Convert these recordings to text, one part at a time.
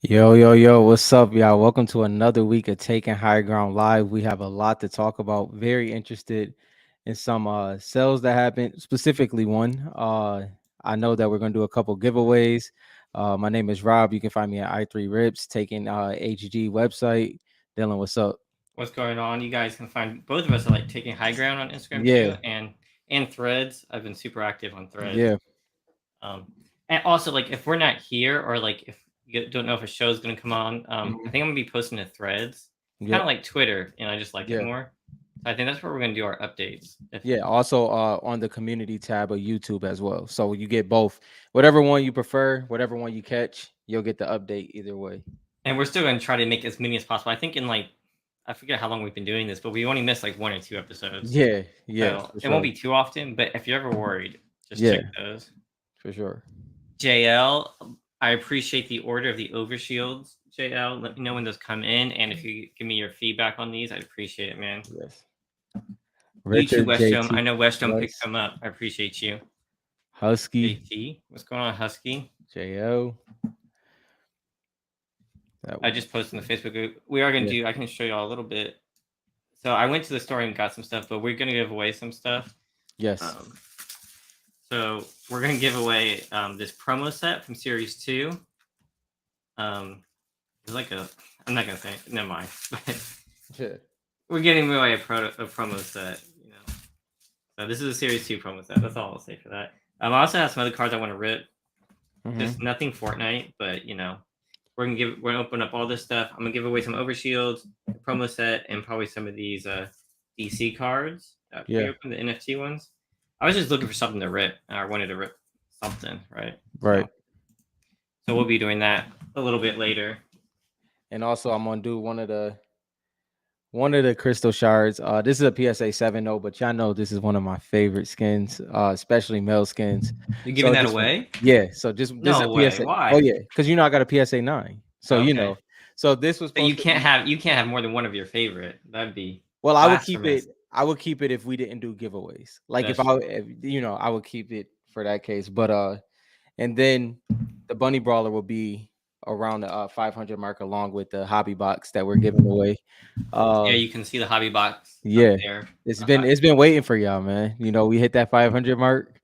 Yo, what's up, y'all? Welcome to another week of Taking High Ground Live. We have a lot to talk about. Very interested in some sales that happened, specifically one. I know that we're going to do a couple giveaways. My name is Rob. You can find me at i3 Rips, taking HG website. Dylan, what's up? What's going on. You guys can find both of us are like taking high ground on Instagram too, Yeah, and Threads. I've been super active on Threads. yeah, Um, and also like if we're not here or like if you don't know if a show is gonna come on, I mhm, think I'm gonna be posting to Threads, kind yep, of like Twitter, and I just like it yeah, more. So I think that's where we're gonna do our updates. If yeah. Also, on the community tab of YouTube as well. So you get both. Whatever one you prefer, whatever one you catch, you'll get the update either way. and we're still gonna try to make as many as possible. I think in like I forget how long we've been doing this, but we only missed like one or two episodes, Yeah, so for it won't sure. be too often. But if you're ever worried, just Yeah, check those. for sure. JL, I appreciate the order of the overshields. JL, let me know when those come in, and if you give me your feedback on these, I'd appreciate it, man. Yes. You too, Richard Westrom. I JT know Westrom picked plus them up. I appreciate you. Husky JT, what's going on, Husky? JO. That I one. just posted in the Facebook group. We are gonna Yeah. do. I can show you all a little bit. So I went to the store and got some stuff, but we're gonna give away some stuff. Yes. Um, so we're gonna give away this promo set from Series 2. It's like a. I'm not gonna say. Never mind. Yeah. We're giving away a promo set. So this is a Series 2 promo set. That's all I'll say for that. I also have some other cards I want to rip. Mm-hmm. Just nothing Fortnite, but we're gonna open up all this stuff. I'm gonna give away some overshields, the promo set, and probably some of these DC cards that Yeah. pre-opened, the NFT ones. I was just looking for something to rip. I wanted to rip something, right? So Right. so we'll be doing that a little bit later. And also I'm gonna do one of the crystal shards. This is a PSA 7 though, but y'all know this is one of my favorite skins, especially male skins. You're giving So that this one, away? yeah. So just this is a No way. PSA. Oh Why? yeah, because you know I got a PSA 9. So you Okay. know. So this was So supposed to be. you can't have more than one of your favorite. That'd be Well, I would keep it. blasphemous. I would keep it if we didn't do giveaways. Like That's true. I would keep it for that case. But and then the bunny brawler will be around the 500 mark along with the hobby box that we're giving away. Yeah, Uh, you can see the hobby box up yeah, there. it's been waiting for y'all, man. You know, we hit that 500 mark,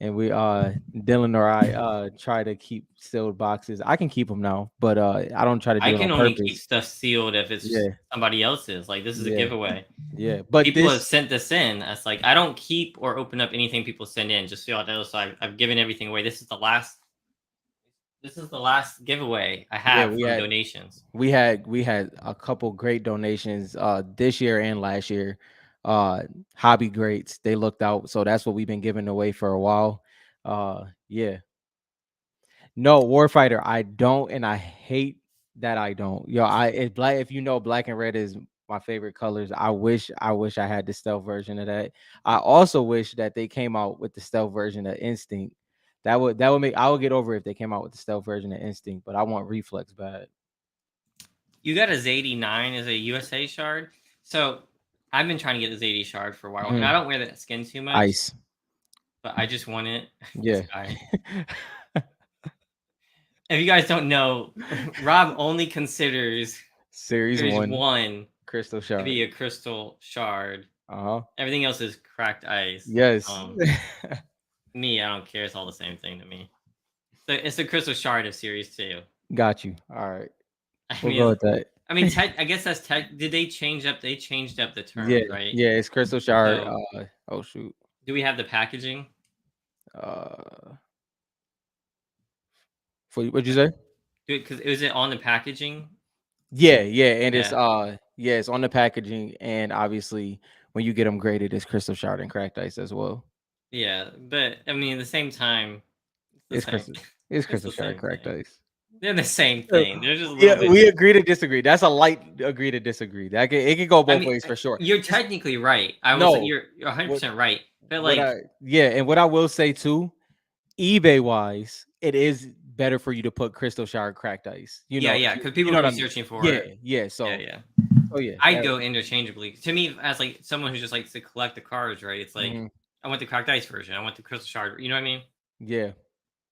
and we Dylan or I try to keep sealed boxes. I can keep them now, but I don't try to I do it on can only keep purpose. stuff sealed if it's Yeah, somebody else's. Like this is a yeah, giveaway. yeah. But People have this, sent this in. That's like I don't keep or open up anything people send in. Just so y'all know, so I've given everything away. This is the last. This is the last giveaway I yeah, have from donations. we had a couple great donations this year and last year. uh Hobby greats, they looked out, so that's what we've been giving away for a while. Yeah. No, Warfighter, I don't, and I hate that I don't. Yo, I it's black. If you know, black and red is my favorite colors. I wish I had the stealth version of that. I also wish that they came out with the stealth version of Instinct. That would make, I would get over if they came out with the stealth version of Instinct, but I want Reflex bad. You got a Z89 as a USA shard. So I've been trying to get a Z80 shard for a while, and Mhm. I don't wear that skin too much, Ice. but I just want it. This Yeah. guy. If you guys don't know, Rob only considers Series Series one, 1 Crystal to be Shard. a crystal shard. Uh-huh. Everything else is cracked ice. Yes. Me, I don't care. It's all the same thing to me. So it's the crystal shard of Series 2. Got you. All right. I We'll go mean, with that. I guess that's tech. Did they change up? They changed up the Yeah. terms, right? Yeah, it's Crystal Shard. So Oh shoot. do we have the packaging? Uh what'd you say? Because is it on the packaging? Yeah, and it's Yeah, yeah, it's on the packaging, and obviously when you get them graded, it's Crystal Shard and Cracked Ice as well. yeah. But I mean, at the same time, it's It's the same. Crystal it's It's Crystal the Shard and same Cracked thing. Ice. They're the same Uh, thing. They're just a little Yeah, bit we different. agree to disagree. That's a light agree to disagree. It can go I both mean, ways for sure. you're It's, technically right. I was no, you're 100 what percent right. But what like, I yeah, and what I will say too, eBay wise, it is better for you to put Crystal Shard Cracked Ice. yeah, yeah, because people You are know gonna what be I mean? searching for Yeah, it. yeah. Yeah, So yeah. yeah, I'd that, go interchangeably. To me, as like someone who just likes to collect the cards, right? It's like mhm, I want the cracked ice version. I want the crystal shard. You know what I mean? yeah.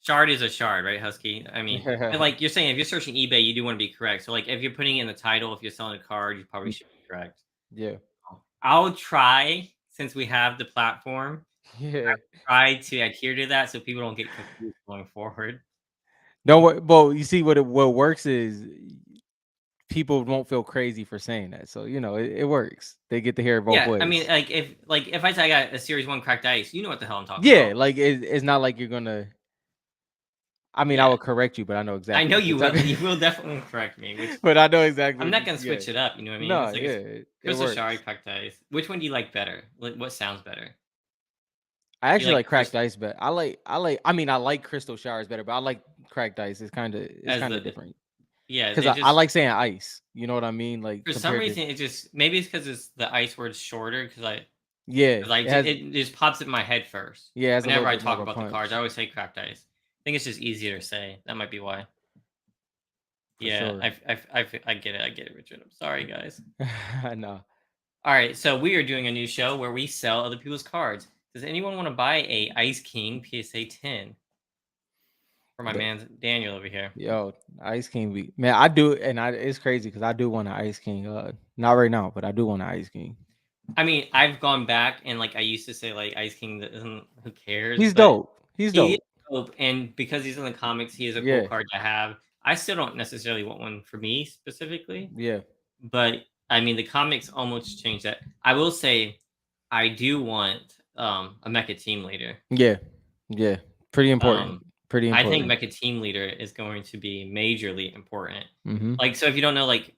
Shard is a shard, right, Husky? I mean, but like you're saying, if you're searching eBay, you do want to be correct. So like if you're putting in the title, if you're selling a card, you probably should be correct. Yeah. I'll try, since we have the platform, Yeah. try to adhere to that so people don't get confused going forward. No, well, you see what works is people won't feel crazy for saying that. So, it works. They get to hear it both Yeah, I mean, ways. like if I say I got a Series 1 cracked ice, you know what the hell I'm talking Yeah, about. like it's not like you're gonna. I mean, I Yeah, will correct you, but I know I exactly know what you're you will. talking. You will definitely correct me, which But I know exactly I'm what not you. gonna Yeah. switch it up. You know what I mean? No, It's like yeah, it's it Crystal Shari works. cracked ice. Which one do you like better? Like, what sounds better? I Do you actually like like cracked Crystal ice better. I mean, I like crystal showers better, but I like cracked ice. It's as kind of the different yeah? because It I just like saying ice. You know what I mean? Like for some compared to reason it just maybe it's because it's the ice word's shorter because I yeah, because I it has it just pops in my head first. yeah, it has a Whenever little I bit more talk of a about the cards, I punch always say cracked ice. I think it's just easier to say. That might be why. for Yeah, sure. I get it. I get it, Richard. I'm sorry, guys. No, All right, so we are doing a new show where we sell other people's cards. Does anyone want to buy a Ice King PSA 10 for my the, man Daniel over here? yo, Ice King be man. I do, and it's crazy because I do want an Ice King. Not right now, but I do want an Ice King. I mean, I've gone back and like I used to say like Ice King doesn't who cares, He's but dope. He's he is dope. dope, and because he's in the comics, he is a cool Yeah, card to have. I still don't necessarily want one for me specifically, yeah, but I mean the comics almost changed that. I will say I do want a mecha team leader. yeah, yeah. Pretty important. Um Pretty I think important. mecha team leader is going to be majorly important. Mm-hmm. Like so if you don't know like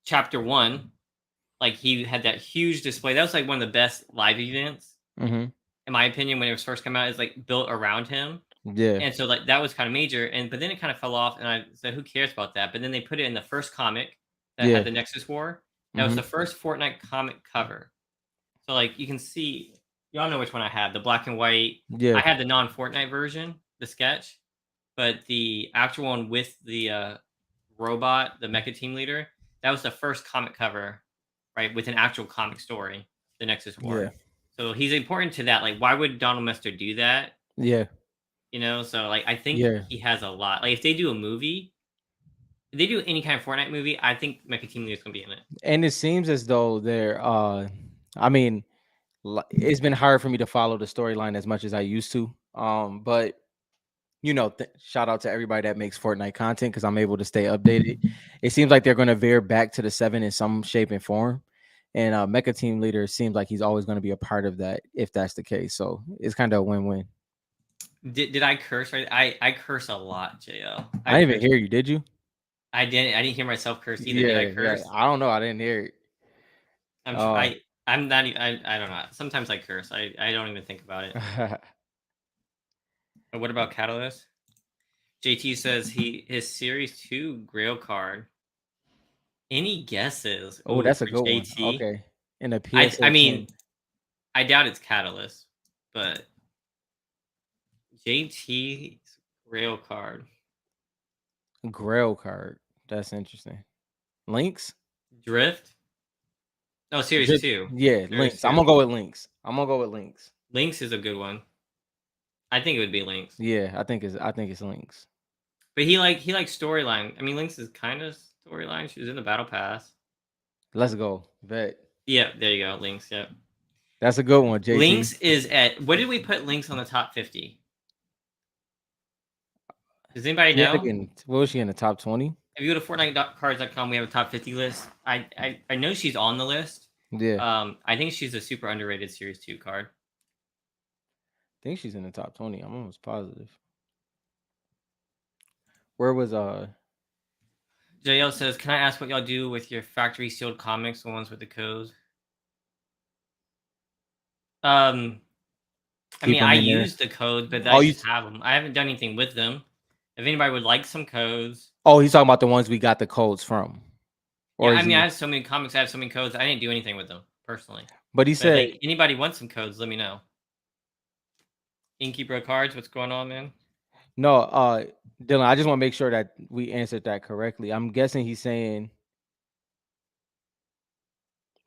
chapter 1, like he had that huge display. That was like one of the best live events Mm-hmm. in my opinion when it was first come out. Is like built around him. Yeah, And so like that was kind of major, and but then it kind of fell off, and I said, "Who cares about that?" But then they put it in the first comic that had yeah. the Nexus War. That was Mm-hmm. the first Fortnite comic cover. So like you can see, y'all know which one I had, the black and white. I Yeah, had the non-Fortnite version, the sketch, but the actual one with the robot, the mecha team leader, that was the first comic cover, right, with an actual comic story, the Nexus yeah, War. So he's important to that. Like, why would Donald Mester do that? yeah, So like I think yeah. he has a lot. Like if they do a movie, if they do any kind of Fortnite movie, I think Mecha Team Leader is gonna be in it. And it seems as though they're I mean, it's been hard for me to follow the storyline as much as I used to. But shout out to everybody that makes Fortnite content because I'm able to stay updated. It seems like they're going to veer back to the 7 in some shape and form. And Mecha Team Leader seems like he's always going to be a part of that if that's the case. So it's kind of a win-win. Did I curse right? I curse a lot, JL. I I didn't even curse. hear you. Did you? I didn't hear myself curse either. Did I Yeah, yeah. curse? I don't know. I didn't hear it. I'm tr- Uh, I'm not. I don't know. Sometimes I curse. I don't even think about it. But what about Catalyst? JT says his Series 2 Grail card. Any guesses? oh, Oh, that's a for good one. JT. Okay. In a I PSA 10 mean, I doubt it's Catalyst, but JT's Grail card. Grail card. That's interesting. Links? Drift? Oh, Series Drip. 2. Yeah, Series links. I'm 2. gonna go with links. I'm gonna go with links. Lynx is a good one. I think it would be Lynx. Yeah, I think it's links. But he likes storyline. I mean, Lynx is kind of storyline. She was in the battle pass. Let's go. Bet. Yeah, there you go. Lynx, yeah. That's a good one, JT. Lynx is at what did we put Lynx on the top 50? Does anybody She like know? what was she in the top 20? If you go to Fortnite.cards.com, we have a top 50 list. I know she's on the list. Yeah. I think she's a super underrated Series 2 card. I think she's in the top 20. I'm almost positive. Where was JL says, "Can I ask what y'all do with your factory sealed comics, the ones with the codes?" Um, I keep mean, them I in there? use the codes, but I Oh, you just have them. I haven't done anything with them. If anybody would like some codes, Oh, he's talking about the ones we got the codes from. yeah. Or I is mean, I he have so many comics. I have so many codes. I didn't do anything with them personally. But he But if said anybody wants some codes, let me know. Inky Bro Cards, what's going on, man? no, Dylan, I just want to make sure that we answered that correctly. I'm guessing he's saying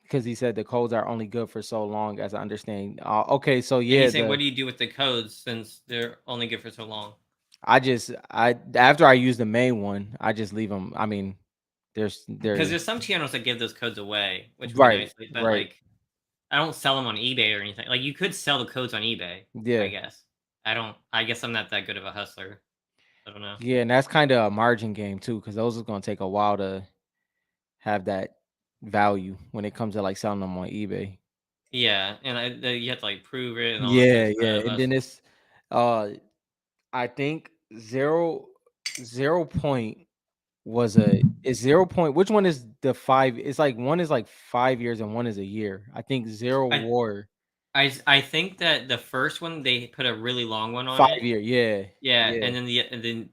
because he said the codes are only good for so long as I understand. Okay, so Yeah, yeah, he's saying, what do you do with the codes since they're only good for so long? I after I use the main one, I just leave them. I mean, Because they're there's some channels that give those codes away, which would be right, nice. But right. like, I don't sell them on eBay or anything. Like, you could sell the codes on eBay, I Yeah. guess. I don't. I guess I'm not that good of a hustler. I don't know. Yeah, and that's kinda a margin game too, because those is gonna take a while to have that value when it comes to, like, selling them on eBay. Yeah, and you have to like prove it and all that kind of Yeah, yeah, stuff. and then it's, uh, I think 0 point was a is 0 point which one is the 5 it's like one is like 5 years and one is a year. I think 0 I war I think that the first one they put a really long one on 5 it. year, yeah, Yeah, yeah, and then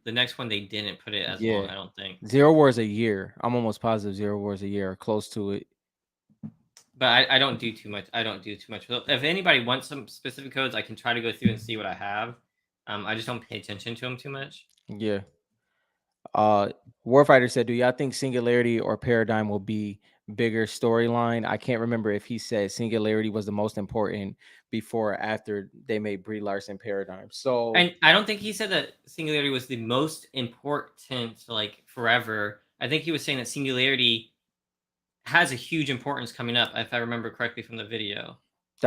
the next one they didn't put it as long. yeah. I don't think. 0 war is a year. I'm almost positive 0 war is a year or close to it. But I don't do too much. I don't do too much. So if anybody wants some specific codes, I can try to go through and see what I have. I just don't pay attention to them too much. Yeah. Uh, Warfighter said, "Do y'all think Singularity or Paradigm will be bigger storyline?" I can't remember if he said Singularity was the most important before or after they made Brie Larson Paradigm. So And I don't think he said that Singularity was the most important, like forever. I think he was saying that Singularity has a huge importance coming up, if I remember correctly from the video.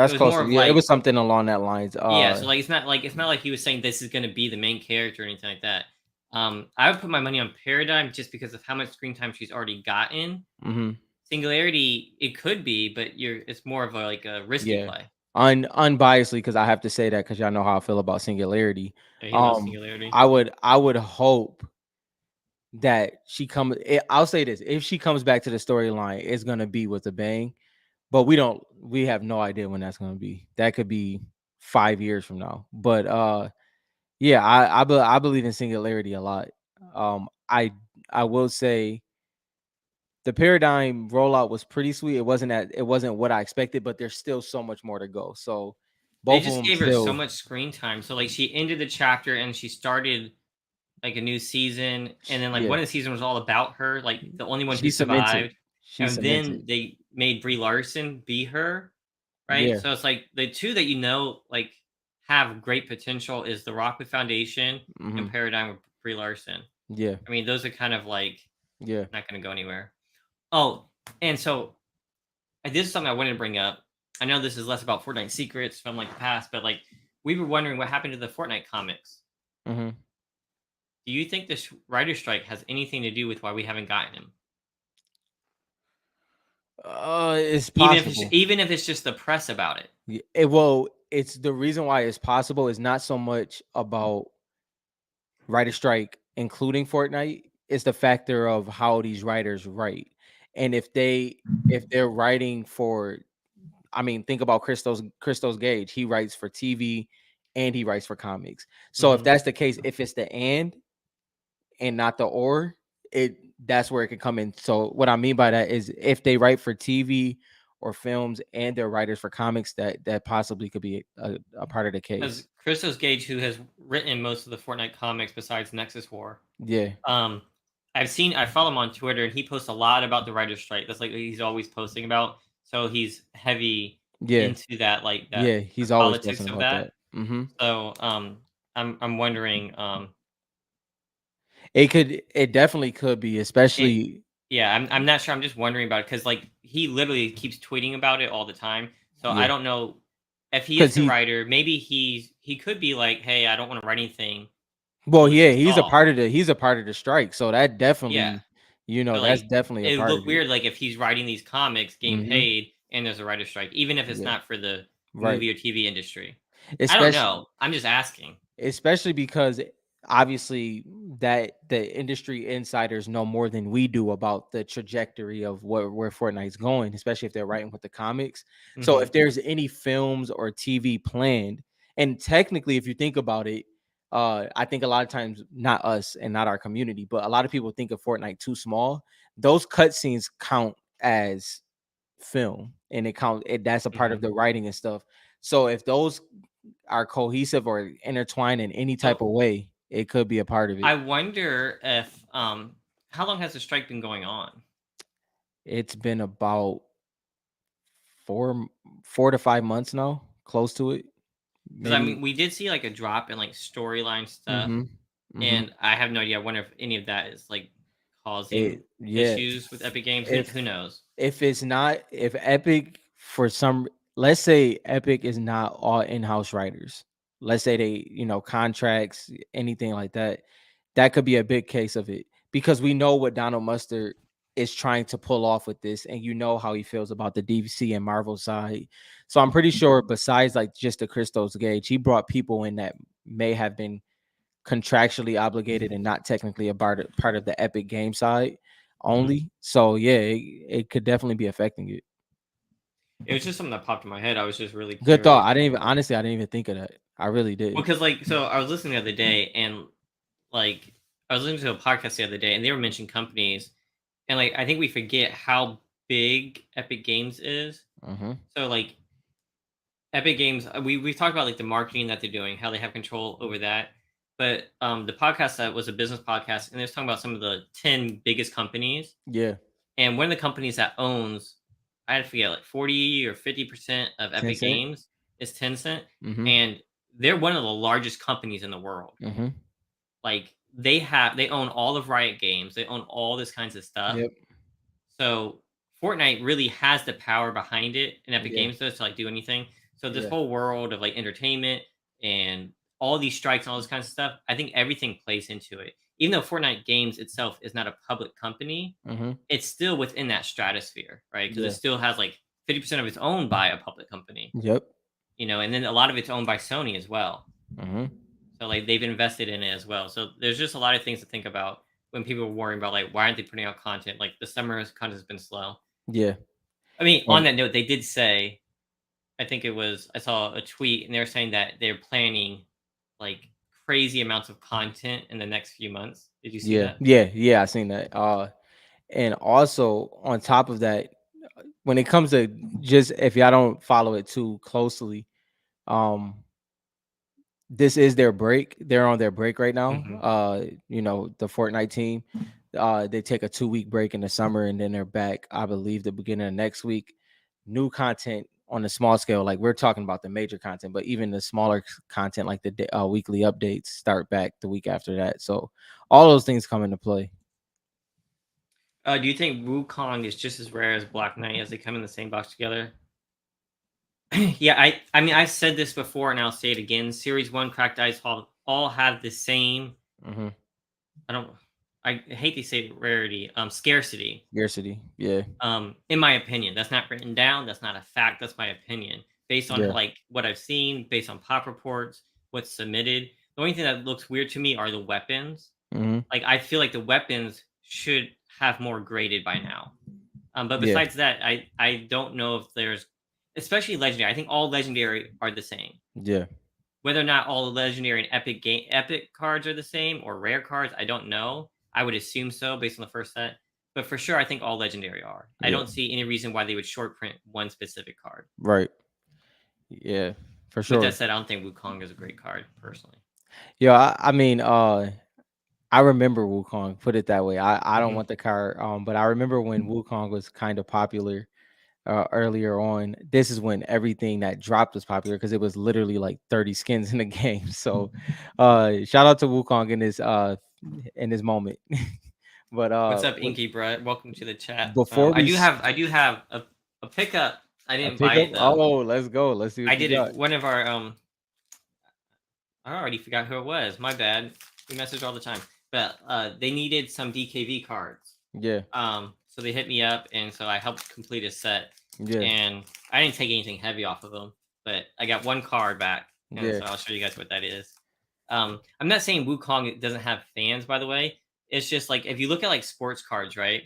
It that's was close. more To, of yeah, it like, was something along that lines. yeah, so like it's not like he was saying this is going to be the main character or anything like that. I would put my money on Paradigm just because of how much screen time she's already gotten. Mhm, Singularity, it could be, but it's more of a like a risky yeah, play. unbiasedly because I have to say that because y'all know how I feel about Singularity. Yeah, he loves Singularity. I would hope that I'll say this: if she comes back to the storyline, it's gonna be with a bang. But we have no idea when that's gonna be. That could be 5 years from now. But, yeah, I believe in Singularity a lot. Um, I I will say the Paradigm rollout was pretty sweet. It wasn't what I expected, but there's still so much more to go. So, They both of just them gave her so still much screen time. So like she ended the chapter and she started like a new season, and then like yeah, one of the season was all about her, like the only one who she cemented. survived, She and cemented. then they made Brie Larson be her, right? Yeah, So it's like the two that like have great potential is the Rockwood Foundation and mhm, Paradigm with Brie Larson. yeah, I mean, those are kind of like yeah, not going to go anywhere. Oh, and so this is something I wanted to bring up. I know this is less about Fortnite secrets from like the past, but like we were wondering what happened to the Fortnite comics. mhm. Do you think this writer strike has anything to do with why we haven't gotten him? It's possible. Even if it's just the press about it. Well, it's the reason why it's possible is not so much about writer strike, including Fortnite. It's the factor of how these writers write, and if they're writing for, I mean, think about Christos Gage. He writes for TV and he writes for comics. So if Hmm. that's the case, if it's the and not the or, it that's where it could come in. So what I mean by that is if they write for TV or films and they're writers for comics, that possibly could be a part of the As case. Christos Gage, who has written most of the Fortnite comics besides Nexus War, Yeah, um, I follow him on Twitter and he posts a lot about the writer strike. That's like he's always posting about. So he's heavy yeah, into that, like that yeah. the He's always politics posting of about that. that. Hmm. So I'm wondering It definitely could be, it especially yeah, I'm not sure. I'm just wondering about it because like he literally keeps tweeting about it all the time. So I yeah, don't know if he is because the writer. Maybe he could be like, hey, I don't want to write anything. well, Let's yeah, just stall. he's a part of the strike, so that Yeah, definitely, but that's like definitely a it would part of look it. weird like if he's writing these comics, getting Hmm. paid, and there's a writer strike, even if it's Yeah, not for the right. movie or TV industry. I don't Especially know. I'm just asking. especially because obviously that the industry insiders know more than we do about the trajectory of where Fortnite's going, especially if they're writing with the comics. So Hmm. if there's any films or TV planned, and technically if you think about it, I think a lot of times not us and not our community, but a lot of people think of Fortnite too small. Those cutscenes count as film and that's a part of Hmm. the writing and stuff. So if those are cohesive or intertwined in any type So of way, it could be a part of I it. wonder if how long has the strike been going on? It's been about 4 4 to 5 months now, close to it, Because I maybe. mean, we did see like a drop in like storyline stuff. Mhm. Mhm. and I have no idea. I wonder if any of that is like causing Yeah. issues with Epic Games. If Who knows? it's not, if Epic for some, let's say Epic is not all in-house writers. Let's say they, contracts, anything like that. That could be a big case of it because we know what Donald Mustard is trying to pull off with this, and you know how he feels about the DC and Marvel side. So I'm pretty sure besides like just the Christos Gage, he brought people in that may have been contractually obligated and not technically a part of the Epic game side Mhm. only. So yeah, it could definitely be affecting it. It was just something that popped in my head. I was just really Good thought. curious. I didn't even think of that. I really didn't. Because like so I was listening the other day and like I was listening to a podcast the other day and they were mentioning companies and like I think we forget how big Epic Games is. Mm-hmm. So like Epic Games, we've talked about like the marketing that they're doing, how they have control over that. But the podcast that was a business podcast and they was talking about some of the 10 biggest companies. Yeah. And one of the companies that owns, I forget, like 40 or 50% of Epic 10 cent. Games is Tencent. Mm-hmm. And they're one of the largest companies in the world. Mm-hmm. Like they own all of Riot Games. They own all this kinds of stuff. Yep. So Fortnite really has the power behind it, and Epic Yeah. Games does to like do anything. So this Yeah. whole world of like entertainment and all these strikes and all this kinds of stuff, I think everything plays into it. Even though Fortnite Games itself is not a public company, Mm-hmm. it's still within that stratosphere, right? Because it Yeah. still has like 50% of it's owned by a public company, Yep. and then a lot of it's owned by Sony as well. Mm-hmm. So like they've invested in it as well. So there's just a lot of things to think about when people are worrying about like why aren't they putting out content? Like the summer's content has been slow. Yeah. I mean, on And that note, they did say, I think it was I saw a tweet and they're saying that they're planning like crazy amounts of content in the next few months. Did you see yeah. that? Yeah. Yeah. I seen that. And also on top of that, when it comes to, just if y'all don't follow it too closely, um, this is their break. They're on their break right now. Hmm. The Fortnite team, they take a 2 week break in the summer and then they're back, I believe, the beginning of next week. New content on a small scale, like we're talking about the major content, but even the smaller content, like the weekly updates, start back the week after that. So all those things come into play. Do you think Wukong is just as rare as Black Knight as they come in the same box together? Yeah, I mean I've said this before and I'll say it again. Series One Cracked Ice all have the same. Mm-hmm. I don't. I hate to say rarity. Scarcity. Scarcity. Yeah. In my opinion, that's not written down. That's not a fact. That's my opinion based on Yeah. like what I've seen, based on pop reports, what's submitted. The only thing that looks weird to me are the weapons. Mm-hmm. Like I feel like the weapons should have more graded by now. But Yeah. besides that, I don't know if there's, especially legendary. I think all legendary are the same. Yeah. Whether or not all the legendary and epic cards are the same or rare cards, I don't know. I would assume so based on the first set. But for sure, I think all legendary are. I Yeah. don't see any reason why they would short print one specific card. Right. Yeah. For With sure. that said, I don't think Wukong is a great card personally. Yeah. I mean, I remember Wukong. Put it that way. I don't Hmm. want the card. But I remember when Wukong was kind of popular earlier on. This is when everything that dropped was popular because it was literally like 30 skins in the game. So, shout out to Wukong in this moment. But What's up, Inky Brett? Welcome to the chat. before I we do have a pickup. I a didn't buy pickup. it though. Oh, let's go. Let's see I what you did got. it. One of our I already forgot who it was. My bad. We message all the time. But they needed some DKV cards. Yeah. So they hit me up, and so I helped complete a set. Yeah. And I didn't take anything heavy off of them, but I got one card back, and Yeah. so I'll show you guys what that is. I'm not saying Wukong doesn't have fans, by the way. It's just like if you look at like sports cards, right?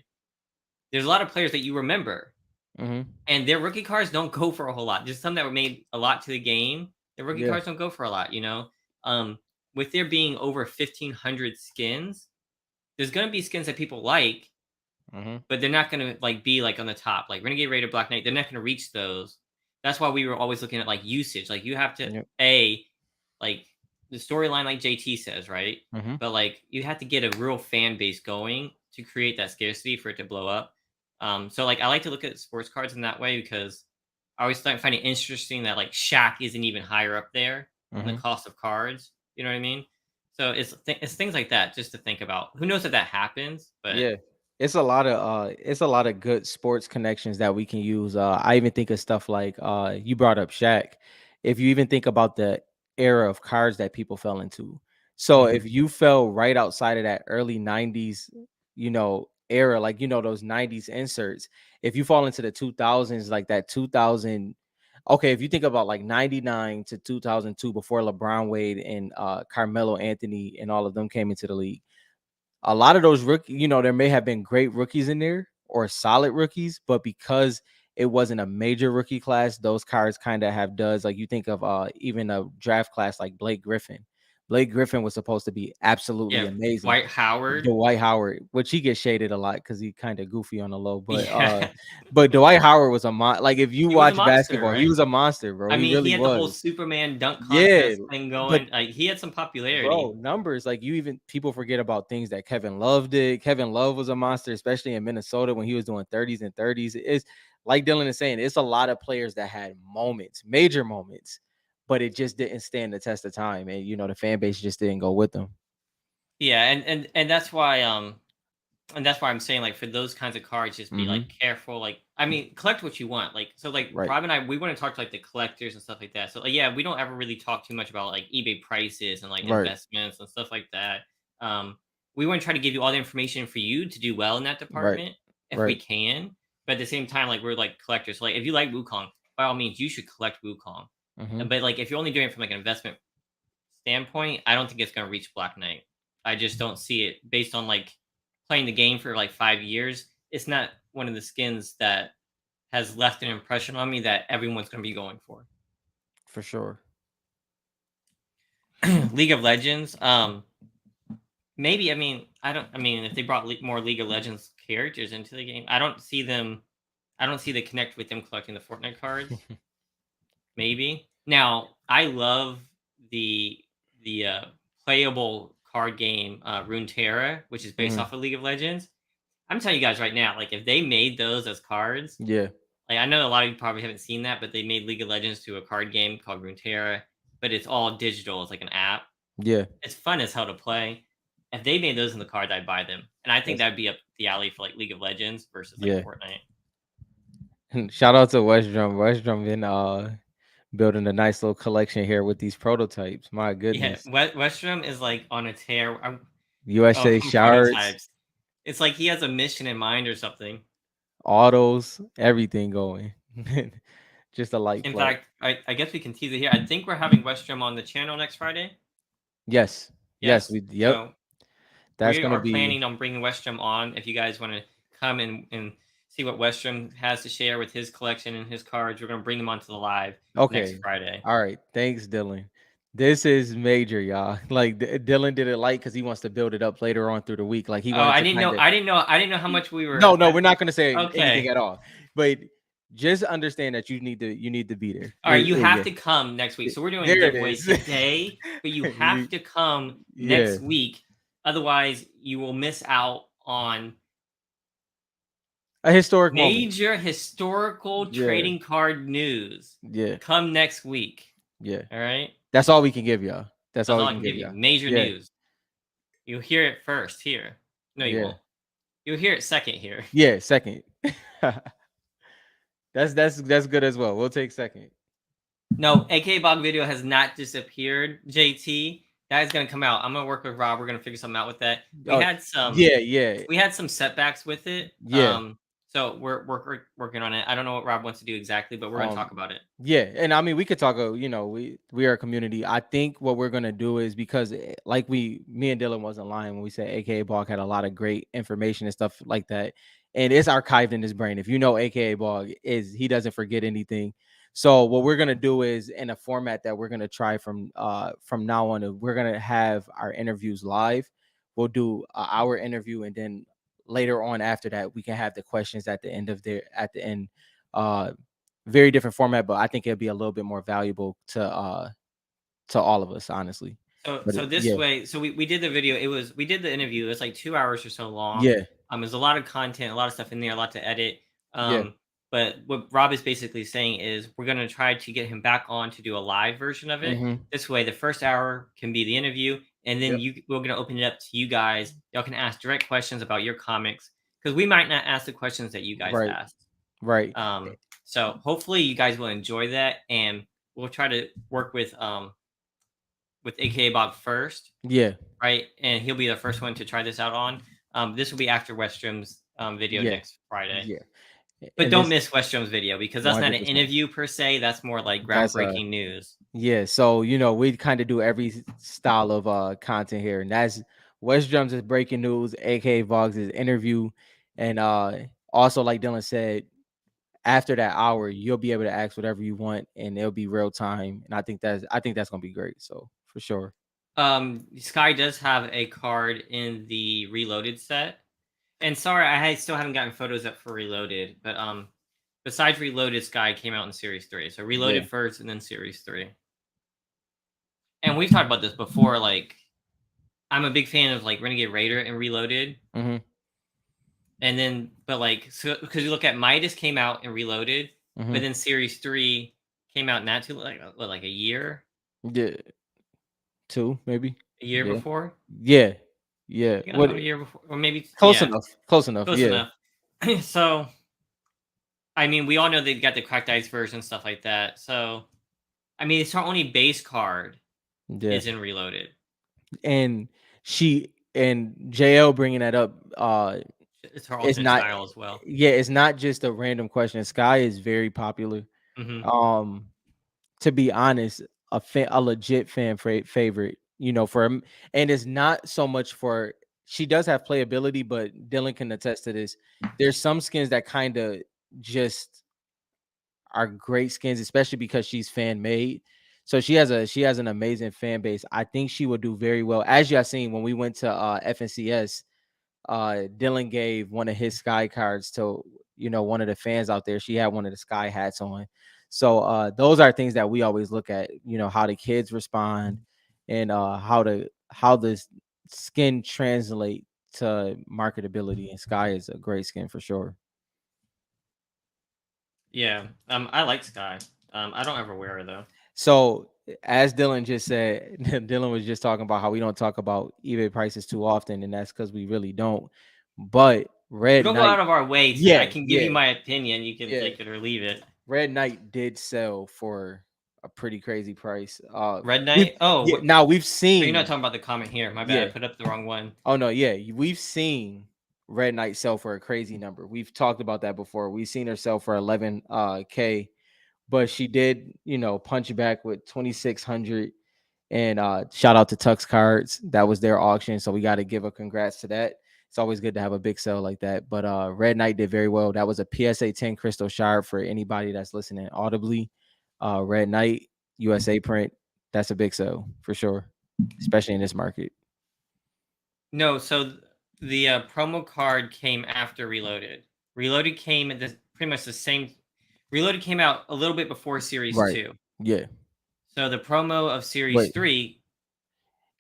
There's a lot of players that you remember, Mm-hmm. and their rookie cards don't go for a whole lot. There's some that were made a lot to the game. Their rookie Yeah. cards don't go for a lot. Um, with there being over 1,500 skins, there's gonna be skins that people like, Mm-hmm. but they're not gonna like be like on the top. Like Renegade Raider, Black Knight, they're not gonna reach those. That's why we were always looking at like usage. Like you have to Yep. like the storyline, like JT says, right? Mm-hmm. But like you have to get a real fan base going to create that scarcity for it to blow up. So like I like to look at sports cards in that way because I always find it interesting that like Shaq isn't even higher up there in the Mm-hmm. cost of cards. You know what I mean? So it's things like that just to think about. Who knows if that happens, but Yeah. It's a lot of good sports connections that we can use. I even think of stuff like you brought up Shaq. If you even think about the era of cards that people fell into. So mhm. if you fell right outside of that early 90s, era, like those 90s inserts, if you fall into the 2000s, like that 2000, okay, if you think about like 99 to 2002 before LeBron Wade and Carmelo Anthony and all of them came into the league, a lot of those there may have been great rookies in there or solid rookies, but because it wasn't a major rookie class, those cards kind of have duds. Like you think of even a draft class like Blake Griffin. Blake Griffin was supposed to be absolutely Yeah, amazing. Dwight Howard. Dwight Howard, which he gets shaded a lot because he kind of goofy on the low, Yeah. but Dwight Howard was a like if you He was a watch monster, basketball, he right? was a monster, bro. I He mean, he really had the whole was. Superman dunk Yeah, contest thing but going. Like, he had some bro, popularity. numbers, like, you even people forget about things that Kevin Love did. Kevin Love was a monster, especially in Minnesota when he was doing 30s and 30s. It's like Dylan is saying, it's a lot of players that had moments, major moments, but it just didn't stand the test of time. And the fan base just didn't go with them. Yeah, and that's why I'm saying, like, for those kinds of cards, just be, like, Hmm. careful, like I mean, collect what you want, like so, like, Right, Rob and I, we wanna talk to, like, the collectors and stuff like that, so, like, yeah, we don't ever really talk too much about, like, eBay prices and, like, right, investments and stuff like that, um, we wanna try to give you all the information for you to do well in that right, department, if we right. can, but at the same time, like, we're, like, collectors, so, like, if you like Wukong, by all means, you should collect Wukong, Hmm. but, like, if you're only doing it from, like, an investment standpoint, I don't think it's gonna reach Black Knight. I just don't see it based on like playing the game for like 5 years. It's not one of the skins that has left an impression on me that everyone's gonna be going for. For sure. League of Legends, maybe. I mean, I don't. I mean, if they brought more League of Legends characters into the game, I don't see them. I don't see the connect with them collecting the Fortnite cards. Maybe. Now, I love the the playable card game, Runeterra, which is based Hmm. off of League of Legends. I'm telling you guys right now, like, if they made those as cards, Yeah, like, I know a lot of you probably haven't seen that, but they made League of Legends to a card game called Runeterra, but it's all digital. It's like an app. yeah. It's fun as hell to play. If they made those in the cards, I'd buy them, and I think That's that'd be up the alley for, like, League of Legends versus, like, yeah. Fortnite. Shout out to West Drum. West Drum been building a nice little collection here with these prototypes. My Yeah, goodness. Westrom is, like, on a tear. USA From shards, prototypes. It's like he has a mission in mind or something. autos, everything going. Just a light In play. fact, I guess we can tease it here. I think we're having Westrom on the channel next Friday. Yes. Yes, Yes. we yep. So That's we gonna are be planning on bringing Westrom on. If you guys want to come and see what Westrom has to share with his collection and his cards, we're going to bring them onto the live next okay. Friday. All right. Thanks, Dylan. This is major, y'all. Like Dylan did it light because he wants to build it up later on through the week. Like he Oh, wanted I to didn't kind know. of. I didn't know. I didn't know how much we No, were. no, we're not gonna say anything Okay. at all. But just understand that you need to be there. All right, you have Yeah. to come next week. So we're doing a There it giveaway is. today, but you have to come Yeah. next week. Otherwise, you will miss out on A historic moment. major historical Yeah. trading card news. Yeah. Come next week. Yeah. All right? That's all we can give y'all. That's That's all all we I can can give give you. y'all. Major Yeah. news. You'll hear it first here. No, you Yeah. won't. You'll hear it second here. Yeah. Second. That's good as well. We'll take second. No, AK Bog video has not disappeared, JT. That is gonna come out. I'm gonna work with Rob. We're gonna figure something out with that. We Oh, had some yeah. Yeah. we had some setbacks with it. Yeah. So we're working on it. I don't know what Rob wants to do exactly, but we're gonna Um, talk about it. yeah, and I mean we could talk. We are a community. I think what we're gonna do is because like me and Dylan wasn't lying when we said AKA Bog had a lot of great information and stuff like that, and it's archived in his brain. If you know AKA Bog is he doesn't forget anything. So what we're gonna do is in a format that we're gonna try from now on. We're gonna have our interviews live. We'll do an hour interview, and then later on after that we can have the questions at the end. Uh, Very different format, but I think it'll be a little bit more valuable to all of us, honestly. But So this yeah, way, so we did the video. We did the interview. It's like 2 hours or so long. yeah, There's a lot of content, a lot of stuff in there, a lot to edit. yeah, But what Rob is basically saying is we're gonna try to get him back on to do a live version of it. hmm, This way, the first hour can be the interview, and then Yep. we're gonna open it up to you guys. Y'all can ask direct questions about your comics because we might not ask the questions that you guys Right. asked. Right. So hopefully you guys will enjoy that, and we'll try to work with AKA Bob first, Yeah. right? And he'll be the first one to try this out on. This will be after Westrum's video Yeah. next Friday. Yeah. But And don't this miss Westrum's video because that's not an 100%. interview per se. That's more like That's groundbreaking news. yeah, so we kind of do every style of content here, and that's West Drums is breaking news, aka Vogs is interview, and also like Dylan said, after that hour, you'll be able to ask whatever you want, and it'll be real time. And I think that's gonna be great. So for sure. Sky does have a card in the Reloaded set. And sorry, still haven't gotten photos up for Reloaded, but besides Reloaded, Sky came out in Series 3. So Yeah. Reloaded first and then Series 3. And we've talked about this before, like I'm a big fan of like Renegade Raider and Reloaded. Mm-hmm. And then but like so because you look at Midas came out and Reloaded, Mm-hmm. but then Series 3 came out not too like what, like Yeah. Two, maybe. a year Yeah. before? Yeah. Yeah. Yeah, What about a year before, or maybe close yeah, enough. Close enough. close Yeah. enough. So I mean, we all know they've got the cracked ice version, stuff like that. So I mean, it's our only base card Yeah. is in Reloaded. And she and JL bringing that up, It's her it's alternate not style as well. yeah, it's not just a random question. Sky is very popular. Hmm. Um, to be honest, a legit favorite, for him. And it's not so much for she does have playability, but Dylan can attest to this. There's some skins that kind of just are great skins, especially because she's fan made. So she has an amazing fan base. I think she would do very well. As y'all seen when we went to FNCS, Dylan gave one of his Sky cards to one of the fans out there. She had one of the Sky hats on. So those are things that we always look at. How the kids respond, and how the skin translate to marketability. And Sky is a great skin for sure. Yeah. I like Sky. I don't ever wear her though. So as Dylan just said, Dylan was just talking about how we don't talk about eBay prices too often, and that's because we really don't. But We Red don't go Knight, out of our way to. I yeah, can give you yeah, my opinion. You can yeah. take it or leave it. Red Knight did sell for a pretty crazy price. Red We've Knight. Oh, yeah, now we've so you're not seen talking about the comment here. My bad. I yeah. put up the wrong one. Oh no, yeah, we've seen Red Knight sell for a crazy number. We've talked about that before. We've seen her sell for 11 k, but she did, punch back with 2600. And shout out to Tux Cards. That was their auction. So we got to give a congrats to that. It's always good to have a big sale like that. But Red Knight did very well. That was a PSA 10 crystal shard for anybody that's listening audibly. Red Knight, USA print. That's a big sale for sure, especially in this market. No, so the promo card came after Reloaded. Reloaded came at pretty much the same. Reloaded came out a little bit before Series Right. 2. Yeah. So the promo of Series Wait. 3,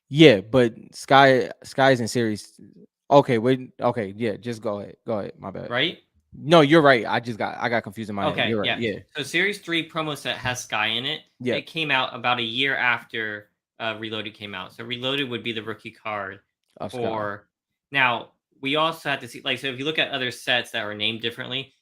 Yeah, but Sky's in series. Okay, wait. Okay, yeah, just go ahead. Go ahead. My bad. right? No, you're right. I got confused in my head. Okay, You're right. yeah. Yeah. So Series 3 promo set has Sky in it. Yeah. It came out about a year after Reloaded came out. So Reloaded would be the rookie card Of Sky. for now. We also have to see, like, so if you look at other sets that are named differently,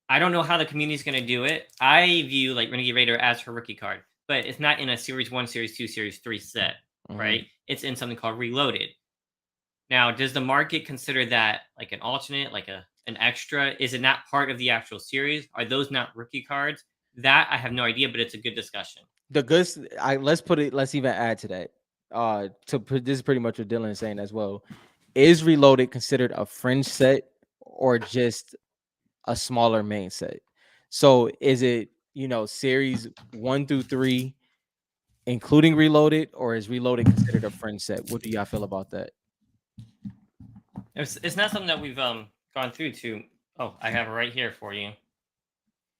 I don't know how the community is going to do it. I view like Renegade Raider as her rookie card, but it's not in a Series 1, Series 2, Series 3 set, Mhm. right? It's in something called Reloaded. Now, does the market consider that like an alternate, like an extra? Is it not part of the actual series? Are those not rookie cards? That I have no idea, but it's a good discussion. The goods let's even add to that. This is pretty much what Dylan is saying as well. Is Reloaded considered a fringe set or just a smaller main set? So is it, series 1 through 3, including Reloaded, or is Reloaded considered a fringe set? What do y'all feel about that? It's not something that we've gone through to. Oh, I have it right here for you.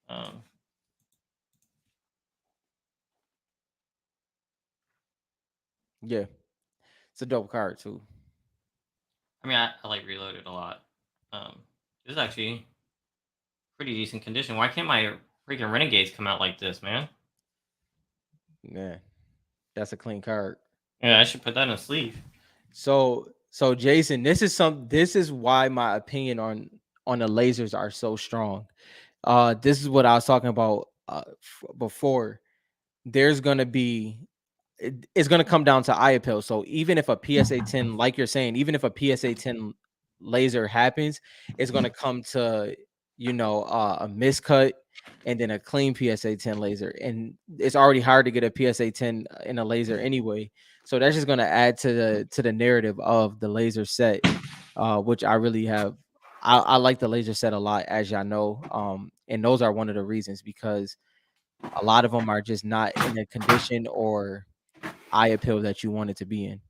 Um, Yeah, it's a dope card too. I mean, I like Reloaded a lot. This is actually pretty decent condition. Why can't my freaking Renegades come out like this, man? Yeah, that's a clean card. Yeah, I should put that in a sleeve. So Jason, this is why my opinion on the lasers are so strong. This is what I was talking about before. There's gonna be it's gonna come down to eye appeal. So even if a PSA 10, like you're saying, even if a PSA 10 laser happens, it's gonna come to a miscut and then a clean PSA 10 laser. And it's already hard to get a PSA 10 in a laser anyway. So that's just gonna add to the narrative of the laser set, which I really have. I like the laser set a lot, as y'all know. And those are one of the reasons because a lot of them are just not in the condition or eye appeal that you want it to be in.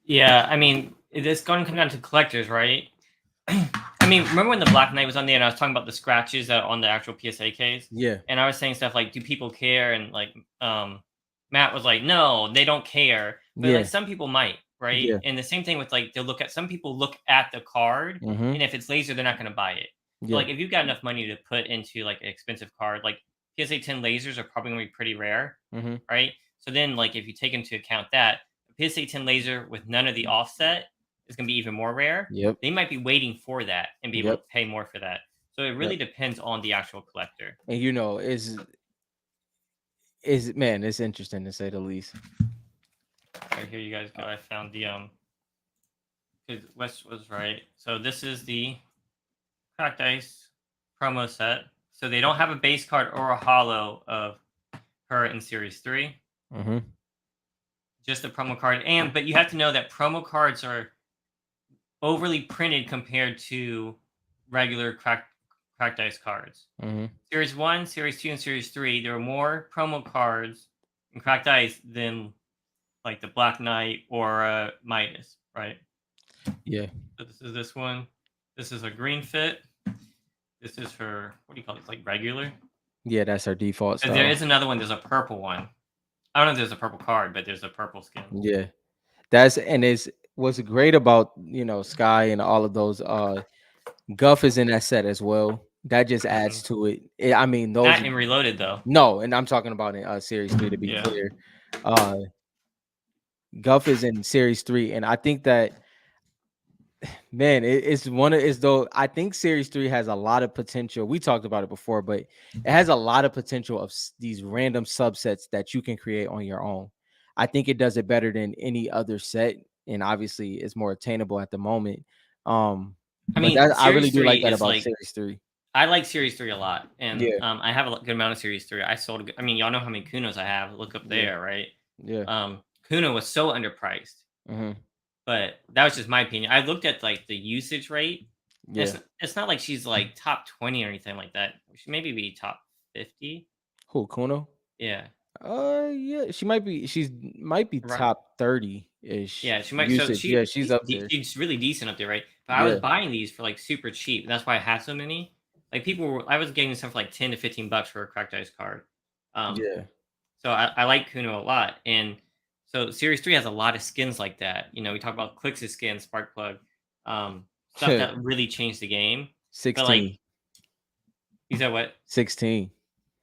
Yeah, I mean, it's going to come down to collectors, right? I mean, remember when the Black Knight was on there and I was talking about the scratches that are on the actual PSA case? Yeah, And I was saying stuff like, do people care? And like, Matt was like, no, they don't care. But like, yeah, some people might, right? yeah, And the same thing with like, some people look at the card, mhm, and if it's laser, they're not going to buy it. So yeah, like, if you've got enough money to put into like an expensive card, like PSA 10 lasers are probably going to be pretty rare, mhm, right? So then, like, if you take into account that a PSA 10 laser with none of the offset is going to be even more rare, yep, they might be waiting for that and be able yep, to pay more for that. So it yep. really depends on the actual collector. And man, it's interesting to say the least. Right, here you guys go. I found the 'cause Wes was right. So this is the cracked ice promo set. So they don't have a base card or a hollow of her in series 3, Mhm, just a promo card. And but you have to know that promo cards are overly printed compared to regular cracked ice cards. mhm, Series 1, Series 2, and Series 3, there are more promo cards in cracked ice than like the Black Knight or Midas, right? yeah, So this is this one. This is a green fit. This is for what do you call it? It's like regular. yeah. That's our default And there style. is another one. There's a purple one. I don't know if there's a purple card, but there's a purple skin. Yeah, that's and it's what's great about Sky and all of those. Guff is in that set as well. That just Hmm. adds to it. I mean, those Not in Reloaded though. no, and I'm talking about in series 3 to be Yeah. clear. Uh, Guff is in series 3, and I think that man, it's one of it's though I think series 3 has a lot of potential. We talked about it before, but it has a lot of potential of these random subsets that you can create on your own. I think it does it better than any other set, and obviously it's more attainable at the moment. I But mean, that I really Series do 3 like that is about like series 3. I like Series 3 a lot, and Yeah, I have a good amount of Series 3. I sold. I mean, y'all know how many Kunos I have. Look up yeah, there, right? yeah. Kuno was so underpriced, Hmm. but that was just my opinion. I looked at like the usage rate. And Yeah. it's not like she's like top 20 or anything like that. She maybe be top 50. Who Kuno? Yeah, Yeah, she's might be right. top 30-ish Yeah, she might. So usage. Yeah, she's up there. she's really decent up there, right? But I was Yeah, buying these for like super cheap, and that's why I had so many. Like I was getting some for like 10 to 15 bucks for a cracked ice card. Um, yeah. so I like Kuno a lot, and so Series 3 has a lot of skins like that. You know, we talk about Clix's skin, Sparkplug, stuff that really changed the game. But like 16. you said, what? 16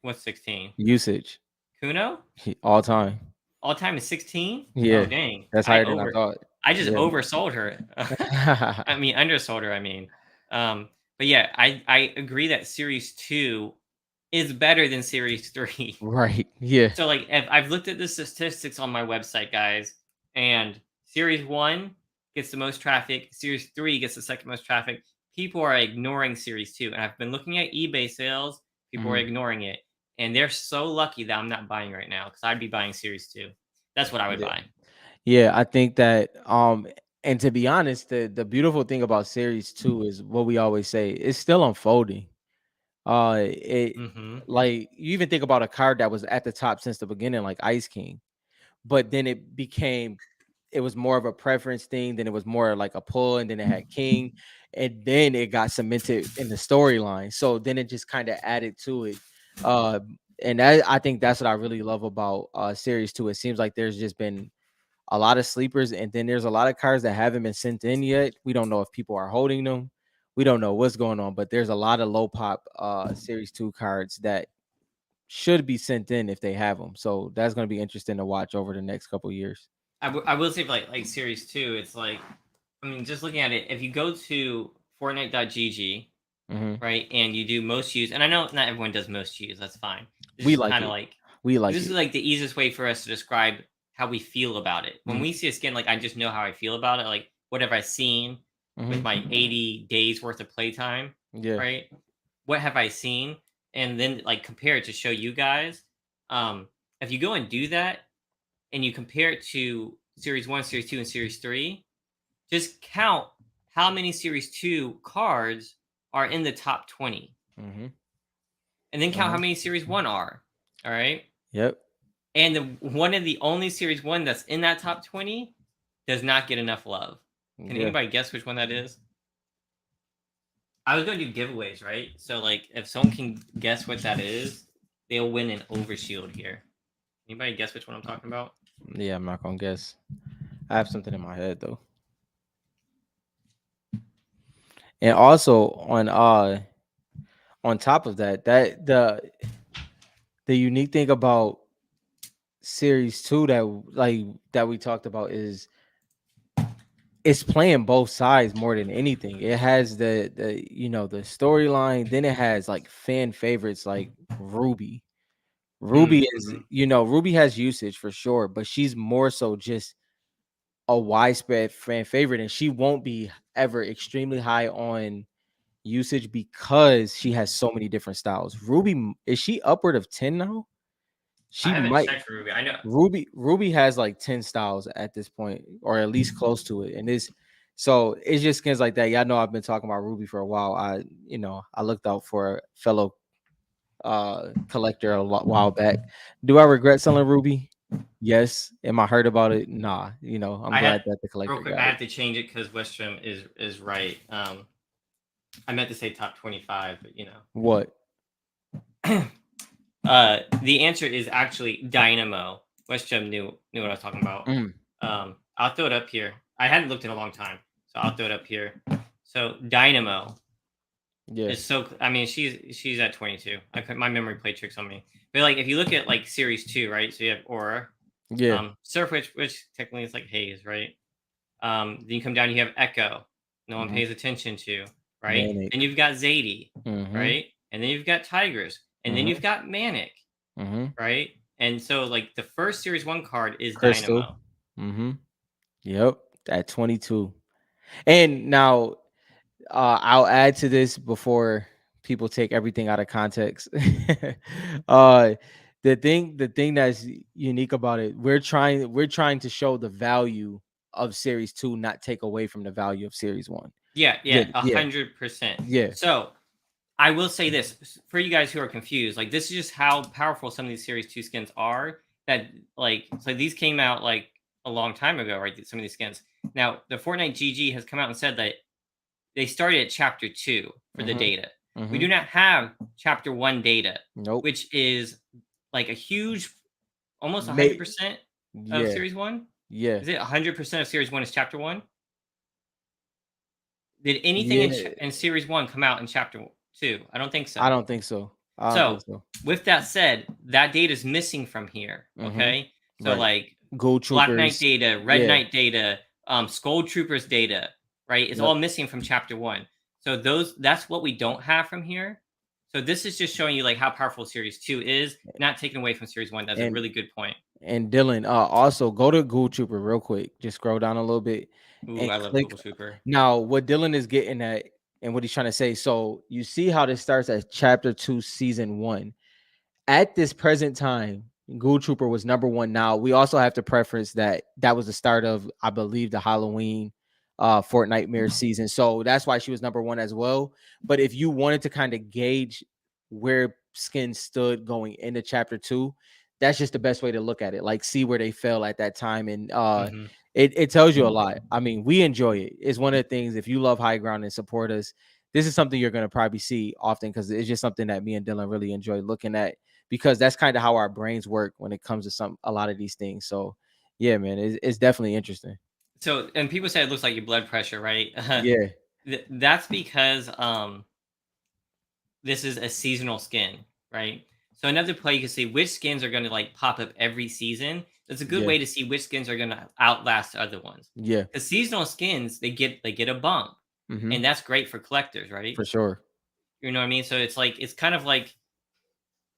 What's 16? usage Kuno? all time. All time is 16? Oh Yeah, dang. that's higher than I thought. I just Yeah. oversold her. I mean undersold her, I mean. But yeah, I agree that series 2 is better than series 3. Right. Yeah. So like if I've looked at the statistics on my website, guys, and series 1 gets the most traffic, series 3 gets the second most traffic. People are ignoring series 2, and I've been looking at eBay sales, people are Mhm. ignoring it. And they're so lucky that I'm not buying right now because I'd be buying series 2. That's what I would Yeah. buy. Yeah, I think that and to be honest, the beautiful thing about series 2 is what we always say, it's still unfolding. It Mhm. like you even think about a card that was at the top since the beginning like Ice King, but then it was more of a preference thing, then it was more like a pull, and then it had King, and then it got cemented in the storyline. So then it just kind of added to it. Uh and I think that's what I really love about series 2. It seems like there's just been a lot of sleepers, and then there's a lot of cards that haven't been sent in yet. We don't know if people are holding them. We don't know what's going on, but there's a lot of low pop series 2 cards that should be sent in if they have them. So that's going to be interesting to watch over the next couple years. I will say for like series two, it's like, I mean, just looking at it, if you go to Fortnite.gg, Hmm. right, and you do most used, and I know not everyone does most used, that's fine. It's We just like kind of it. like, We like this is it. like the easiest way for us to describe how we feel about it. When Hmm. we see a skin, like I just know how I feel about it. Like what have I seen with Hmm. my 80 days worth of playtime, Yeah. right? What have I seen? And then like compare it to show you guys. Um, if you go and do that and you compare it to series one, series two, and series three, just count how many series two cards are in the top 20, Hmm. and then count how Uh-huh. many series one are. All right. Yep. And one of the only series one that's in that top 20 does not get enough love. Can Yeah. anybody guess which one that is? I was going to do giveaways, right? So, like, if someone can guess what that is, they'll win an overshield here. Anybody guess which one I'm talking about? Yeah, I'm not gonna guess. I have something in my head though. And also on top of that, the unique thing about series 2 that we talked about is it's playing both sides more than anything. It has the storyline, then it has like fan favorites like Ruby. Ruby is, Mm-hmm. Ruby has usage for sure, but she's more so just a widespread fan favorite, and she won't be ever extremely high on usage because she has so many different styles. Is she upward of 10 now? I She haven't might. checked for Ruby. I know. Ruby has like 10 styles at this point, or at least close to it. And it's just skins like that. Y'all know I've been talking about Ruby for a while. I looked out for a fellow collector while back. Do I regret selling Ruby? Yes. Am I hurt about it? Nah. I'm I had glad that the real collector quick. got I it. have to change it because Westrom is right. I meant to say top 25, but What? the answer is actually Dynamo. Westrom knew what I was talking about. Mm, I'll throw it up here. I hadn't looked in a long time, so I'll throw it up here. So Dynamo yeah. is so. I mean, she's at 22. My memory played tricks on me. But like, if you look at like series two, right? So you have Aura, Yeah. Surf, which technically is like Haze, right? Then you come down, you have Echo. No one Hmm. pays attention to, right? Then Manic. you've got Zadie, Hmm. right? And then you've got Tigers, and then Hmm. you've got Manic, Hmm. right? And so like the first series one card is Crystal. Dynamo. Hmm. Yep. At 22. And now I'll add to this before people take everything out of context. uh the thing that's unique about it, we're trying to show the value of series 2, not take away from the value of series 1. Yeah, Yeah, yeah, yeah, 100%. yeah. So I will say this for you guys who are confused. Like, this is just how powerful some of these series two skins are. That like, so these came out like a long time ago, right? Some of these skins. Now, the Fortnite GG has come out and said that they started at chapter two for the Mhm. data. We do Mhm. not have chapter one data, Nope. which is like a huge, almost May 100% of Yeah. series one. Yeah. Is it 100% of series one is chapter one? Did anything Yeah. in series one come out in chapter two? I don't think I so. don't think so. I don't think So, so. with that said, that data is missing from here. Mhm. Okay, so Right. like Gold Black Knight Troopers. data, Red Yeah. Knight data, Skull Troopers data, right? It's Yep. all missing from chapter one. So that's what we don't have from here. So this is just showing you like how powerful series two is, not taken away from series one. That's a And really good point. and Dylan, also go to Gold Trooper real quick. Just scroll down a little bit Ooh, and I love click. Google Trooper. Now, what Dylan is getting at and what he's trying to say. So you see how this starts at chapter 2, season 1. At this present time, Ghoul Trooper was number one. Now we also have to preference that was the start of, I believe, the Halloween Fortnite season. So that's why she was number one as well. But if you wanted to kind of gauge where Skin stood going into chapter 2, that's just the best way to look at it. Like, see where they fell at that time. And Hmm. it tells you a lot. I mean, we enjoy it. It's one of the things, if you love high ground and support us, this is something you're going to probably see often, because it's just something that me and Dylan really enjoy looking at, because that's kind of how our brains work when it comes to a lot of these things. So yeah, man, it's definitely interesting. So, and people say it looks like your blood pressure, right? Yeah. That's because this is a seasonal skin, right? So another play you can see which skins are going to like pop up every season. That's a good Yeah. way to see which skins are going to outlast other ones. Yeah. Because seasonal skins they get a bump, Mm-hmm. and that's great for collectors, right? For sure. You know what I mean? So it's like it's kind of like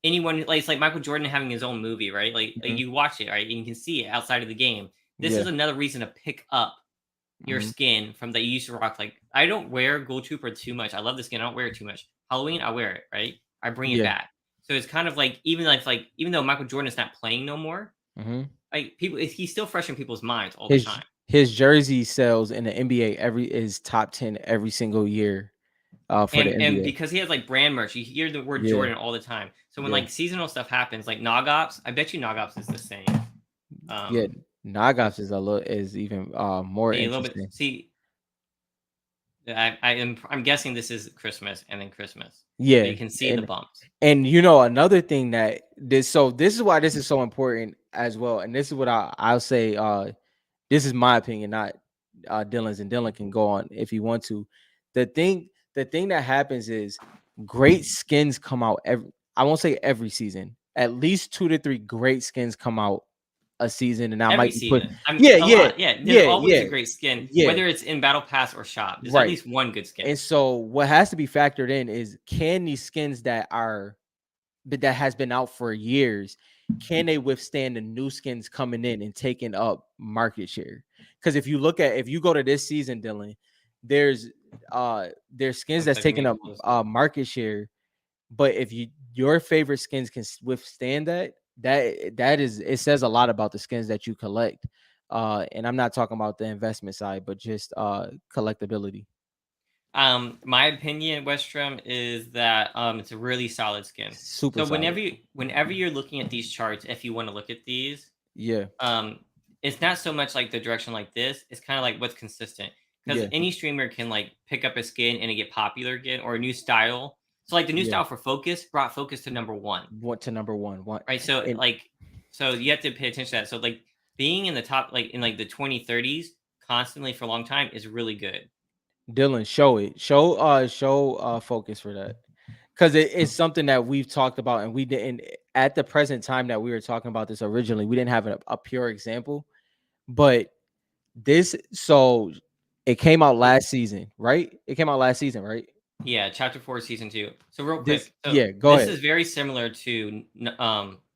anyone like it's like Michael Jordan having his own movie, right? Like Hmm. you watch it, right? And you can see it outside of the game. This is Yeah. another reason to pick up your Hmm. skin from that you used to rock. Like I don't wear Gold Trooper too much. I love the skin. I don't wear it too much. Halloween, I wear it, right? I bring it Yeah. back. So it's kind of like even though Michael Jordan is not playing no more, Hmm. like people he's still fresh in people's minds all the His time. his jersey sales in the NBA every is top 10 every single year for the And NBA. because he has like brand merch, you hear the word Yeah. Jordan all the time. So when Yeah. like seasonal stuff happens, like Nogops, I bet you Nogops is the same. Yeah. Um Nagops is a little is even more see a little bit interesting. see I'm guessing this is Christmas and then Christmas. So Yeah. you can see the And bumps. another thing that this is why this is so important as well. And this is what I'll say this is my opinion, not Dylan's, and Dylan can go on if he want to. The thing that happens is great skins come out every, I won't say every season. At least 2 to 3 great skins come out a season, and I Every might be put. season. I'm Yeah, a yeah, lot. Yeah, there's yeah, always yeah, a great skin, yeah. whether it's in battle pass or shop. There's at Right. least one good skin. And so what has to be factored in is, can these skins that has been out for years, can they withstand the new skins coming in and taking up market share? Because if you go to this season, Dylan, there's there's skins One that's second, let taking me up pull this up. market share. But if your favorite skins can withstand that is, it says a lot about the skins that you collect. And I'm not talking about the investment side, but just collectability. My opinion, Westrom, is that it's a really solid skin. Super So solid. whenever you're looking at these charts, if you want to look at these, Yeah. um, it's not so much like the direction like this. It's kind of like what's consistent because Yeah. any streamer can like pick up a skin and it get popular again or a new style. So like the new Yeah. style for Focus brought Focus to number one, What to number one. right? So And like so you have to pay attention to that. So like being in the top like in like the 2030s constantly for a long time is really good. Dylan, show it. Show focus for that. Because it's something that we've talked about, and we didn't, at the present time that we were talking about this originally, we didn't have a pure example. But this, so it came out last season, right? It came out last season, right? Yeah, chapter 4, season 2. So real This, quick, so yeah, go this ahead. is very similar to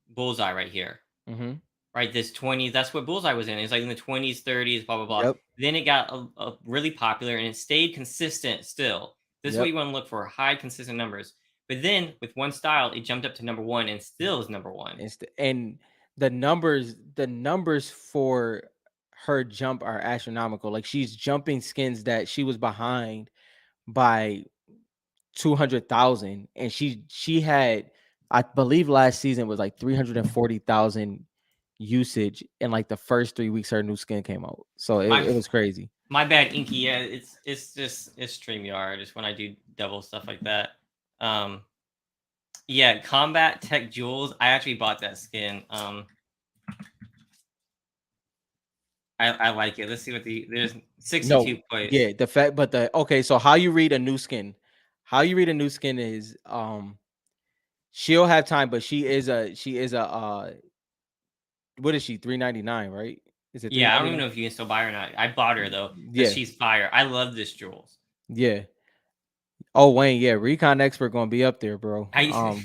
Bullseye right here. Mm-hmm. Right, this 20s, that's what Bullseye was in. It's like in the 20s, 30s, blah blah blah. Yep. Then it got really popular and it stayed consistent still. This is what Yep. you want to look for, high consistent numbers. But then with one style, it jumped up to number 1 and still is number 1. And the numbers for her jump are astronomical. Like, she's jumping skins that she was behind by 200,000, and she had, I believe last season was like 340,000 usage in like the first 3 weeks her new skin came out. So My it was crazy. my bad, Inky. Yeah, it's just it's StreamYard. Just when I do double stuff like that. Um, yeah, Combat Tech Jewels. I actually bought that skin. I like it. Let's see what there's 62 No, plays. yeah, the fact, but the okay, so how you read a new skin? How you read a new skin is she'll have time, but she is a what is she, 399, right? Is it Yeah, I don't even 399? know if you can still buy her or not. I bought her though because Yeah, she's fire. I love this jewels. yeah. Oh, Wayne, yeah, Recon Expert gonna be up there, bro. I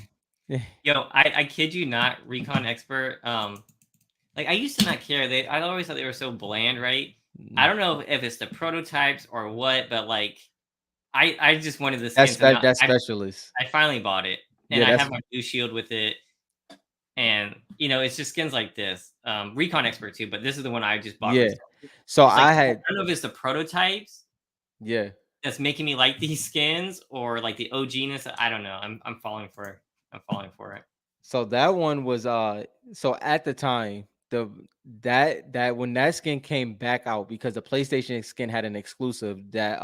I kid you not, Recon Expert. Like I used to not care. I always thought they were so bland, right? I don't know if it's the prototypes or what, but like I just wanted the skin to not. that's specialist. I finally bought it, and Yeah, I that's have my blue shield with it, and it's just skins like this. Recon Expert too, but this is the one I just bought yeah. recently. So It's like I I had, don't know if it's the prototypes yeah. that's making me like these skins or like the OGness. I don't know. I'm falling for it. I'm falling for it. So that one was so at the time, the that when that skin came back out, because the PlayStation skin had an exclusive that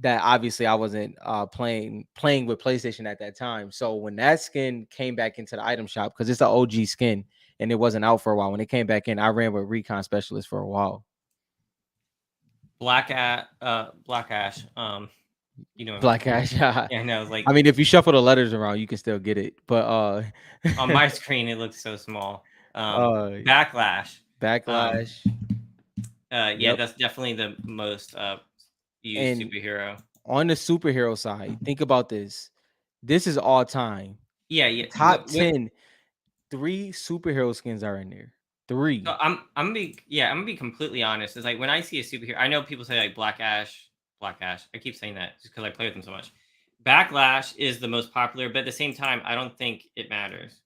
obviously I wasn't playing with PlayStation at that time. So when that skin came back into the item shop, because it's an OG skin and it wasn't out for a while, when it came back in, I ran with Recon Specialist for a while. Black Ash. You know what I'm Black saying? Ash. Yeah. Yeah, I know. It's I like mean, if you shuffle the letters around, you can still get it. But on my screen, it looks so small. uh, Backlash. Um, Backlash. yeah, Yep. that's definitely the most used And superhero. on the superhero side, think about this. This is all time. Yeah, yeah. Top 10, three superhero skins are in there. So Three. I'm gonna be completely honest. It's like when I see a superhero, I know people say like Black Ash. I keep saying that just because I play with them so much. Backlash is the most popular, but at the same time, I don't think it matters,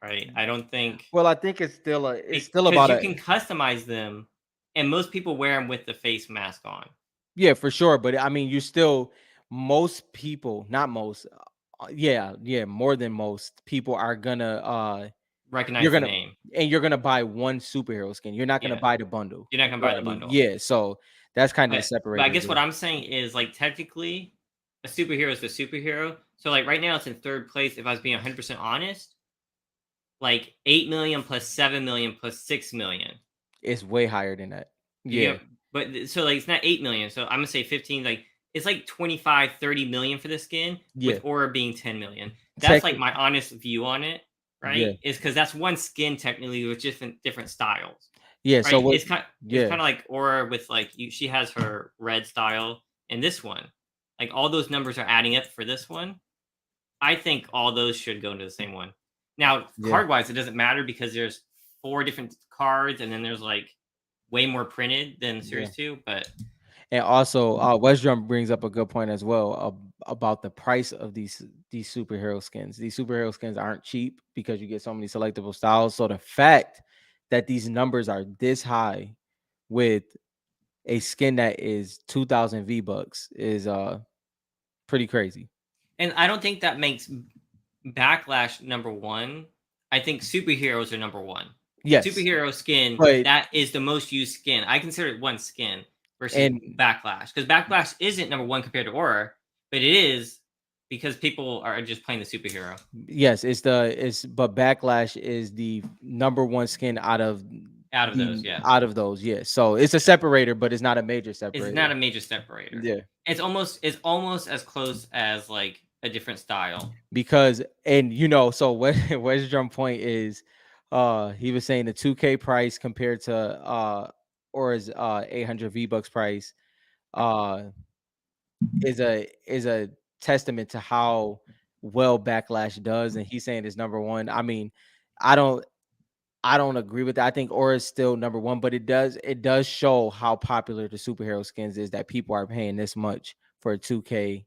right? I don't think Well, I think it's still because about you a can customize them, and most people wear them with the face mask on. yeah, for sure. But I mean, you still most people, not most, yeah, more than most people are gonna you're Recognize the gonna name. you're gonna buy one superhero skin. You're not gonna Yeah, buy the bundle. you're not gonna So, buy I the mean, bundle. yeah, so that's kind of the But I separator guess what there. I'm saying is like technically, a superhero is a superhero. So like right now, it's in third place. If I was being 100% honest, like 8 million plus 7 million plus 6 million. It's way higher than that. You Yeah, get, but so like it's not 8 million. So I'm gonna say 15. Like it's like 25, 30 million for the skin, yeah. with aura being 10 million. That's like Technically, my honest view on it, yeah, right? Is because that's one skin technically with different styles, yeah. So right? what? It's Yeah, kind of like aura with like she has her red style and this one. Like all those numbers are adding up for this one. I think all those should go into the same one. Now, yeah, card wise, it doesn't matter because there's four different cards, and then there's like way more printed than yeah. Series Two. But And also, West Drum brings up a good point as well about the price of these superhero skins. These superhero skins aren't cheap because you get so many selectable styles. So the fact that these numbers are this high with a skin that is 2,000 V bucks is pretty crazy. and I don't think that makes Backlash number one. I think superheroes are number one. Yes, Superhero skin, but that is the most used skin. I consider it one skin versus and Backlash because Backlash isn't number one compared to Aura, but it is because people are just playing the superhero yes, it's but Backlash is the number one skin out of those. Yeah. out of those. Yeah, so it's a separator, but it's not a major It's separator. not a major separator. Yeah. It's almost as close as like a different style. Because and so what West Drum point is he was saying the 2K price compared to or his 800 V bucks price uh is a testament to how well Backlash does, and he's saying it's number one. I mean, I don't I don't agree with that. I think Aura is still number one, but it does show how popular the superhero skins is that people are paying this much for a 2K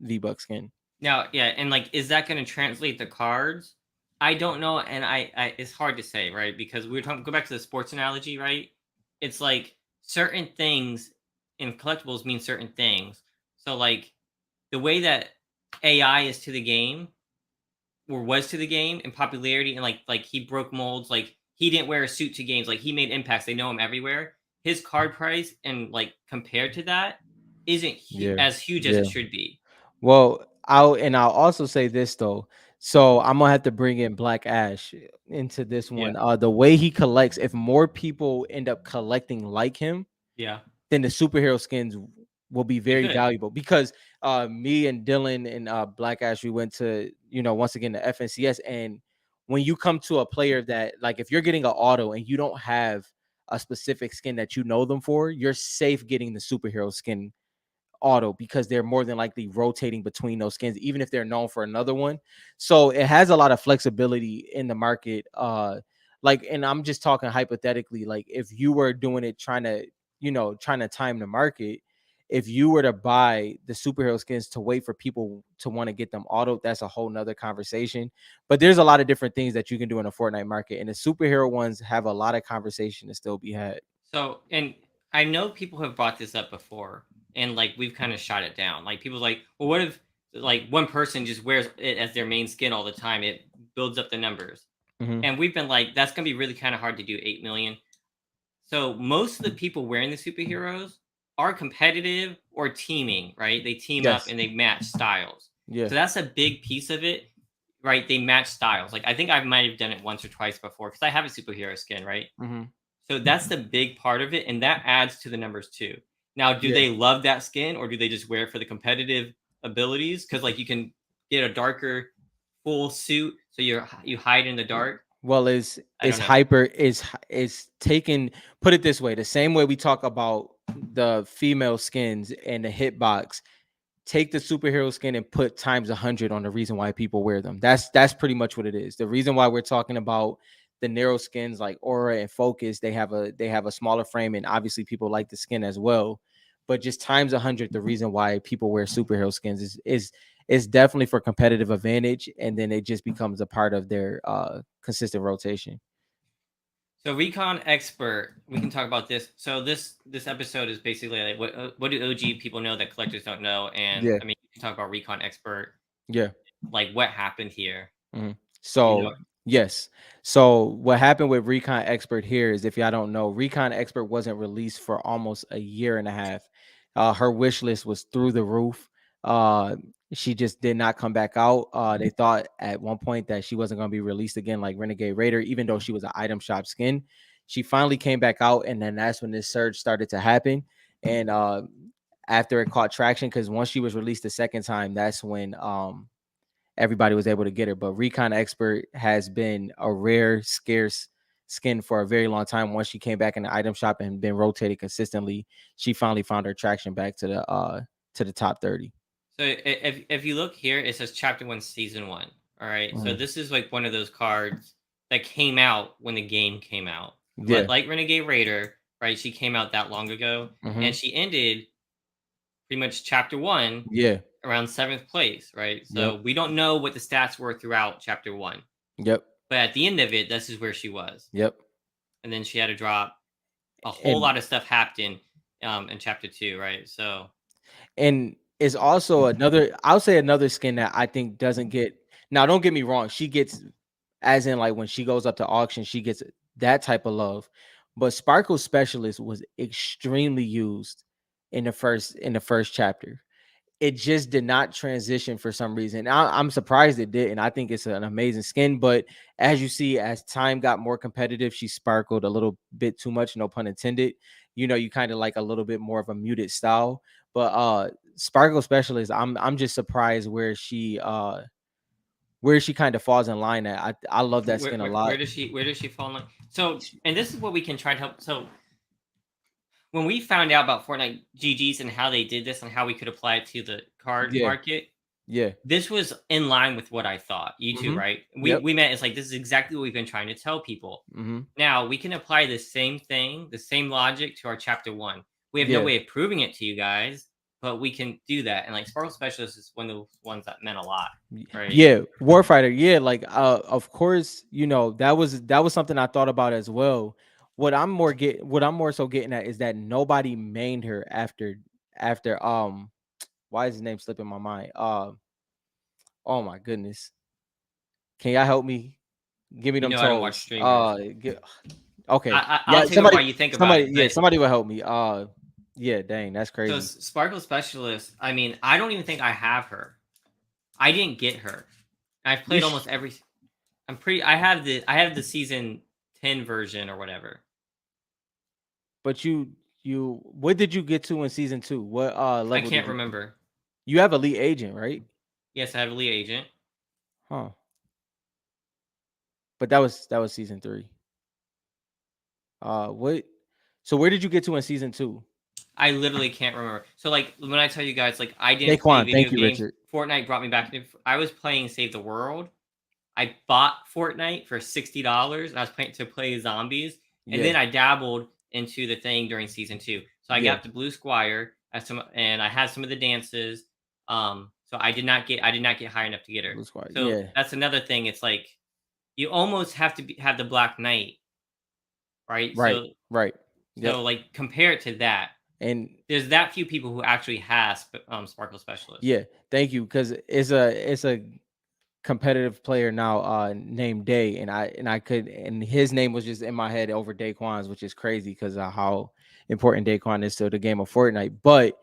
V buck skin. Now, yeah, and like, is that going to translate to cards? I don't know, and it's hard to say, right? Because we were talking. Go back to the sports analogy, right? It's like certain things in collectibles mean certain things. So, like the way that AI is to the game or was to the game in popularity, and like he broke molds, like he didn't wear a suit to games, like he made impacts. They know him everywhere. His card price and like compared to that isn't Yeah. as huge as Yeah. it should be. Well, I'll also say this though. So I'm gonna have to bring in Black Ash into this Yeah, one. The way he collects, if more people end up collecting like him, yeah. then the superhero skins will be They very could. valuable because me and Dylan and Black Ash, we went to, once again the FNCS. And when you come to a player that, like, if you're getting an auto and you don't have a specific skin that you know them for, you're safe getting the superhero skin auto because they're more than likely rotating between those skins, even if they're known for another one. So it has a lot of flexibility in the market. Like, and I'm just talking hypothetically, like if you were doing it trying to time the market, if you were to buy the superhero skins to wait for people to want to get them auto, that's a whole nother conversation. But there's a lot of different things that you can do in a Fortnite market, and the superhero ones have a lot of conversation to still be had. So, and I know people have brought this up before, and like we've kind of shot it down. Like people like, well, what if like one person just wears it as their main skin all the time? It builds up the numbers, Mhm. and we've been like, that's gonna be really kind of hard to do 8 million. So most of the people wearing the superheroes are competitive or teaming, right? They team up Yes. and they match styles. Yeah. So that's a big piece of it, right? They match styles. Like I think I might have done it once or twice before because I have a superhero skin, right? Mhm. So that's the big part of it, and that adds to the numbers too. Now, do Yeah. they love that skin or do they just wear it for the competitive abilities? Because like you can get a darker full suit, so you hide in the dark. Well, I don't know. is taken, put it this way, the same way we talk about the female skins and the hitbox, take the superhero skin and put times 100 on the reason why people wear them. That's pretty much what it is. The reason why we're talking about the narrow skins like Aura and Focus, they have a smaller frame, and obviously people like the skin as well. But just times 100, the reason why people wear superhero skins is definitely for competitive advantage, and then it just becomes a part of their consistent rotation. So recon expert, we can talk about this. So this episode is basically like what do OG people know that collectors don't know, and Yeah, I mean you can talk about recon expert, yeah. like what happened here. Mhm. You know, So yes. So what happened with Recon Expert here is, if y'all don't know, Recon Expert wasn't released for almost a year and a half. Her wish list was through the roof. She just did not come back out. They thought at one point that she wasn't going to be released again, like Renegade Raider, even though she was an item shop skin. She finally came back out, and then that's when this surge started to happen. And after it caught traction, because once she was released the second time, that's when everybody was able to get her. But Recon Expert has been a rare, scarce skin for a very long time. Once she came back in the item shop and been rotated consistently, she finally found her traction back to the top 30. so if you look here, it says Chapter 1, Season 1. All right, so Mhm. this is like one of those cards that came out when the game came out. Yeah. Like Renegade Raider, right? She came out that long ago, and Hmm. she ended pretty much Chapter 1 Yeah. around seventh place, right? Yep. So we don't know what the stats were throughout Chapter 1, Yep. but at the end of it, this is where she was, Yep. and then she had to drop. A whole And lot of stuff happened in Chapter 2, right? So and is also another, I'll say another skin that I think doesn't get, now don't get me wrong, she gets, as in like when she goes up to auction, she gets that type of love. But Sparkle Specialist was extremely used in the first chapter. It just did not transition for some reason. I'm surprised it did, and I think it's an amazing skin. But as you see, as time got more competitive, she sparkled a little bit too much, no pun intended. You kind of like a little bit more of a muted style. But Sparkle Specialist, I'm just surprised where she kind of falls in line at. I love that where, skin a where, lot. where does she fall in? So, and this is what we can try to help. So when we found out about Fortnite GGs and how they did this and how we could apply it to the card Yeah, market, yeah. this was in line with what I thought. You too, Mm-hmm. right? We Yep. we met. It's like this is exactly what we've been trying to tell people. Mm-hmm. Now we can apply the same thing, the same logic to our Chapter 1. We have no Yeah. way of proving it to you guys, but we can do that. And like Sparkle Specialist is one of those ones that meant a lot, right? Yeah, Warfighter. Yeah, like of course, that was something I thought about as well. What I'm more so getting at is that nobody mained her after why is his name slipping my mind? Oh my goodness. Can y'all help me? Give me them I don't watch toes. streamers. Okay. I'll Yeah, tell you why you think about it, but somebody will help me. Yeah, dang, that's so crazy. Sparkle Specialist, I mean, I don't even think I have her. I didn't get her. I've You played almost every. I have the season 10 version or whatever. but you what did you get to in season 2? What I level did can't you, remember. you have Elite Agent, right? Yes, I have Elite Agent. Huh. But that was season 3. What? So where did you get to in season 2? I literally can't remember. So like when I tell you guys, like I didn't play Daquan, video thank you, games. Richard. Fortnite brought me back. I was playing Save the World. I bought Fortnite for $60, and I was playing to play zombies, and Yeah, then I dabbled into the thing during season 2. So I yeah, got the Blue Squire and I had some of the dances. So I did not get high enough to get her. Blue Squad. So Yeah, that's another thing. It's like you almost have to have the Black Knight, right? right, So right. Yep. so like compare it to that. And There's that few people who actually has Sparkle Specialist. yeah, thank you, because it's a competitive player now named Day, and his name was just in my head over Daquan's, which is crazy because of how important Daquan is to the game of Fortnite. But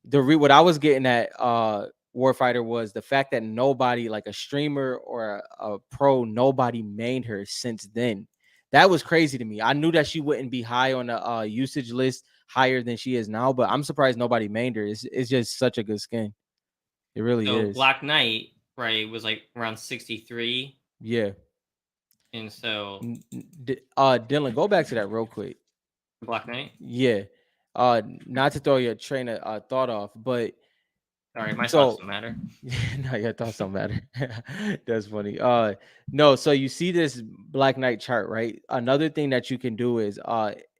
what I was getting at Warfighter was the fact that nobody, like a streamer or a pro, nobody mained her since then. That was crazy to me. I knew that she wouldn't be high on the usage list, higher than she is now, but I'm surprised nobody mained her. It's just such a good skin. It really So is. Black Knight, right, was like around 63, Yeah. and so Dylan, go back to that real quick. Black Knight. Yeah. Not to throw your train of thought off, but Sorry, my thoughts so don't matter. no, your thoughts don't matter. That's funny. No, so you see this Black Knight chart, right? Another thing that you can do is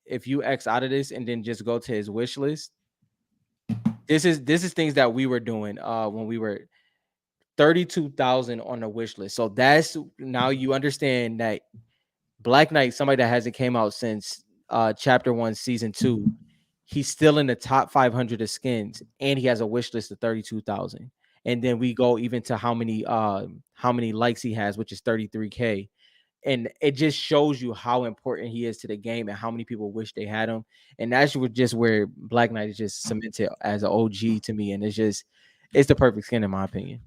if you X out of this and then just go to his wish list, this is things that we were doing when we were 32,000 on the wish list. So that's now you understand that Black Knight, somebody that hasn't came out since chapter 1 season 2, he's still in the top 500 of skins and he has a wish list of 32,000. And then we go even to how many likes he has, which is 33k. And it just shows you how important he is to the game and how many people wish they had him. And that's just where Black Knight is just cemented as an OG to me. And it's the perfect skin in my opinion.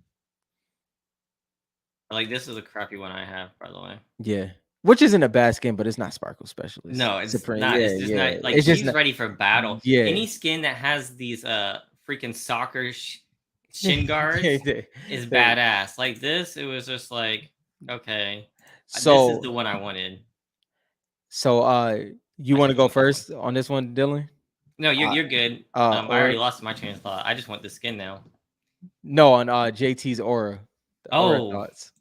Like, this is a crappy one I have, by the way. Yeah. Which isn't a bad skin, but it's not Sparkle Specialist. No, it's Supreme. not. Yeah, It's just yeah. not like It's just he's not. ready for battle. Yeah. Any skin that has these freaking soccer shin guards is They- badass. Like this, it was just like, okay, this is the so one I wanted. so you I want to should go put my phone. first on this one, Dylan? No, Uh you're good. I or already lost my train of thought. I just want the skin now. no, on JT's aura. The aura Oh, thoughts.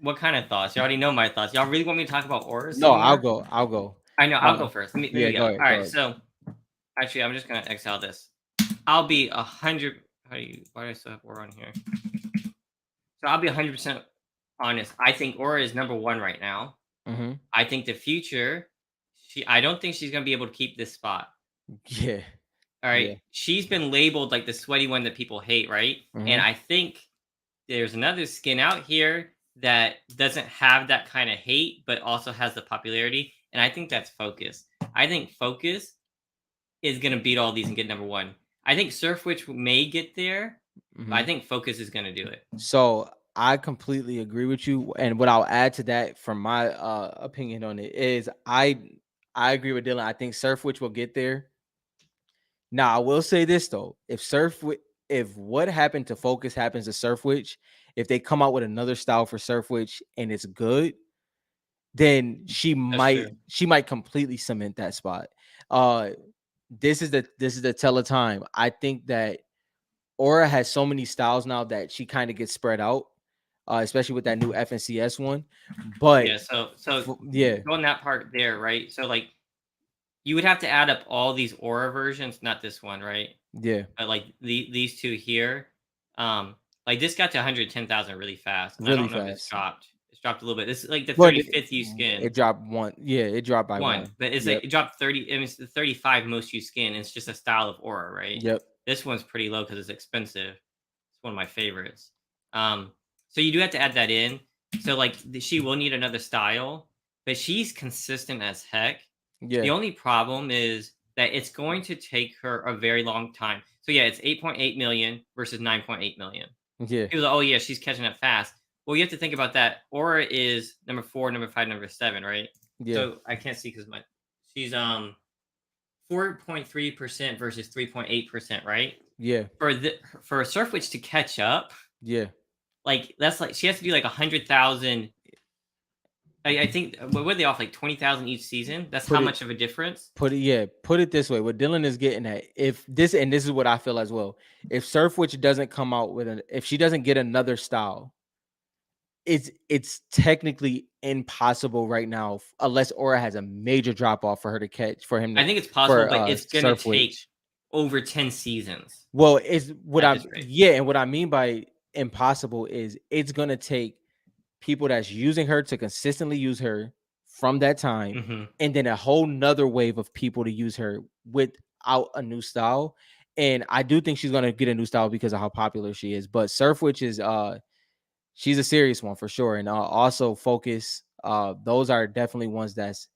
what kind of thoughts? You already know my thoughts. Y'all really want me to talk about auras No, some I'll more? go. I'll go. I know. I'll go first. Let Yeah, me go. go All ahead. Go right. ahead. So actually, I'm just gonna exile this. I'll be 100. How do you? Why do I still have aura on here? So I'll be 100% honest. I think Aura is number one right now. Mm-hmm. I think the future, I don't think she's gonna be able to keep this spot. Yeah. All right, Yeah. she's been labeled like the sweaty one that people hate, right? Mm-hmm. And I think there's another skin out here that doesn't have that kind of hate, but also has the popularity. And I think that's Focus. I think Focus is gonna beat all these and get number one. I think Surf Witch may get there, but I Mm-hmm. think Focus is gonna do it. So I completely agree with you. And what I'll add to that from my opinion on it is I agree with Dylan. I think Surf Witch will get there. Now I will say this though. If what happened to Focus happens to Surf Witch, if they come out with another style for Surf Witch and it's good, then That's true. she might completely cement that spot. Uh this is the tell of time. I think that Aura has so many styles now that she kind of gets spread out, especially with that new FNCS one. But Yeah, so yeah, on that part there, right? So like you would have to add up all these aura versions, not this one, right? yeah, But like these two here, like this got to 110,000 really fast, and I really don't know if it's fast. dropped. It's dropped a little bit. This is like the But 35th used skin, it dropped one. Yeah, it dropped by one, one. but it's like Yep, it dropped 30. I mean, it's the 35 most used skin. And it's just a style of aura, right? yep, This one's pretty low because it's expensive. It's one of my favorites. So you do have to add that in. So like she will need another style, but she's consistent as heck. The yeah, only problem is that it's going to take her a very long time. So yeah, it's 8.8 million versus 9.8 million. yeah, People are, oh yeah, she's catching up fast. Well, you have to think about that. Aura is number 4, number 5, number 7, right? yeah, So I can't see because my she's 4.3% versus 3.8%, right? yeah, For Surf Witch to catch up, yeah. like that's like she has to do like 100,000. I think what were they off like 20,000 each season? That's how Put it, much of a difference. put it this way. What Dylan is getting at, if this and this is what I feel as well. If Surf Witch doesn't come out with if she doesn't get another style, it's technically impossible right now unless Aura has a major drop off for her to catch for him I to think it's possible, for but it's gonna Surf take Witch. over 10 seasons Well, it's what at I'm this rate. yeah, and what I mean by impossible is it's gonna take people that's using her to consistently use her from that time, Hmm. and then a whole nother wave of people to use her without a new style. And I do think she's gonna get a new style because of how popular she is. But Surf Witch is she's a serious one for sure. And also Focus. Those are definitely ones that's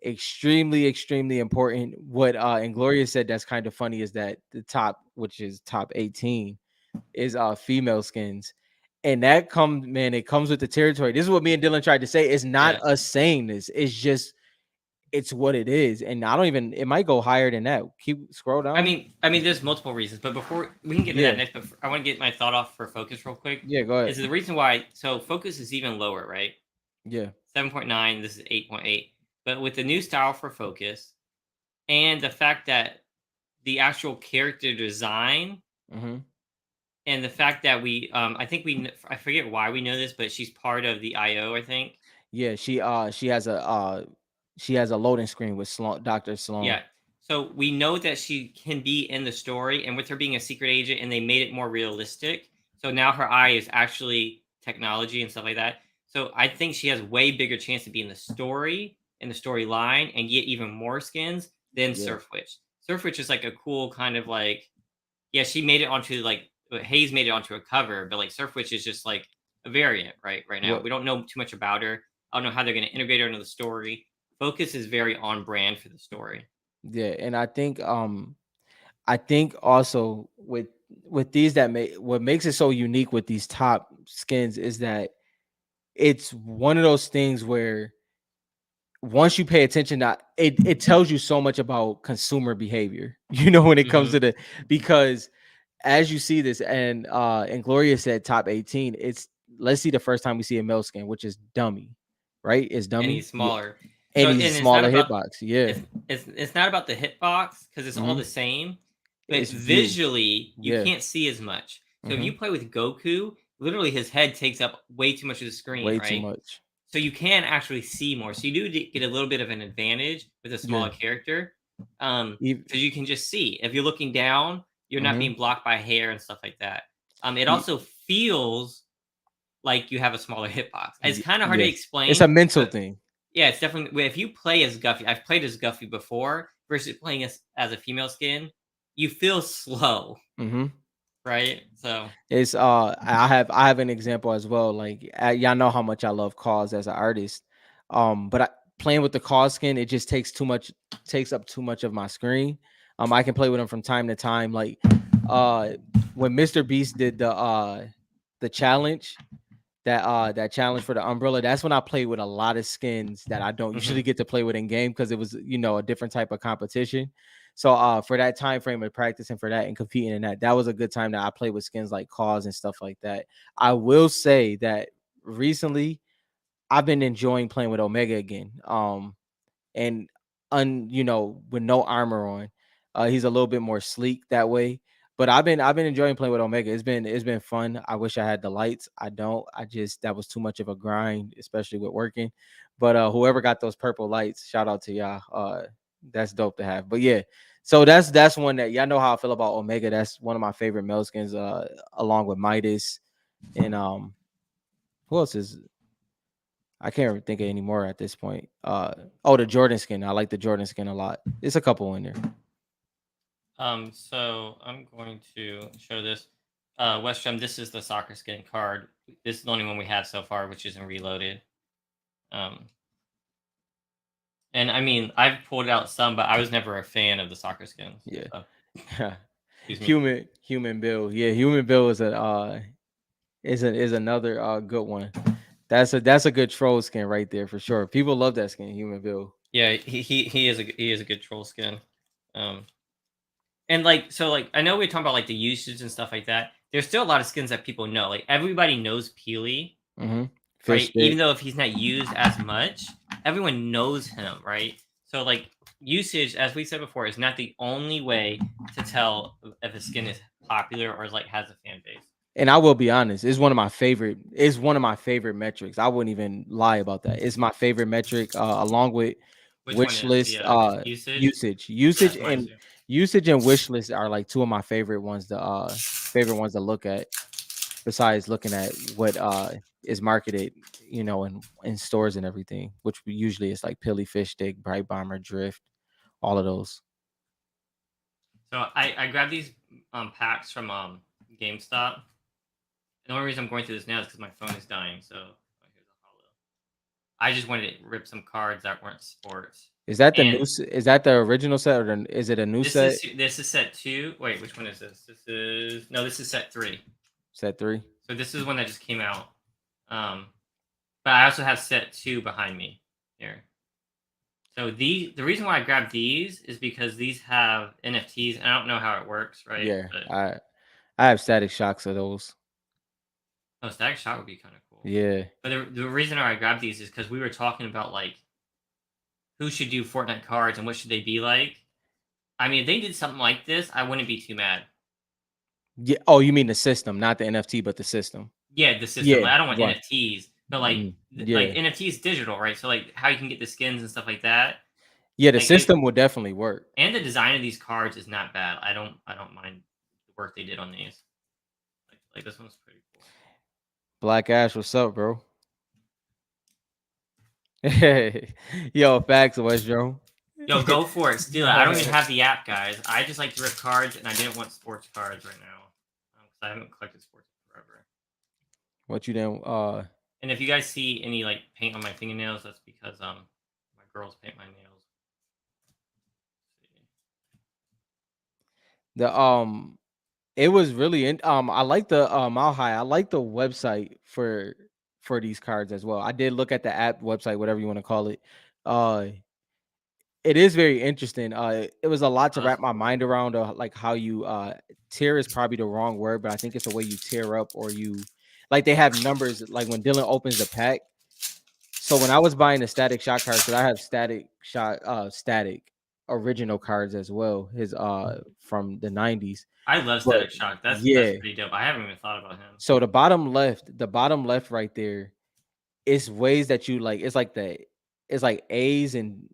extremely, extremely important. What and Gloria said that's kind of funny is that the top, which is top 18, is female skins. And that comes, man, it comes with the territory. This is what me and Dylan tried to say. It's not Yeah. us saying this. It's just it's what it is. And I don't even it might go higher than that. Keep scroll down. There's multiple reasons, but before we can get into Yeah. that next, but I want to get my thought off for focus real quick. Yeah, go Is ahead. the reason why so focus is even lower, right? Yeah. 7.9. This is 8.8. But with the new style for focus and the fact that the actual character design Mm-hmm. and the fact that I think I forget why we know this, but she's part of the IO, I think. Yeah, she has a loading screen with Sloan, Dr. Sloan. Yeah. So we know that she can be in the story, and with her being a secret agent, and they made it more realistic. So now her eye is actually technology and stuff like that. So I think she has way bigger chance to be in the story, in the storyline, and get even more skins than Yeah. Surf Witch. Surf Witch is like a cool kind of like, yeah, she made it onto like Hayes made it onto a cover, but like Surf Witch is just like a variant, right? Right now, What we don't know too much about her. I don't know how they're going to integrate her into the story. Focus is very on brand for the story. yeah, and I think also with these that make what makes it so unique with these top skins is that it's one of those things where once you pay attention that it tells you so much about consumer behavior. You know, when it comes to Hmm. the because as you see this and Gloria said top 18, it's let's see the first time we see a male skin, which is dummy, right? It's And dummy. he's Yeah. smaller. And So he's a and it's not smaller about hitbox. Yeah. it's not about the hitbox because it's all Mm-hmm. the same, but It's view. visually you Yeah. can't see as much. So if Mm-hmm. you play with Goku, literally his head takes up way too much of the screen, Way too right? much. So you can actually see more. So you do get a little bit of an advantage with a Yeah. smaller character, Eve- because you can just see. If you're looking down, you're not mm-hmm. being blocked by hair and stuff like that. It also feels like you have a smaller hitbox. It's kind of hard to Yes. It's a explain, mental but thing. yeah, it's definitely if you play as Guffy. I've played as Guffy before versus playing as a female skin. You feel slow, Mm-hmm. right? So It's I have an example as well. Like y'all know how much I love cause as an artist. But playing with the cause skin, it just takes up too much of my screen. I can play with them from time to time. Like uh when Mr. Beast did the challenge, that challenge for the umbrella, that's when I played with a lot of skins that I don't usually mhm. get to play with in game because it was, a different type of competition. So for that time frame of practicing for that and competing in that was a good time that I played with skins like cause and stuff like that. I will say that recently I've been enjoying playing with Omega again. And with no armor on. He's a little bit more sleek that way. But I've been enjoying playing with Omega. It's been fun. I wish I had the lights. I don't. I just that was too much of a grind, especially with working. But whoever got those purple lights, shout out to y'all. That's dope to have. But yeah, so that's one that y'all know how I feel about Omega. That's one of my favorite male skins, along with Midas and who else is I can't even think of any more at this point. The Jordan skin. I like the Jordan skin a lot. It's a couple in there. So I'm going to show this. Westrum, this is the soccer skin card. This is the only one we have so far, which isn't reloaded. Um, and I've pulled out some, but I was never a fan of the soccer skins. So, Yeah. excuse me. Human Bill. Yeah, Human Bill is another good one. That's a good troll skin right there for sure. People love that skin, Human Bill. Yeah, he is a good troll skin. Um, and like so like I know we are talking about like the usage and stuff like that. There's still a lot of skins that people know. Like everybody knows Peely, Mm-hmm. Fish right? stick. Even though if he's not used as much, everyone knows him, right? So like usage, as we said before, is not the only way to tell if a skin is popular or like has a fan base. And I will be honest, it's one of my favorite metrics. I wouldn't even lie about that. It's my favorite metric, along with Which one wish is list, the usage? usage. Yeah, Usage mine and too. wish list are like two of my favorite ones to look at, besides looking at what is marketed, in stores and everything, which usually is like Pilly Fish Stick, Bright Bomber, Drift, all of those. So I grabbed these packs from GameStop. The only reason I'm going through this now is because my phone is dying. So oh, here's a hollow. I just wanted to rip some cards that weren't sports. And Is that the original set, or is it a new set? this is set 2. Wait, which one is this? This is set 3. Set 3. So this is one that just came out. Um, but I also have set 2 behind me here. So the reason why I grabbed these is because these have NFTs, and I don't know how it works, right? Yeah, But I have Static Shocks of those. oh, Static Shock would be kind of cool. Yeah. But the reason why I grabbed these is because we were talking about like who should do Fortnite cards and what should they be like. I mean, if they did something like this, I wouldn't be too mad. Yeah. Oh, you mean the system, not the NFT, but the system. Yeah, the system. Yeah, Like, I don't want right. NFTs, but Mm, like yeah. NFTs digital, right? So like how you can get the skins and stuff like that. Yeah, the Like it, system will definitely work. and the design of these cards is not bad. I don't mind the work they did on these. Like this one's pretty cool. Black Ash, what's up, bro? Yo, facts, West Joe. Yo, go for it. Steal it. I don't even have the app, guys. I just like to rip cards, and I didn't want sports cards right now because I haven't collected sports forever. What you done? And if you guys see any like paint on my fingernails, that's because my girls paint my nails. The it was really I like the Mile High. I like the website for these cards as well. I did look at the app website, whatever you want to call it. Uh it is very interesting. It was a lot to Oh, that's wrap my cool. mind around, like how you tear is probably the wrong word, but I think it's the way you tear up or you like they have numbers like when Dylan opens the pack. So when I was buying the Static Shock cards, because I have Static original cards as well, his from the 90s. I love But Static Shock. That's yeah, pretty dope. I haven't even thought about him. so the bottom left right there, is ways that you like it's like A's and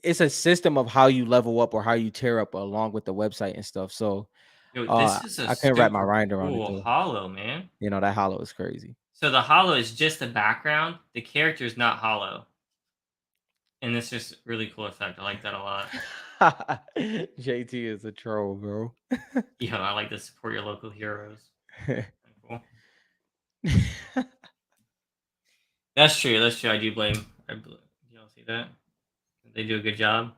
it's a system of how you level up or how you tear up along with the website and stuff. So Yo, this is a I couldn't wrap my super mind around it cool though. hollow, man. You know, that hollow is crazy. So the hollow is just the background. The character is not hollow, and it's just really cool effect. I like that a lot. JT is a troll, bro. Yo, I like to support your local heroes. Kinda cool. That's true. That's true. I do blame. You don't see that? They do a good job.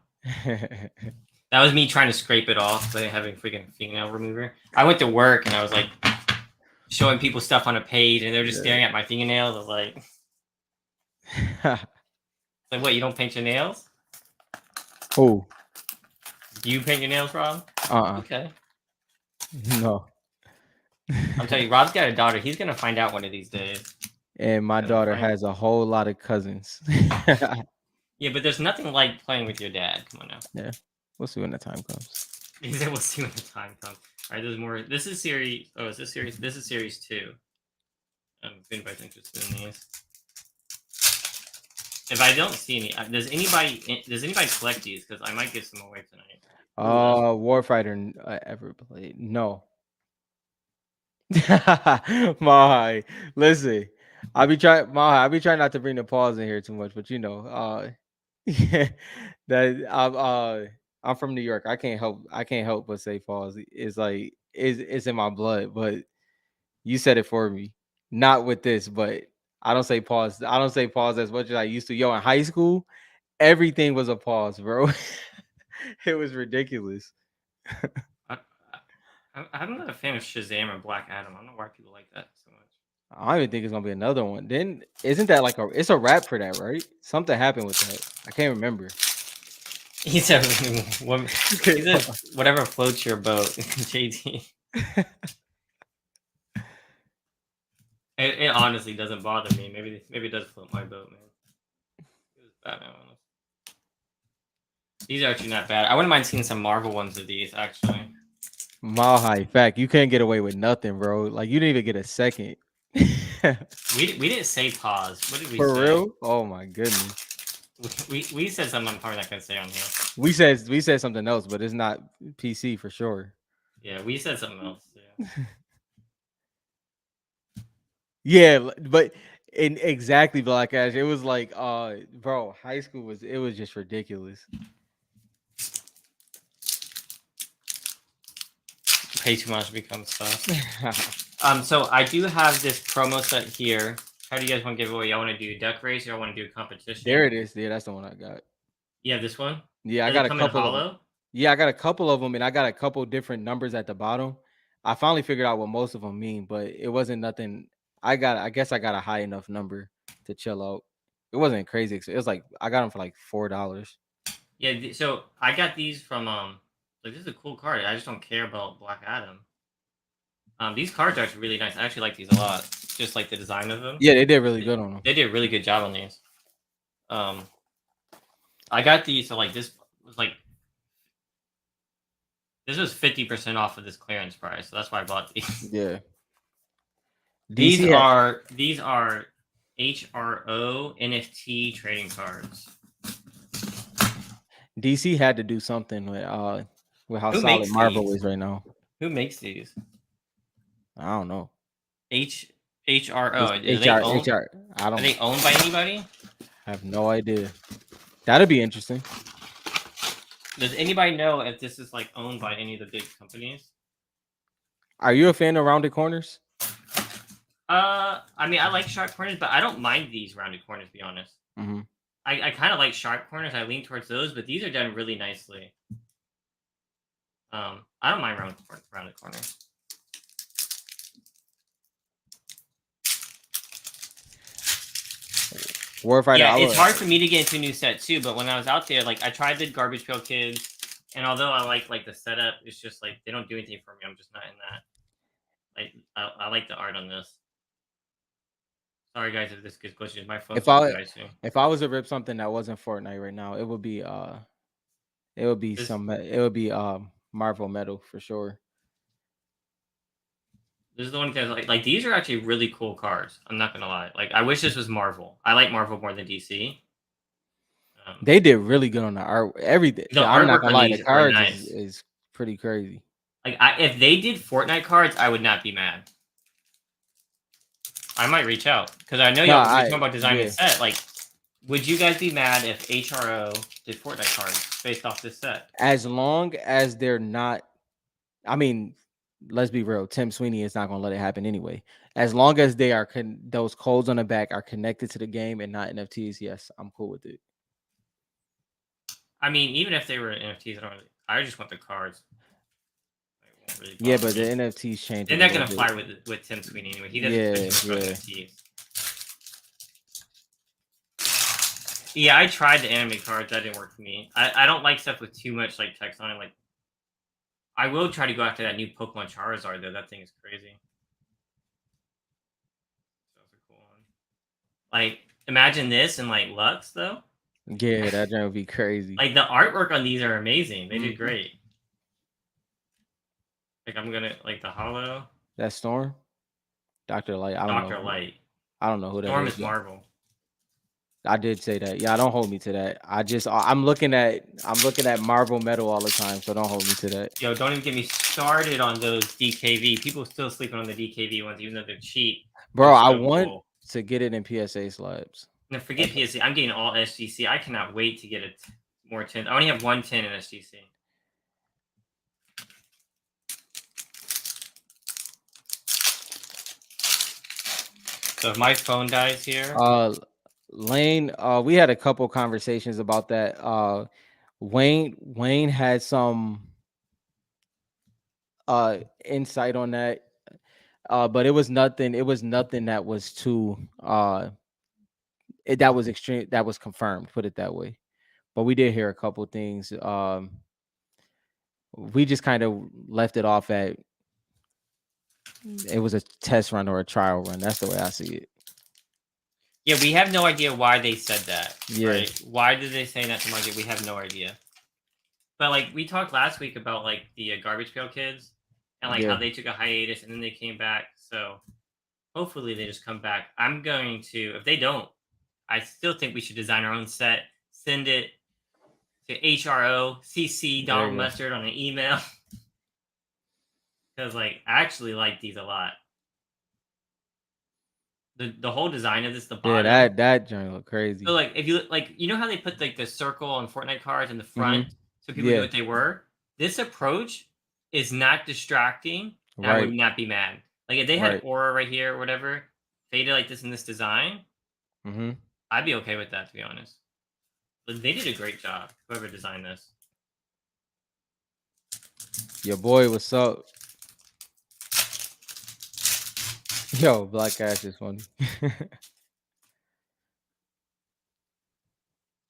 That was me trying to scrape it off by having freaking fingernail remover. I went to work and I was like showing people stuff on a page, and they're just staring at my fingernails. I was like, what? You don't paint your nails? Oh, Do you paint your nails, Rob? uh-uh. Okay. No. I'm telling you, Rob's got a daughter. He's gonna find out one of these days. And my He's gonna daughter find. has a whole lot of cousins. Yeah, but there's nothing like playing with your dad. Come on now. Yeah. We'll see when the time comes. He said we'll see when the time comes. All right, there's more. This is series. Oh, is this series? This is series 2. If anybody's interested in these. If I don't see any, does anybody collect these? Because I might give some away tonight. Ooh, Warfighter ever played? No. My listen, I be trying not to bring the pause in here too much, but you know, yeah, that I'm from New York. I can't help but say pause. It's like it's in my blood, but you said it for me. Not with this, but I don't say pause. I don't say pause as much as I used to. Yo, in high school, everything was a pause, bro. It was ridiculous. I, I'm not a fan of Shazam or Black Adam. I don't know why people like that so much. I don't even think it's gonna be another one. Then isn't that like it's a rap for that, right? Something happened with that. I can't remember. He said, he said, whatever floats your boat, JT. It honestly doesn't bother me. Maybe it does float my boat, man. It was Batman one. These are actually not bad. I wouldn't mind seeing some Marvel ones of these, actually. Mile high fact, you can't get away with nothing, bro. Like you didn't even get a second. We didn't say pause. What did we For say? real? Oh my goodness. We said something I'm probably not gonna say on here. We said something else, but it's not PC for sure. Yeah, we said something else. Yeah. Yeah, but in exactly Black Ash, it was like bro, high school was just ridiculous. Pay too much becomes stuff. So I do have this promo set here. How do you guys want to give away? Y'all want to do duck race or y'all want to do a competition? There it is. Yeah, that's the one I got. You have this one? Yeah, I Does it got a come in couple of them. hollow? Yeah, I got a couple of them, and I got a couple different numbers at the bottom. I finally figured out what most of them mean, but it wasn't nothing. I guess I got a high enough number to chill out. It wasn't crazy. It was like I got them for like $4. Yeah, so I got these from like this is a cool card. I just don't care about Black Adam. These cards are actually really nice. I actually like these a lot. Just like the design of them. Yeah, they did really good on them. They did a really good job on these. Um, I got these. So like was like this was 50% off of this clearance price. So that's why I bought these. Yeah, These DC had are HRO NFT trading cards. DC had to do something with how Who solid makes Marvel these? is right now. Who makes these? I don't know. H HRO. It's Are they HR owned? HR. I Are don't they owned by anybody? have no idea. That'd be interesting. Does anybody know if this is like owned by any of the big companies? Are you a fan of rounded corners? I mean, I like sharp corners, but I don't mind these rounded corners. To be honest, Mm-hmm. I kind of like sharp corners. I lean towards those, but these are done really nicely. I don't mind rounded corners. Warfighter. Yeah, it's hard for me to get into a new set too. But when I was out there, like I tried the Garbage Pail Kids, and although I like the setup, it's just like they don't do anything for me. I'm just not in that. Like I like the art on this. Sorry guys if this gets glitchy. My phone's If I was to rip something that wasn't Fortnite right now, it would be Marvel Metal for sure. This is the one because like these are actually really cool cards. I'm not gonna lie. Like I wish this was Marvel. I like Marvel more than DC. They did really good on the art. Everything. The I'm not artwork gonna on lie, the these are cards nice. is pretty crazy. Like if they did Fortnite cards, I would not be mad. I might reach out because I know No, y'all were talking about designing yeah. a set. Like, would you guys be mad if HRO did Fortnite cards based off this set? As long as they're not, I mean, let's be real. Tim Sweeney is not gonna let it happen anyway. As long as they are those codes on the back are connected to the game and not NFTs, yes, I'm cool with it. I mean, even if they were NFTs, I just want the cards. Really, yeah, but the NFTs change. They're not gonna fly with Tim Sweeney anyway. He doesn't NFTs. Yeah, I tried the anime cards. That didn't work for me. I don't like stuff with too much like text on it. Like, I will try to go after that new Pokemon Charizard though. That thing is crazy. That's a cool one. Like, imagine this in like Lux though. Yeah, that would be crazy. Like the artwork on these are amazing. They did great. Like I'm gonna like the Hollow. That Storm, Dr. Light. I don't know. Dr. Light. I don't know who that Storm is. is Marvel. I did say that. Yeah, don't hold me to that. I'm looking at Marvel Metal all the time, so don't hold me to that. Yo, don't even get me started on those DKV. People still sleeping on the DKV ones, even though they're cheap. Bro, I want to get it in PSA slabs. No, forget PSA. I'm getting all SGC. I cannot wait to get it more 10. I only have 110 in SGC. So if my phone dies here. Lane, we had a couple conversations about that. Wayne had some insight on that. But it was nothing that was too that was extreme, that was confirmed, put it that way. But we did hear a couple things. We just kind of left it off at it was a test run or a trial run. That's the way I see it. Yeah, we have no idea why they said that. Yeah. Right? Why did they say that to market? We have no idea. But like we talked last week about like the Garbage Pail Kids and like how they took a hiatus and then they came back. So hopefully they just come back. I'm going to, if they don't, I still think we should design our own set, send it to HRO, CC Donald Mustard on an email. Because like I actually like these a lot. The whole design of this, the bottom. Yeah, that journey look crazy. So like if you like, you know how they put like the circle on Fortnite cards in the front, so people knew what they were. This approach is not distracting. And I would not be mad. Like if they had aura right here or whatever, faded like this in this design, I'd be okay with that, to be honest. But they did a great job. Whoever designed this. Your boy, what's up? Yo, Black Ash is funny.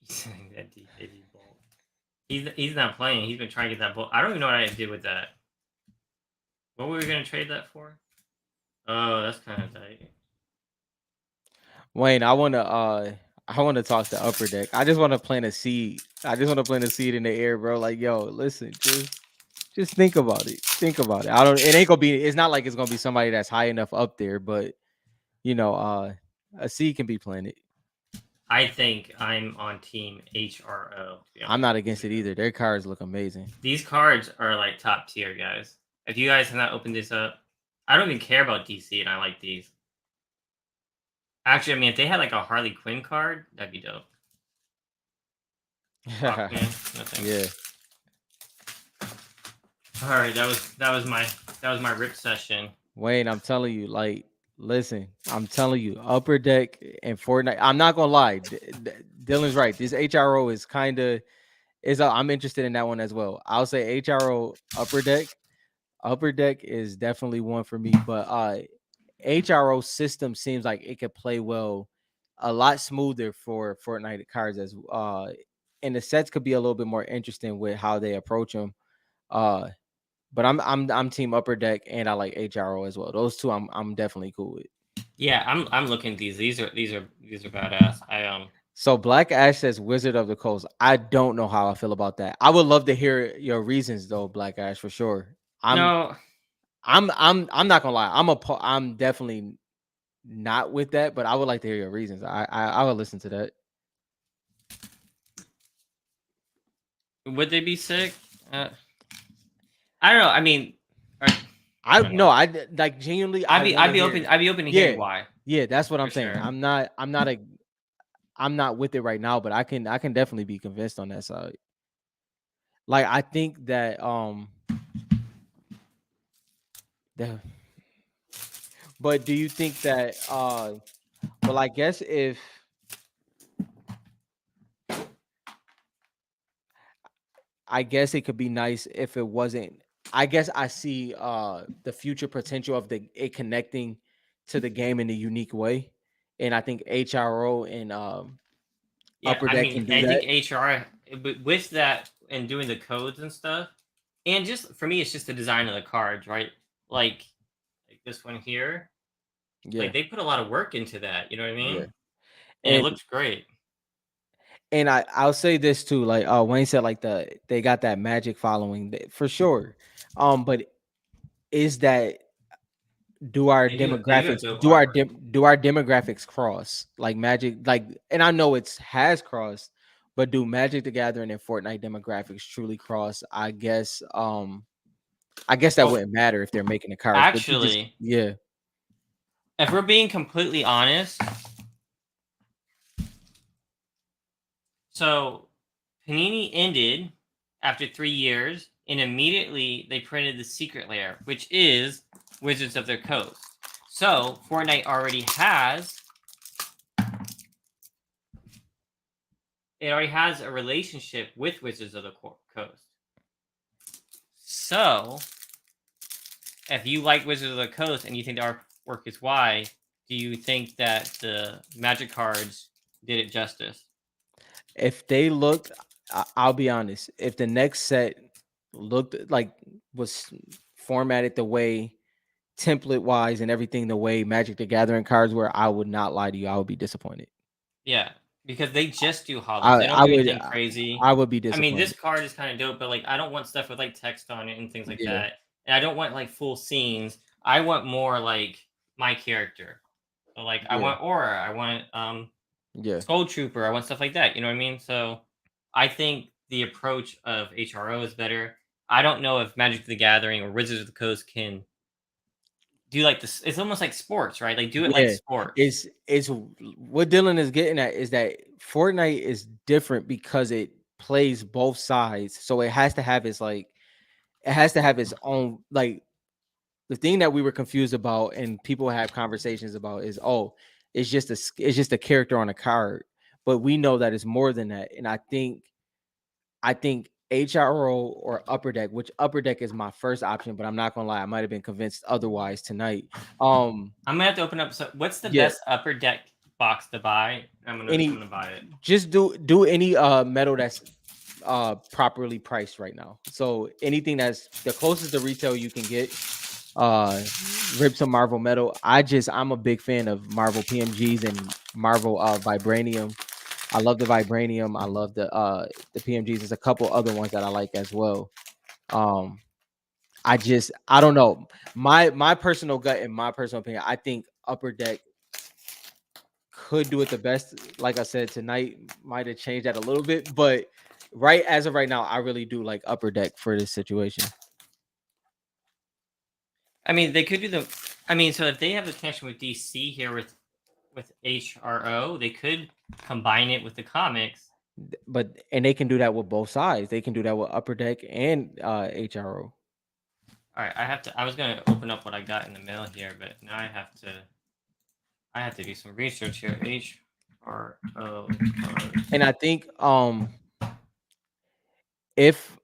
He's saying that DKD bolt. He's not playing. He's been trying to get that bolt. I don't even know what I did with that. What were we gonna trade that for? Oh, that's kind of tight. Wayne, I wanna talk to Upper Deck. I just wanna plant a seed. I just wanna plant a seed in the air, bro. Like, yo, listen, just think about it. Think about it. I don't it ain't gonna be it's not like it's gonna be somebody that's high enough up there, but you know, a seed can be planted. I think I'm on team HRO. To be I'm honest not with against it you. either. Their cards look amazing. These cards are like top tier, guys. If you guys have not opened this up, I don't even care about DC, and I like these. Actually, I mean, if they had like a Harley Quinn card, that'd be dope. Aquaman, no Yeah. thanks. All right, that was my rip session. Wayne, I'm telling you, like, listen, I'm telling you, Upper Deck and Fortnite. I'm not gonna lie, Dylan's right. This HRO is kind of is. I'm interested in that one as well. I'll say HRO Upper Deck. Upper Deck is definitely one for me, but HRO system seems like it could play well, a lot smoother for Fortnite cards as and the sets could be a little bit more interesting with how they approach them. Uh, but I'm team Upper Deck and I like HRO as well. Those two I'm definitely cool with. Yeah, I'm looking at these. These are badass. So Black Ash says Wizard of the Coast. I don't know how I feel about that. I would love to hear your reasons though, Black Ash, for sure. I'm no. I'm not gonna lie. I'm definitely not with that, but I would like to hear your reasons. I would listen to that. Would they be sick? I don't know. I mean, or, I I don't no, know. like genuinely I'd I be want I'd to be hear open. it. I'd be open to Yeah. hearing why, Yeah, that's what for I'm saying. sure. I'm not with it right now, but I can definitely be convinced on that side. Like I think that the but do you think that well I guess if I guess it could be nice if it wasn't. I guess I see the future potential of the it connecting to the game in a unique way. And I think HRO and Yeah, Upper I Deck mean, can do I that. think HR with that and doing the codes and stuff, and just for me, it's just the design of the cards, right? Like this one here, Yeah, like they put a lot of work into that. You know what I yeah. mean? And it And looks great. I'll say this too, like Wayne said, like they got that magic following for sure. But is that do our They do have demographics dope artwork. do our demographics cross like magic like and I know it's has crossed, but do Magic the Gathering and Fortnite demographics truly cross? I guess that Well, wouldn't matter if they're making the cards, but you just actually, yeah. if we're being completely honest, so Panini ended after 3 years, and immediately they printed the Secret Lair, which is Wizards of the Coast. So Fortnite already has a relationship with Wizards of the Coast. So if you like Wizards of the Coast and you think the artwork is why, do you think that the Magic cards did it justice? If they looked, I'll be honest, if the next set looked like was formatted the way template wise and everything the way Magic the Gathering cards were, I would not lie to you. I would be disappointed. Yeah, because they just do I hollows. They don't I do would anything crazy. I would be I mean, this disappointed. card is kind of dope, but like, I don't want stuff with like text on it and things like Yeah, that. And I don't want like full scenes. I want more like my character. So like, I yeah, want Aura. I want yeah. Skull Trooper. I want stuff like that. You know what I mean? So I think the approach of HRO is better. I don't know if Magic the Gathering or Wizards of the Coast can do like this. It's almost like sports, right? Like do it like Yeah, sports. it's what Dylan is getting at is that Fortnite is different because it plays both sides. So it has to have its like it has to have its own like the thing that we were confused about and people have conversations about is it's just a character on a card. But we know that it's more than that. And I think HRO or Upper Deck, which Upper Deck is my first option, but I'm not gonna lie, I might have been convinced otherwise tonight. I'm gonna have to open up. So, what's the Yeah, best upper deck box to buy? I'm any gonna buy it. just do any metal that's properly priced right now. So anything that's the closest to retail you can get, rip some Marvel metal. I'm a big fan of Marvel PMGs and Marvel vibranium. I love the vibranium. I love the PMGs. There's a couple other ones that I like as well. Um I don't know. My personal gut and my personal opinion, I think Upper Deck could do it the best. Like I said, tonight might have changed that a little bit, but right as of right now, I really do like Upper Deck for this situation. I mean, they could do the. I mean, so if they have the connection with DC here with HRO, they could combine it with the comics. But and they can do that with both sides. They can do that with Upper Deck and HRO. All right, I have to. I was gonna open up what I got in the mail here, but now I have to. I have to do some research here. HRO. And I think if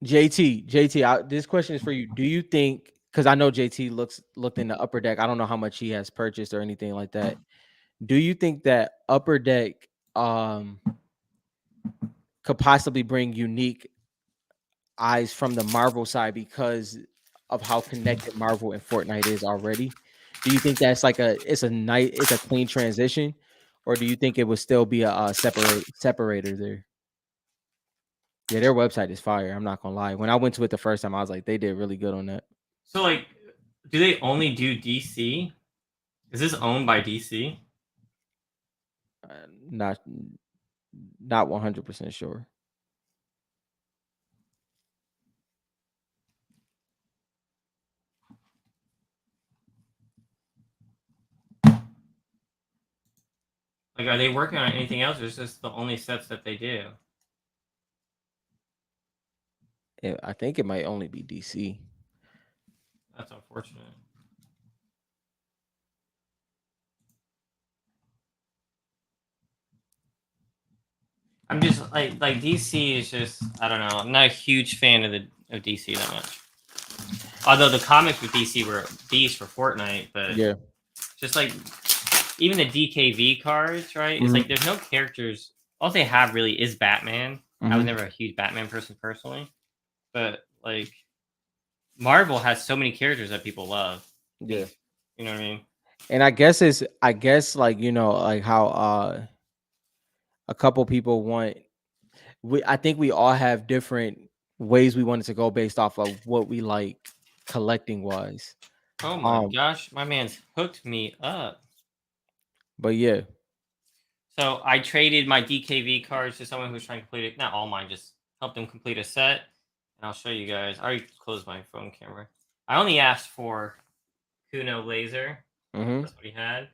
JT, this question is for you. Do you think, because I know JT looked in the Upper Deck, I don't know how much he has purchased or anything like that. Do you think that Upper Deck um could possibly bring unique eyes from the Marvel side because of how connected Marvel and Fortnite is already? Do you think that's like it's a clean transition, or do you think it would still be a separator there? Yeah, their website is fire. I'm not gonna lie. When I went to it the first time, I was like, they did really good on that. So, like, do they only do DC? Is this owned by DC? Not 100% sure. Like, are they working on anything else, or is this the only sets that they do? I think it might only be DC. That's unfortunate. I'm just like DC is just I don't know. I'm not a huge fan of DC that much. Although the comics with DC were beast for Fortnite, but Yeah. just like even the DKV cards, right? It's Mhm. like there's no characters. All they have really is Batman. I was Mhm. never a huge Batman person personally, but like Marvel has so many characters that people love. Yeah. Think, you know what I mean? And I guess like, like how a couple people want I think we all have different ways we wanted to go based off of what we like collecting wise. Oh my Um, gosh, my man's hooked me up. but yeah, So I traded my DKV cards to someone who's trying to complete it. Not all mine, just help them complete a set. And I'll show you guys. I already closed my phone camera. I only asked for Kuno laser. hmm, That's what he had.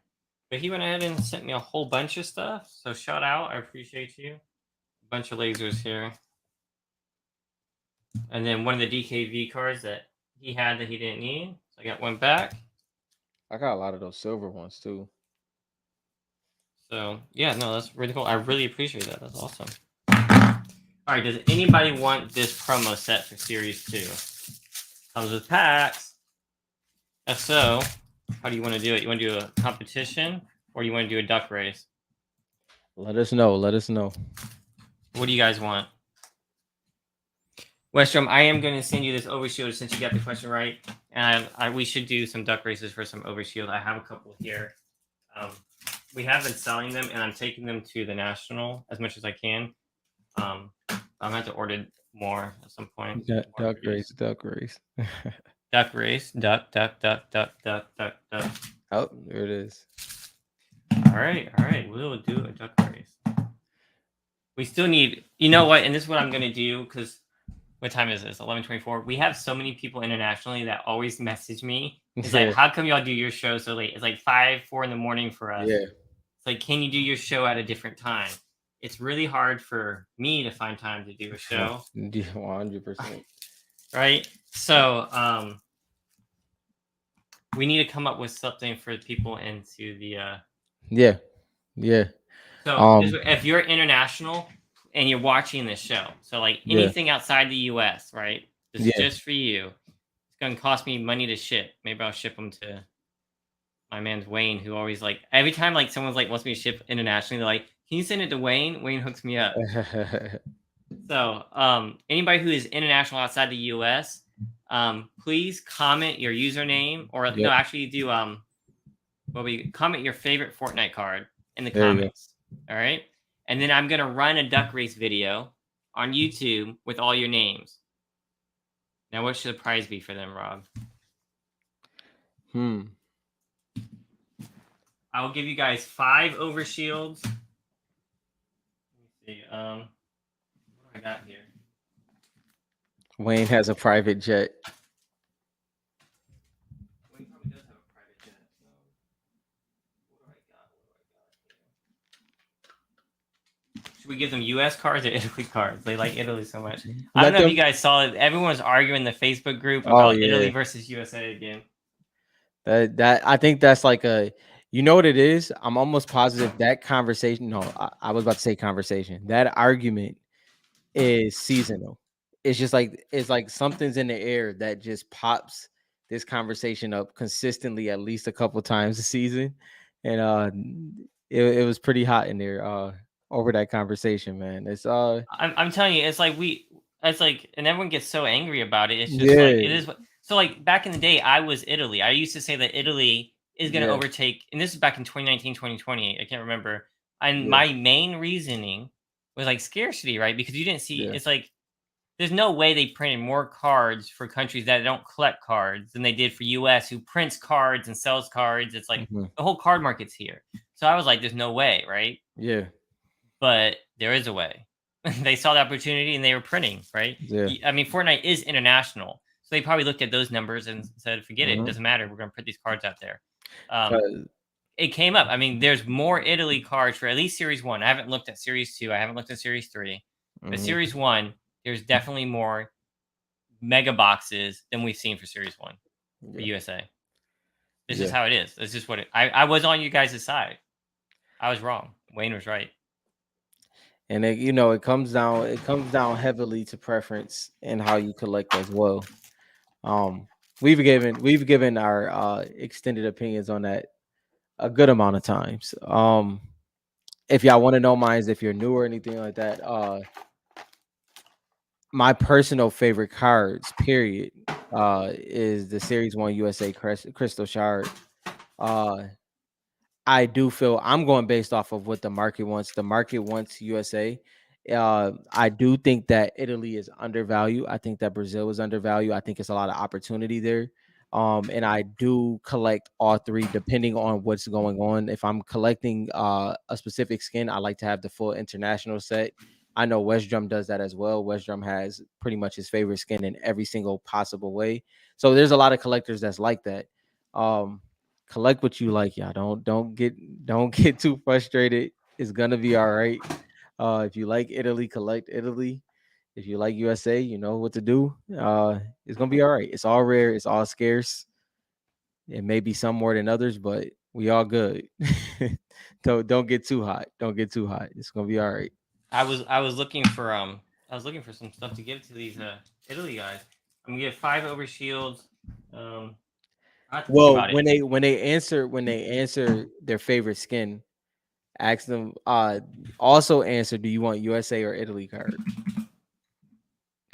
But he went ahead and sent me a whole bunch of stuff. So shout out. I appreciate you. A bunch of lasers here. And then one of the DKV cards that he had that he didn't need. So I got one back. I got a lot of those silver ones too. So yeah, no, that's really cool. I really appreciate that. That's awesome. All right, does anybody want this promo set for Series 2? Comes with packs. If so, how do you want to do it? You want to do a competition or you want to do a duck race? Let us know. Let us know. What do you guys want? Westrom, I am going to send you this overshield since you got the question right. And we should do some duck races for some overshield. I have a couple here. We have been selling them, and I'm taking them to the national as much as I can. I'm going to have to order more at some point. Duck race, duck race. Duck race. Duck, duck, duck, duck, duck, duck, duck. Oh, there it is. All right. We'll do a duck race. We still need, you know what? And this is what I'm going to do because what time is this? 11:24. We have so many people internationally that always message me. It's like, Yeah, how come y'all do your show so late? It's like 5, 4 in the morning for us. yeah, It's like, can you do your show at a different time? It's really hard for me to find time to do a show. 100%. Right? So, we need to come up with something for people into the Yeah, yeah. so Um, if you're international, and you're watching this show. So like Yeah. anything outside the US, right? This is Yeah. just for you. It's gonna cost me money to ship. Maybe I'll ship them to my man's Wayne, who always like every time like someone's like wants me to ship internationally, they're like, "Can you send it to Wayne?" Wayne hooks me up. So anybody who is international outside the US, please comment your username or no, Yep. actually do well we comment your favorite Fortnite card in the There you go. comments. All right. And then I'm gonna run a duck race video on YouTube with all your names. Now what should the prize be for them, Rob? Hmm. I will give you guys 5 overshields. Let me see. What do I got here? Wayne has a private jet. Wayne probably does have a private jet. What do I got? Should we give them U.S. cards or Italy cards? They like Italy so much. I don't Let know if them. you guys saw it. Everyone was arguing in the Facebook group Oh about Italy yeah. versus USA again. That I think that's like a, you know what it is? I'm almost positive that conversation. No, I was about to say conversation. That argument is seasonal. It's like something's in the air that just pops this conversation up consistently at least a couple times a season. And it was pretty hot in there over that conversation, man. It's I'm telling you, it's like, and everyone gets so angry about it. It's just like it yeah, is. So like back in the day, I was Italy. I used to say that Italy is going to yeah, overtake, and this is back in 2019, 2020. I can't remember. And yeah, my main reasoning was like scarcity, right? Because you didn't see. yeah. It's like there's no way they printed more cards for countries that don't collect cards than they did for US, who prints cards and sells cards. It's like Mhm. the whole card market's here. So I was like, there's no way, right? Yeah, But there is a way. They saw the opportunity and they were printing, right? yeah. I mean, Fortnite is international. So they probably looked at those numbers and said, forget it. It Mhm. doesn't matter. We're going to put these cards out there. Um, 'Cause it came up. I mean, there's more Italy cards for at least Series 1. I haven't looked at Series 2. I haven't looked at Series 3. But mhm. Series 1, there's definitely more mega boxes than we've seen for Series 1 for Yeah, USA. This is yeah. how it is. This is what I was on you guys' side. I was wrong. Wayne was right. And it comes down heavily to preference and how you collect as well. Um, we've given our extended opinions on that a good amount of times. If y'all want to know mine, if you're new or anything like that, my personal favorite cards, period, is the Series One USA Crystal Shard. Uh, I do feel I'm going based off of what the market wants. The market wants USA. I do think that Italy is undervalued. I think that Brazil is undervalued. I think it's a lot of opportunity there. And I do collect all three depending on what's going on. If I'm collecting a specific skin, I like to have the full international set. I know West Drum does that as well. West Drum has pretty much his favorite skin in every single possible way. So there's a lot of collectors that's like that. Um, Collect what you like, y'all. Don't get too frustrated. It's gonna be all right. If you like Italy, collect Italy. If you like USA, you know what to do. It's gonna be all right. It's all rare. It's all scarce. It may be some more than others, but we all good. Don't get too hot. Don't get too hot. It's gonna be all right. I was looking for some stuff to give to these Italy guys. I'm gonna give 5 over shields. I have to think Well, about it. when they answer their favorite skin, ask them. Also answer. Do you want USA or Italy card?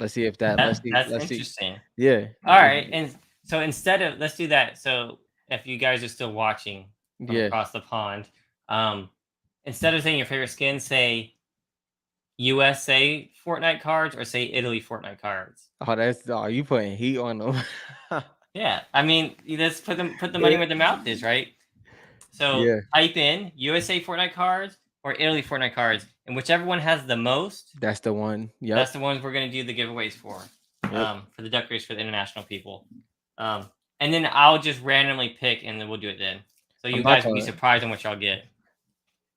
Let's see if that. Let's see. That's Let's see. interesting. Yeah. All right, and so instead of let's do that. So if you guys are still watching from Yeah. across the pond, um, instead of saying your favorite skin, say USA Fortnite cards or say Italy Fortnite cards. Oh, that's oh, you putting heat on them. Yeah, I mean, you just put the money Yeah. where the mouth is, right? So Yeah. type in USA Fortnite cards or Italy Fortnite cards, and whichever one has the most, That's the one. that's Yep. the ones we're gonna do the giveaways Yep. for the duck race for the international people. Um, and then I'll just randomly pick, and then we'll do it then. So I'm you not guys will be gonna. surprised on what y'all get.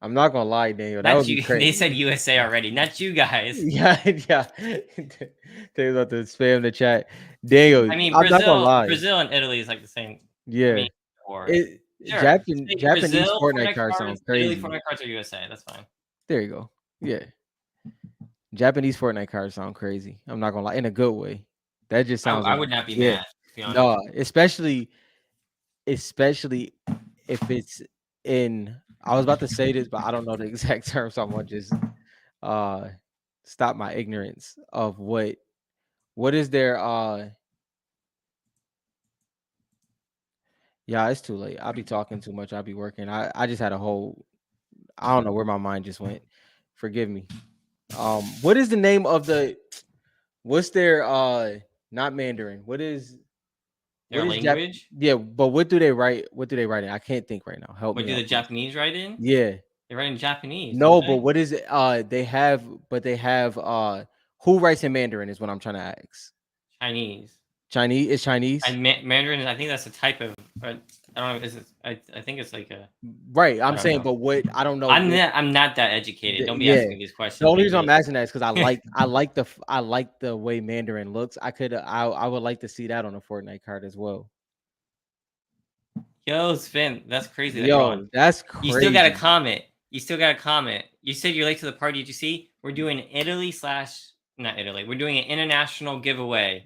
I'm not gonna lie, Daniel. That Not would be you. They crazy. said USA already. Not you guys. Yeah. Yeah. They about to spam the chat. Daniel, I mean, I'm not gonna lie. Brazil and Italy is like the same. I Yeah. mean, or It sure, say Japanese Brazil Fortnite Fortnite cards sound cards, Italy crazy. Fortnite cards, or USA. That's fine. There you go. Yeah. Japanese Fortnite cards sound crazy. I'm not gonna lie, in a good way. That just sounds I like would not be yeah. mad, to be honest. No, especially if it's in. I was about to say this, but I don't know the exact term, so I'm gonna just uh stop my ignorance of what is their yeah, it's too late. I'll be talking too much. I'll be working. I just had a whole I don't know where my mind just went. Forgive me. What is the name of the what's their not Mandarin? Their What is Jap language. yeah, but what do they write? What do they write in? I can't think right now. Help What me do the out, please. Japanese write in? Yeah. They write in Japanese, don't No, but they? what is it? They have who writes in Mandarin is what I'm trying to ask. Chinese. Chinese is Chinese? And Mandarin, I think that's a type of. I don't know. Is it? I think it's like a. Right. I I'm don't saying, know. but what I don't know what I'm not that educated. Don't be yeah. asking me these The questions, only big reason I'm me. asking that is because I like the way Mandarin looks. I would like to see that on a Fortnite card as well. Yo, Sven, that's crazy that you're on. Yo, that's You still got a crazy. comment. You still got a comment. You said you're late to the party. Did you see? We're doing Italy slash not Italy. We're doing an international giveaway.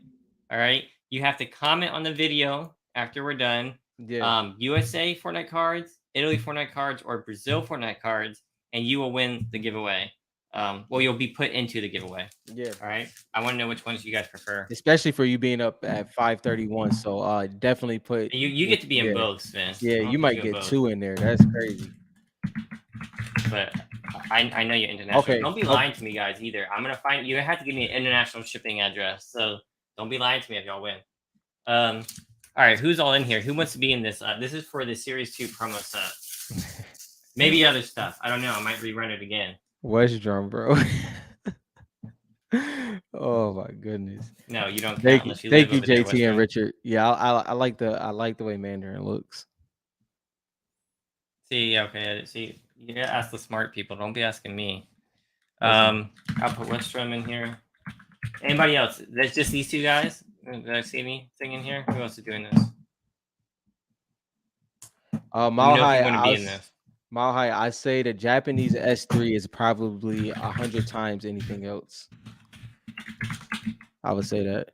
All right. You have to comment on the video after we're done. Yeah. USA Fortnite cards, Italy Fortnite cards, or Brazil Fortnite cards, and you will win the giveaway. Well, you'll be put into the giveaway. Yeah. All right. I want to know which ones you guys prefer. Especially for you being up at 5:31. So definitely put You what get to be in yeah. both, Sven. Yeah, I'm gonna you put might you in get both. two in there. That's crazy. But I know you're international. Okay. Don't be lying to me, guys. Either I'm gonna find you have to give me an international shipping address. So don't be lying to me if y'all win. All right, who's all in here? Who wants to be in this? This is for the Series 2 promo set. Maybe other stuff. I don't know. I might rerun it again. West drum, bro. Oh my goodness. No, you don't count unless you live Thank you, over there, JT and Westrum. Richard. Yeah, I like the way Mandarin looks. See, okay, see, you gotta ask the smart people. Don't be asking me. Listen, I'll put Westrum in here. Anybody else? There's just these two guys. Did I see anything in here? Who else is doing this? Let me Mile know if High, you want to be in this. Mile High, I say the Japanese S3 is probably 100 times anything else. I would say that.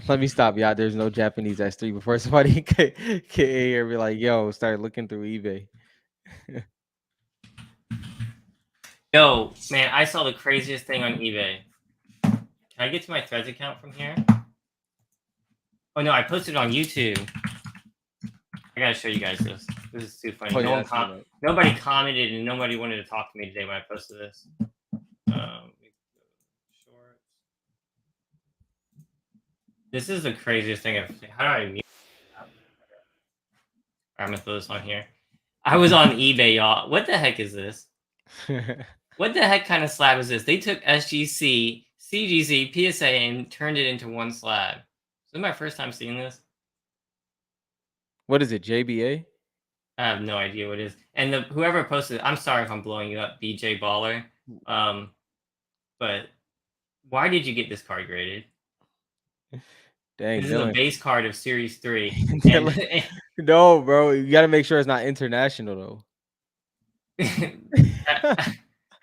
Let me stop, y'all. There's no Japanese S3 before somebody get in here and be like, yo, start looking through eBay. Yo, man, I saw the craziest thing on eBay. Can I get to my Threads account from here? Oh no, I posted it on YouTube. I gotta show you guys this. This is too funny. Oh, yeah, nobody commented and nobody wanted to talk to me today when I posted this. This is the craziest thing I've seen. How do I mute? I'm gonna throw this on here. I was on eBay, y'all. What the heck is this? What the heck kind of slab is this? They took SGC, CGC, PSA, and turned it into one slab. This is my first time seeing this. What is it, JBA? I have no idea what it is. And whoever posted it, I'm sorry if I'm blowing you up, BJ Baller. But why did you get this card graded? Dang, This is a Dylan. base card of Series 3. Dylan. No, bro. You got to make sure it's not international, though.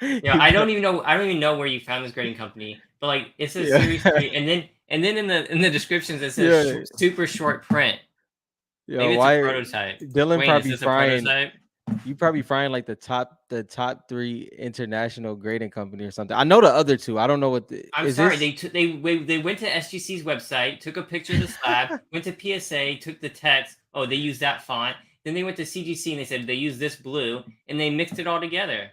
I don't even know where you found this grading company, but like it says Series 3, and then in the descriptions it says super short print. Maybe it's a prototype. Dylan Wayne, probably is this frying. a prototype? You probably frying like the top 3 international grading company or something. I know the other two. I don't know what. I'm sorry. They went to SGC's website, took a picture of the slab, went to PSA, took the text. Oh, they used that font. Then they went to CGC and they said they use this blue, and they mixed it all together.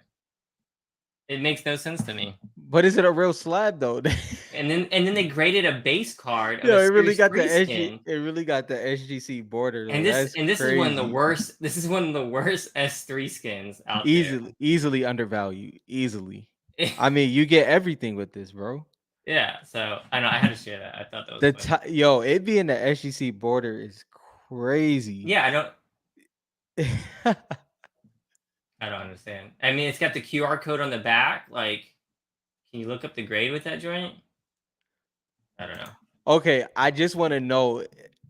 It makes no sense to me. But is it a real slab though? and then they graded a base card. Yeah, it really got the skin. It really got the SGC border. Though. And this crazy. is one of the worst. This is one of the worst S3 skins out there. Easily undervalued. Easily. I mean, you get everything with this, bro. Yeah. So I know I had to share that. I thought that was funny. Yo, it being the SGC border is crazy. Yeah, I don't understand. I mean, it's got the QR code on the back. Like, can you look up the grade with that joint? I don't know. Okay, I just want to know,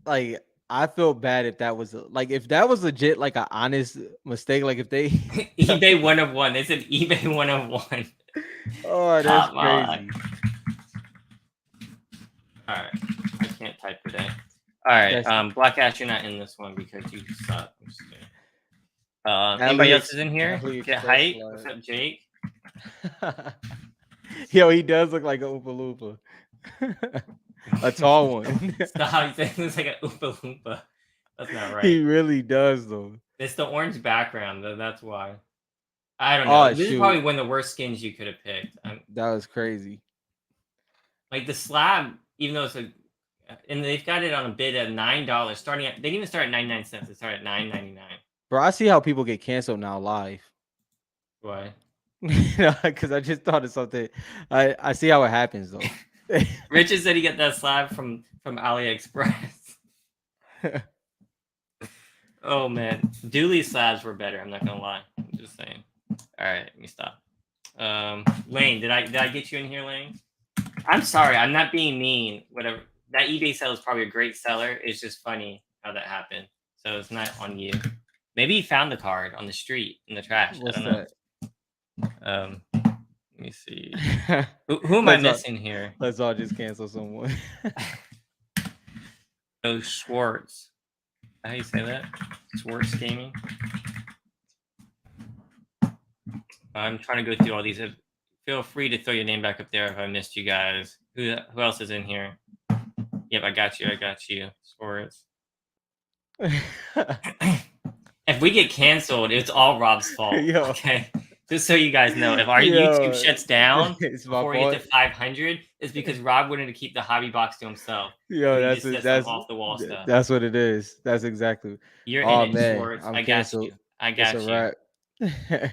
like, I feel bad if that was like an honest mistake. Like if they eBay 1 of 1. They said eBay 1 of 1. Oh, that's Top Malak. crazy. All right, I can't type today. All right, That's Black Ash, you're not in this one because you suck. I'm just kidding. Anybody else is in here? Get AliExpress hype. What's slide. up, Jake? Yo, he does look like a Oompa Loompa. A tall one. Stop saying this like a Oompa Loompa. That's not right. He really does though. It's the orange background, though. That's why. I don't know. Oh This is shoot. probably one of the worst skins you could have picked. That was crazy. Like the slab, even though it's a, and they've got it on a bid at $9. Starting at, they didn't even start at 99 cents. They start at $9.99. Bro, I see how people get canceled now live. Why? Because I just thought of something. I see how it happens though. Richard said he got that slab from AliExpress. Oh man, Dooley slabs were better. I'm not gonna lie. I'm just saying. All right, let me stop. Lane, did I get you in here, Lane? I'm sorry, I'm not being mean. Whatever. That eBay sale is probably a great seller. It's just funny how that happened. So it's not on you. Maybe he found the card on the street in the trash. What's I don't know. that? Let me see. Who am I missing here? Let's all just cancel someone. Oh, Schwartz. How do you say that? Schwartz Gaming. I'm trying to go through all these. Feel free to throw your name back up there if I missed you guys. Who else is in here? Yep, I got you. Schwartz. If we get canceled, it's all Rob's fault. Yo. Okay. Just so you guys know, if our YouTube shuts down before we get to 500, it's because Rob wanted to keep the hobby box to himself. Yo, that's off the wall stuff. That's what it is. That's exactly. You're oh in it, man, Schwartz. I'm I canceled. got you. It's a wrap.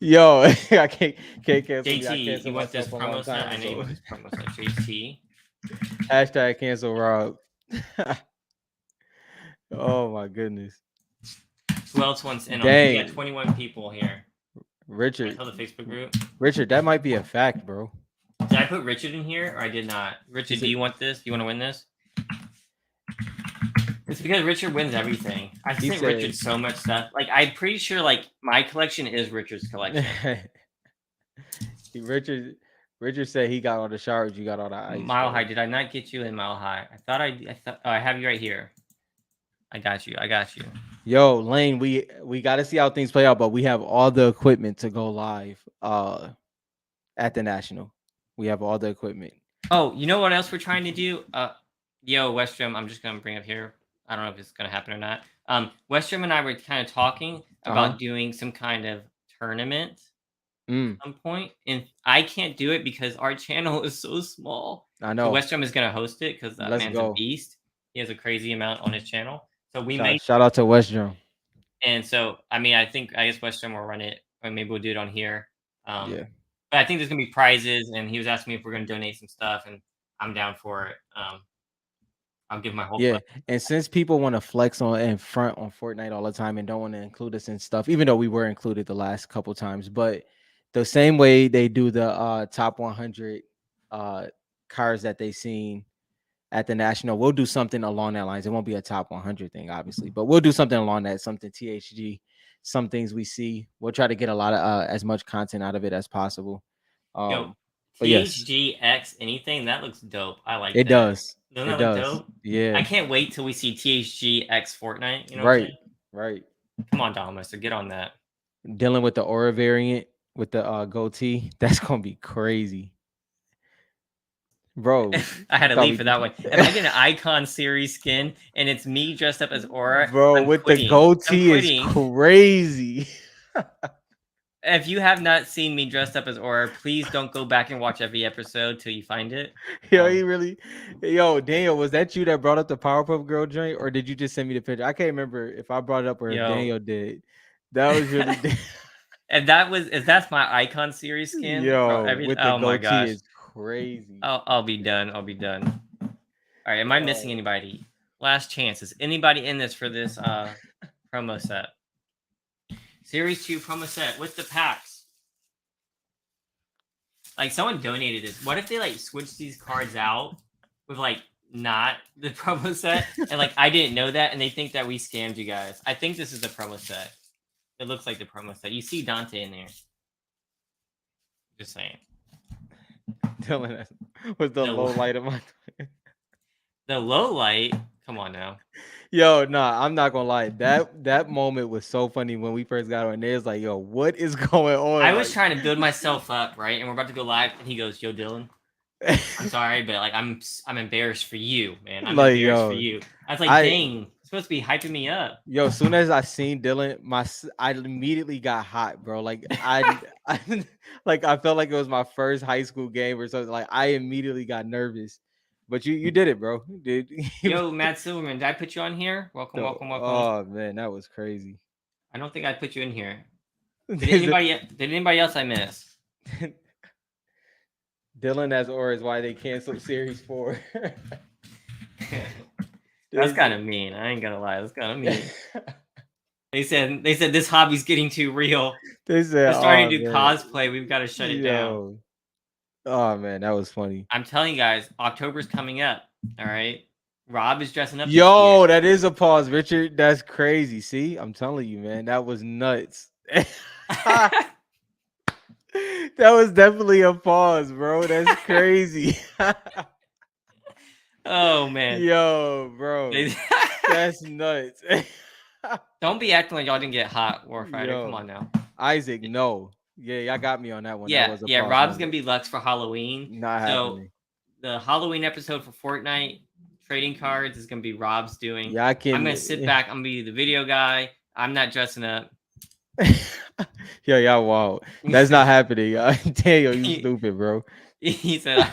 Yo, I can't cancel. JT, you want this promo set? I know you want this promo set. JT. Hashtag cancel Rob. Oh my goodness. Who else wants in on Dang. it? We got 21 people here. Richard. Tell the Facebook group. Richard, that might be a fact, bro. Did I put Richard in here or I did not? Richard, do you want this? Do you want to win this? It's because Richard wins everything. I sent Richard so much stuff. Like, I'm pretty sure, like, my collection is Richard's collection. Richard said he got all the shards. You got all the ice. Mile High. Did I not get you in Mile High? I thought. Oh, I have you right here. I got you. Yo, Lane, we got to see how things play out, but we have all the equipment to go live at the National. We have all the equipment. Oh, you know what else we're trying to do? Yo, Westrom, I'm just gonna bring up here. I don't know if it's gonna happen or not. Westrom and I were kind of talking about doing some kind of tournament at some point, and I can't do it because our channel is so small. I know. So Westrom is gonna host it because that man's a beast. He has a crazy amount on his channel. So we may shout out to Westrom. And so, I mean, I guess Westrom will run it, or maybe we'll do it on here. Yeah. But I think there's gonna be prizes, and he was asking me if we're gonna donate some stuff, and I'm down for it. I'll give my whole and since people want to flex on and front on Fortnite all the time and don't want to include us in stuff, even though we were included the last couple times, but the same way they do the top 100 cars that they seen at the National, we'll do something along that lines. It won't be a top 100 thing, obviously, but we'll do something along that, something THG, some things we see. We'll try to get a lot of as much content out of it as possible. Yo, but THG X anything that looks dope. I like it. That. Does. Doesn't it that look does. dope? Yeah. I can't wait till we see THG X Fortnite. You know right. Right. Come on, Domus, so get on that. Dealing with the Aura variant with the goatee, that's gonna be crazy. Bro, I had to leave for that one. If I get an Icon series skin and it's me dressed up as Aura, bro, with the goatee is crazy. If you have not seen me dressed up as Aura, please don't go back and watch every episode till you find it. Yo, Daniel, was that you that brought up the Powerpuff Girl joint, or did you just send me the picture? I can't remember if I brought it up or if Daniel did. That was really. if that's my Icon series skin, with the goatee is crazy. I'll be done. All right, am I missing anybody? Last chance. Is anybody in this for this promo set? Series 2 promo set with the packs. Like, someone donated this. What if they like switch these cards out with like not the promo set, and like I didn't know that, and they think that we scammed you guys? I think this is the promo set. It looks like the promo set. You see Dante in there. Just saying. Dylan was the The low light of my. the low light. Come on now. Yo, nah, I'm not gonna lie. That moment was so funny when we first got on there. It's like, yo, what is going I on? was Like, trying to build myself up, right? And we're about to go live, and he goes, "Yo, Dylan, I'm sorry, but like I'm embarrassed for you, man. I'm like, embarrassed for you." I was like, I "Dang, you're supposed to be hyping me up." yo, soon as I seen Dylan, I immediately got hot, bro. Like I like I felt like it was my first high school game or something. Like I immediately got nervous, but you did it, bro. Dude, Yo, Matt Silverman, did I put you on here? Welcome, so, welcome, welcome. oh man, that was crazy. I don't think I put you in here. Did There's a- anybody else I miss? Dylan as or is why they canceled series 4. That's There's kind of mean. I ain't gonna lie. That's kind of mean. They said this hobby's getting too real. they said, We're starting oh to do man, cosplay. We've got to shut it down. yo, oh man, that was funny. I'm telling you guys, October's coming up. All right. Rob is dressing up this year. Yo, that is a pause, Richard. That's crazy. See, I'm telling you, man, that was nuts. That was definitely a pause, bro. That's crazy. Oh man. Yo, bro, that's nuts. Don't be acting like y'all didn't get hot, Warfighter. Come Yo, on now. Isaac, no. Yeah, y'all got me on that one. That Yeah, was a yeah. pause Rob's gonna moment. be Lux for Halloween. Not So happening. the Halloween episode for Fortnite trading cards is gonna be Rob's doing. Yeah, I I'm can. gonna sit back. I'm gonna be the video guy. I'm not dressing up. Yo, y'all, wow. That's not happening. Daniel, you stupid, bro. He said,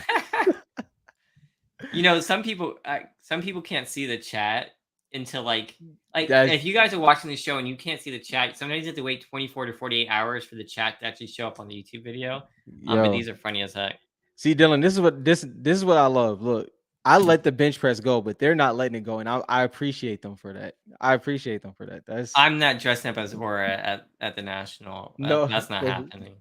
some people can't see the chat until like That's if you guys are watching the show and you can't see the chat, sometimes you have to wait 24 to 48 hours for the chat to actually show up on the YouTube video. But yo. these are funny as heck. See, Dylan, this is what I love. Look, I let the bench press go, but they're not letting it go, and I appreciate them for that. I appreciate them for that. That's I'm not dressing up as Aura at the national. no, That's not happening.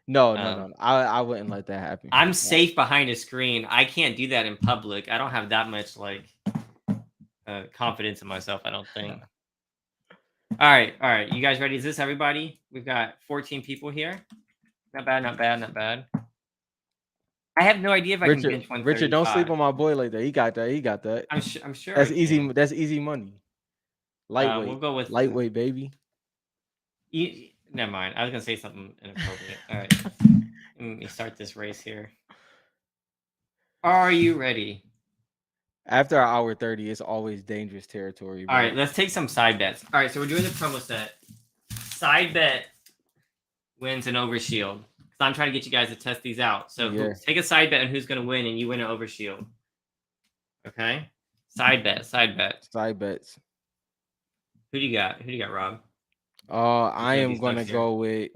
no. I wouldn't let that happen. I'm safe behind a screen. I can't do that in public. I don't have that much confidence in myself. I don't think. All right. You guys ready? Is this everybody? We've got 14 people here. Not bad, not bad, not bad. I have no idea if I can bench Richard, don't sleep 135. on my boy like that. He got that. He got that. I'm sure That's I easy. can. That's easy money. We'll go with Lightweight, baby. Never mind. I was gonna say something inappropriate. All right. Let me start this race here. Are you ready? After an hour 30, it's always dangerous territory. Bro. All right, let's take some side bets. All right, so we're doing the promo set. Side bet wins an overshield. Because I'm trying to get you guys to test these out. So take a side bet on who's going to win, and you win an overshield. Okay? Side bet. Side bets. Who do you got? Rob? I am going to go with...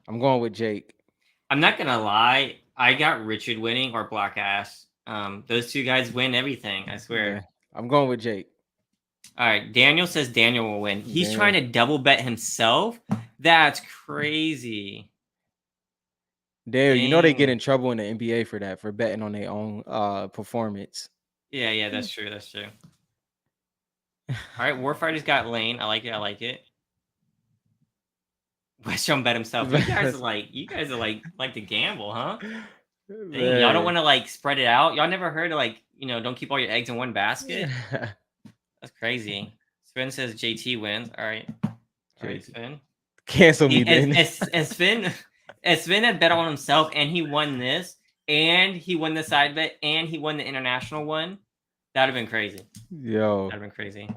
I'm going with Jake. I'm not going to lie. I got Richard winning or Black Ass. Those two guys win everything, I swear. Yeah, I'm going with Jake. All right, Daniel says Daniel will win. He's trying to double bet himself. That's crazy. Daniel, you know they get in trouble in the NBA for that, for betting on their own performance. Yeah, that's true. All right, Warfighter's got Lane. I like it. Westrom bet himself. You guys are like to gamble, huh? Dang, y'all don't want to spread it out. Y'all never heard of don't keep all your eggs in one basket. That's crazy. Sven says JT wins. All right, Sven. Cancel me then. As Sven had bet on himself, and he won this, and he won the side bet, and he won the international one. That'd have been crazy. Yo, that'd have been crazy.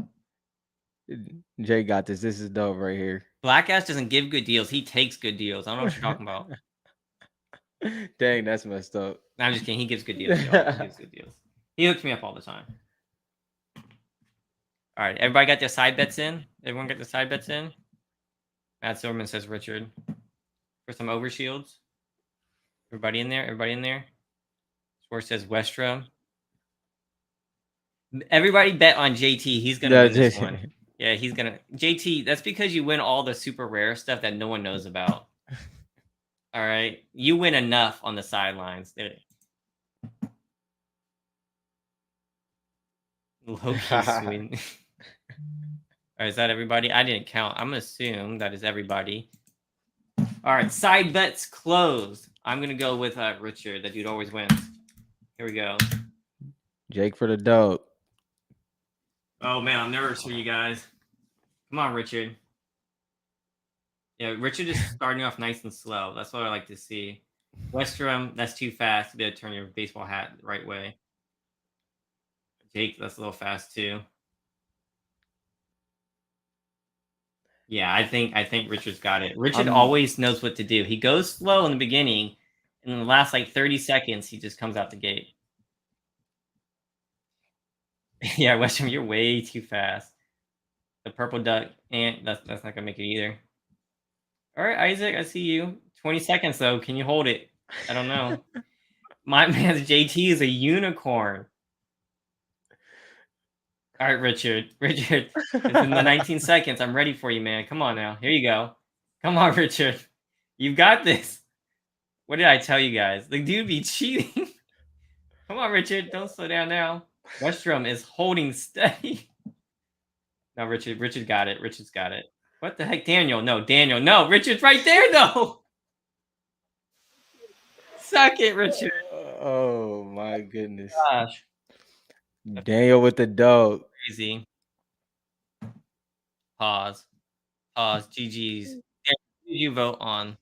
Jay got this. This is dope right here. Black Ass doesn't give good deals. He takes good deals. I don't know what you're talking about. Dang, that's messed up. No, I'm just kidding. He gives good deals. He gives good deals. He hooks me up all the time. All right, everybody got their side bets in? Everyone got their side bets in? Matt Silverman says Richard. For some overshields. Everybody in there? Score says Westrom. Everybody bet on JT. He's going to win this one. Yeah, he's going to. JT, that's because you win all the super rare stuff that no one knows about. All right? You win enough on the sidelines. Low-key swing. All right, is that everybody? I didn't count. I'm going to assume that is everybody. All right, side bets closed. I'm gonna go with Richard. That dude always wins. Here we go. Jake for the dog. Oh man, I'm nervous for you guys. Come on, Richard. Yeah, Richard is starting off nice and slow. That's what I like to see. Westrom, that's too fast to be able to turn your baseball hat the right way. Jake, that's a little fast too. Yeah, I think Richard's got it. Richard I'm always knows what to do. He goes slow in the beginning, and in the last like 30 seconds, he just comes out the gate. Yeah, Westrom, you're way too fast. The purple duck, and that's not gonna make it either. All right, Isaac, I see you. 20 seconds though. Can you hold it? I don't know. My man's JT is a unicorn. All right, Richard. Richard, it's in the 19 seconds. I'm ready for you, man. Come on now. Here you go. Come on, Richard. You've got this. What did I tell you guys? The dude be cheating. Come on, Richard. Don't slow down now. Westrom is holding steady. No, Richard got it. Richard's got it. What the heck? Daniel. No, Daniel. No, Richard's right there, though. Suck it, Richard. oh my goodness. Gosh. That's Daniel with the dog. crazy. Pause. Pause. GG's. Dan, who did you vote on?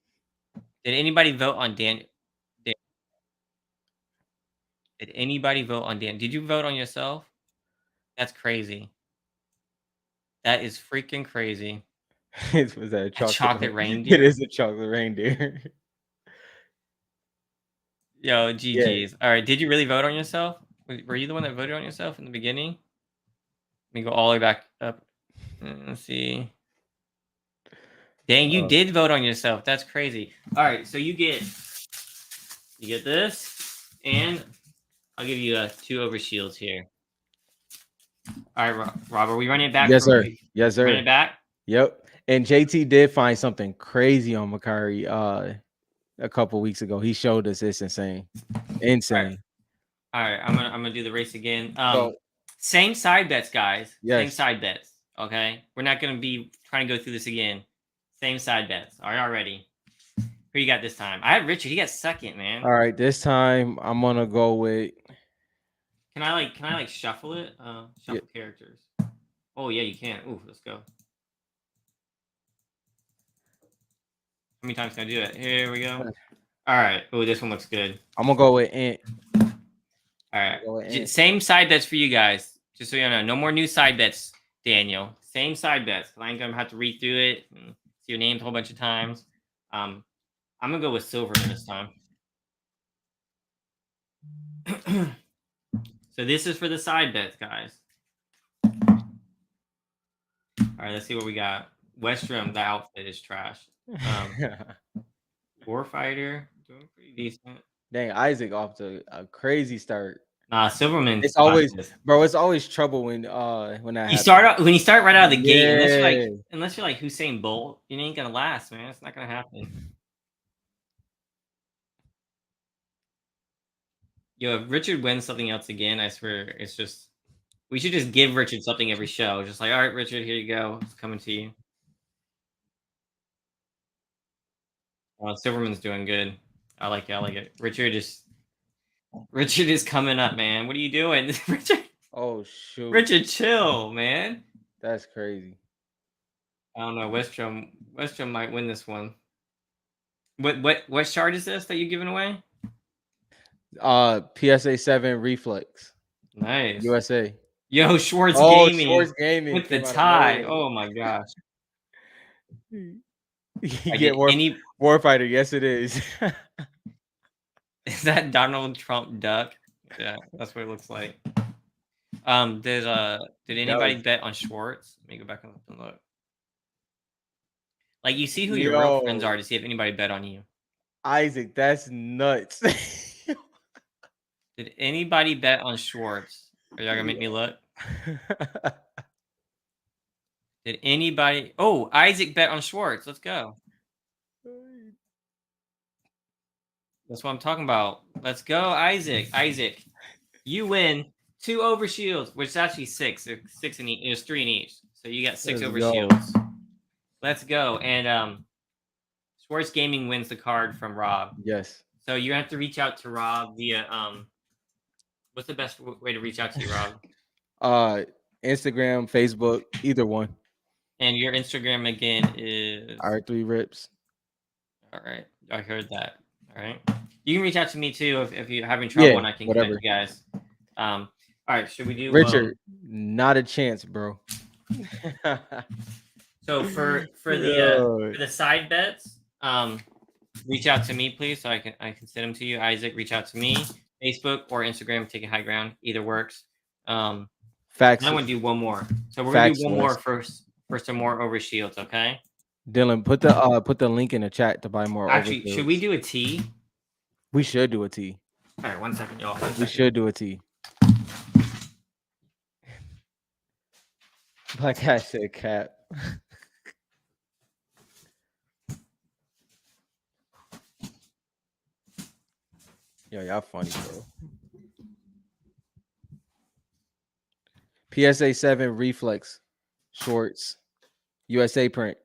Did anybody vote on Dan? Did anybody vote on Dan? Did you vote on yourself? That's crazy. That is freaking crazy. Was that a A chocolate? chocolate It reindeer? is a chocolate reindeer. Yo, Yeah. GG's. All right. Did you really vote on yourself? Were you the one that voted on yourself in the beginning? Let me go all the way back up. Let's see. Dang, you did vote on yourself. That's crazy. All right, so you get this, and I'll give you 2 over shields here. All right, Rob, are we running it back? Yes, sir. Yes, sir. Running it back. Yep. And JT did find something crazy on Makari a couple weeks ago. He showed us. It's insane. Insane. All right, I'm gonna do the race again. So, Same side bets, guys. Same yes. side bets. Okay, we're not gonna be trying to go through this again. Same side bets. Are y'all ready? Who you got this time? I had Richard. He got second, man. All right, this time I'm gonna go with. Can I shuffle it? Shuffle characters. Oh yeah, you can. Ooh, let's go. How many times can I do it? Here we go. All right. Oh, this one looks good. I'm gonna go with Ant. All right. Same side bets for you guys. Just so you know, no more new side bets, Daniel. Same side bets. I ain't gonna have to read through it and see your names a whole bunch of times. I'm gonna go with Silverman this time. So this is for the side bets, guys. All right, let's see what we got. Westrom, the outfit is trash. Warfighter, doing pretty decent. Dang, Isaac off to a crazy start. Nah, Silverman. It's always, bro. It's always trouble when that you happens. start right out of the gate. Unless you're like Usain Bolt, you ain't gonna last, man. It's not gonna happen. Yo, if Richard wins something else again, I swear it's just we should just give Richard something every show. Just like, all right, Richard, here you go. It's coming to you. Silverman's doing good. I like it. Richard is coming up, man. What are you doing? Richard. Oh shoot. Richard, chill, man. That's crazy. I don't know. Westrom might win this one. What shard is this that you're giving away? PSA 7 Reflex. Nice. USA. Yo, Schwartz Gaming. Schwartz Gaming with the tie. Oh my gosh. You get Warfighter. Yes, it is. Is that Donald Trump duck? Yeah, that's what it looks like. Did anybody bet on Schwartz? Let me go back and look. Like, you see who your real friends are to see if anybody bet on you. Isaac, that's nuts. Did anybody bet on Schwartz? Are y'all gonna make me look? Did anybody? Oh, Isaac bet on Schwartz. Let's go. That's what I'm talking about. Let's go, Isaac. Isaac, you win 2 over shields, which is actually 6. 6 in each. There's 3 in each. So you got 6 over shields. Let's go. And Sports Gaming wins the card from Rob. Yes. So you have to reach out to Rob via what's the best way to reach out to you, Rob? Instagram, Facebook, either one. And your Instagram again is R3 Rips. all right. I heard that. All right. You can reach out to me too if you're having trouble Yeah, and I can connect whatever. you guys. All right. Should we do Richard, not a chance, bro. so for Yo. the side bets, reach out to me please so I can send them to you. Isaac, reach out to me. Facebook or Instagram, take a high ground. Either works. Facts. I want to do one more. So we're gonna Facts, do one more West. first for some more over shields, okay? Dylan, put the link in the chat to buy more Actually, should we overshields. do a T? We should do a T. All right, 1 second, y'all. We should do a T. Black Hat said cap. Yo, y'all funny, bro. PSA 7 reflex shorts. USA print.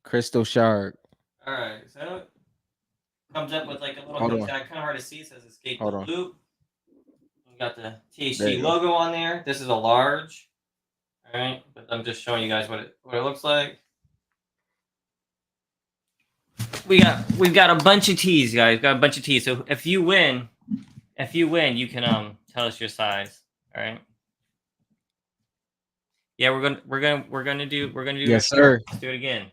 Crystal shard. All right, so comes up with like a little Hold hook on. tag, kind of hard to see. It says escape Hold the on. loop. We got the There THG you go. logo on there. This is a large. All right, but I'm just showing you guys what it looks like. We've got a bunch of tees, guys. Got a bunch of tees. So if you win, you can tell us your size. All right. Yeah, we're gonna do Yes, sir. Let's do it again.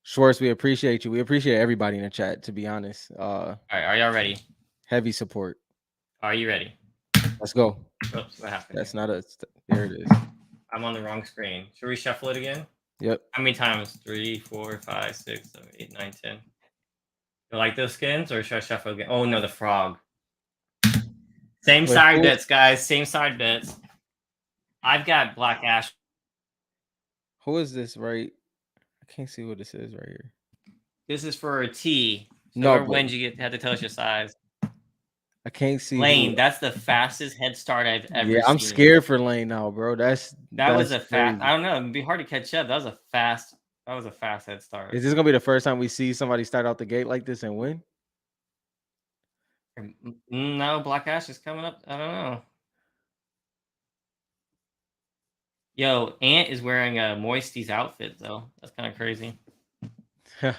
Schwartz, we appreciate you. We appreciate everybody in the chat, to be honest. All right, are y'all ready? Heavy support. Are you ready? Let's go. Oops, what happened? That's not a there it is. I'm on the wrong screen. Should we shuffle it again? Yep. How many times? 3, 4, 5, 6, 7, 8, 9, 10. You like those skins, or should I shuffle again? Oh no, the frog. Same side bets, guys. Same side bets. I've got Black Ash. Who is this, right? I can't see what it says right here. This is for a T. So No, whoever wins, you had to tell us your size. I can't see. Lane, that's the fastest head start I've ever seen. Yeah, I'm scared for Lane now, bro. That was a fast. I don't know. It'd be hard to catch up. That was a fast head start. Is this gonna be the first time we see somebody start out the gate like this and win? No, Black Ash is coming up. I don't know. Yo, Ant is wearing a Moisty's outfit though. That's kind of crazy. The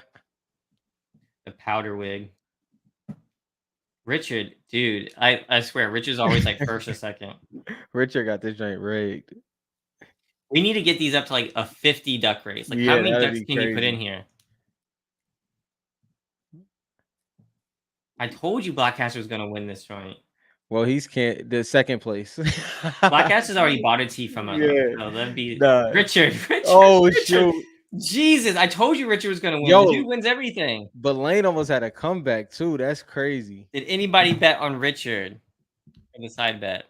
powder wig. Richard, dude, I swear, Richard's always like first or second. Richard got this joint rigged. We need to get these up to like a 50 duck race. Like, how many ducks can you put in here? I told you Black Ash was gonna win this joint. Well, he's the second place. Black Ash has already bought a tee from us. Yeah. So that'd be Richard. Oh, Richard. shoot. Jesus, I told you Richard was gonna win. Yo, the dude wins everything. But Lane almost had a comeback too. That's crazy. Did anybody bet on Richard in the side bet?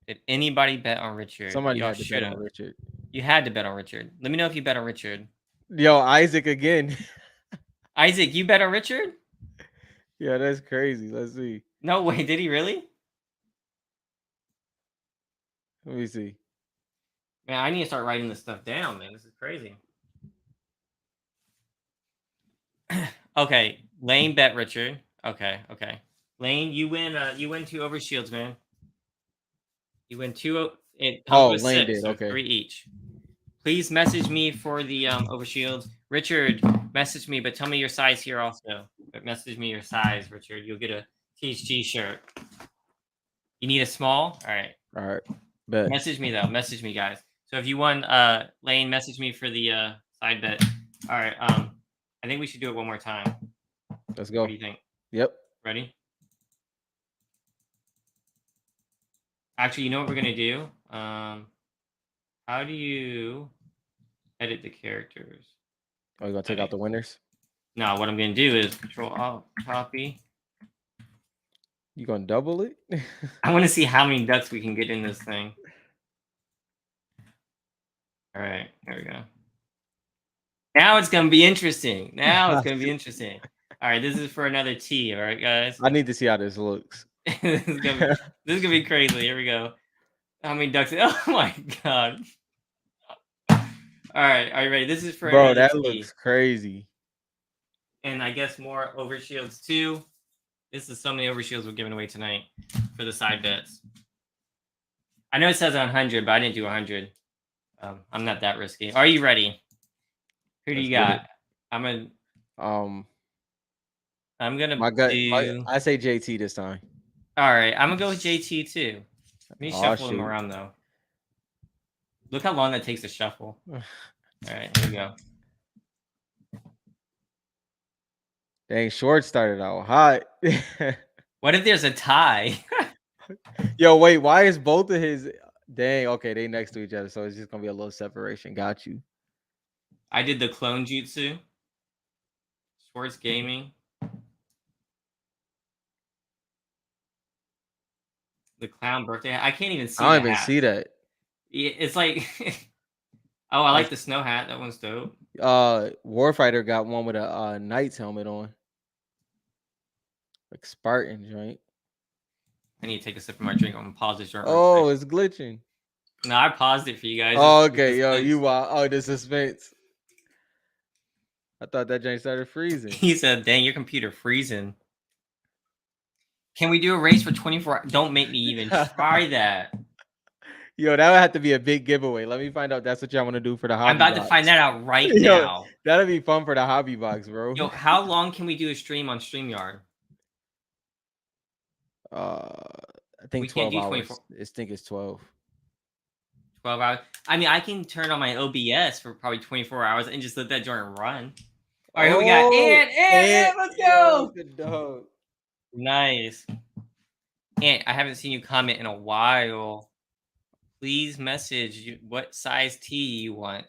Did anybody bet on Richard? Somebody had to bet on Richard. You had to bet on Richard. Let me know if you bet on Richard. Yo, Isaac again. Isaac, you bet on Richard? Yeah, that's crazy. Let's see. No way. Did he really? Let me see. Man, I need to start writing this stuff down, man. This is crazy. Okay, Lane bet Richard. Okay. Lane, you win 2 overshields, man. You win 2. It comes with Lane 6, did. so Okay. 3 each. Please message me for the overshields. Richard, message me, but tell me your size here also. But message me your size, Richard. You'll get a THG shirt. You need a small? All right. Bet. Message me though. Message me, guys. So if you won, Lane, message me for the side bet. All right. I think we should do it one more time. Let's go. What do you think? Yep. Ready? Actually, you know what we're gonna do? How do you edit the characters? Oh, you gonna take out the winners? No, what I'm gonna do is Control-Alt, copy. You gonna double it? I want to see how many ducks we can get in this thing. All right, there we go. Now it's gonna be interesting. All right, this is for another T. All right, guys. I need to see how this looks. This is gonna be crazy. Here we go. How many ducks? Oh my god. All All right, are you ready? This is for Bro, everybody to that see, looks crazy. and I guess more overshields too. This is so many overshields we're giving away tonight for the side bets. I know it says 100, but I didn't do 100. I'm not that risky. Are you ready? Who do Let's you get got? it. I'm gonna Um, I'm gonna my gut, do. I say JT this time. All right, I'm gonna go with JT too. Let me Oh shuffle them shoot. around though. Look how long that takes to shuffle. All right, here we go. Dang, short started out hot. What if there's a tie? Yo, wait, why is both of his dang okay, they next to each other, so it's just gonna be a little separation. Got you. I did the clone jutsu. Sports gaming. The clown birthday hat. I can't even see I don't the even hat. see that. It's like, oh, I like That's the snow hat. That one's dope. Warfighter got one with a knight's helmet on. Like Spartan joint. I need to take a sip of my drink. I'm gonna pause this joint real quick. Oh, it's glitching. No, I paused it for you guys. Oh, It's okay, yo, suspense. you wow. Oh, the suspense. I thought that joint started freezing. He said, "Dang, your computer freezing." Can we do a race for 24 hours? Don't make me even try that. Yo, that would have to be a big giveaway. Let me find out that's what y'all want to do for the I'm hobby about to find box. that out right Yo, now. that'll be fun for the hobby box, bro. Yo, how long can we do a stream on StreamYard? I think We can't 12 do 24, hours. I think it's 12. 12 hours. I mean, I can turn on my OBS for probably 24 hours and just let that joint run. All right, who we got? Oh, and Ant, let's yo, go. good dog. Nice. Ant, I haven't seen you comment in a while. Please message what size tee you want.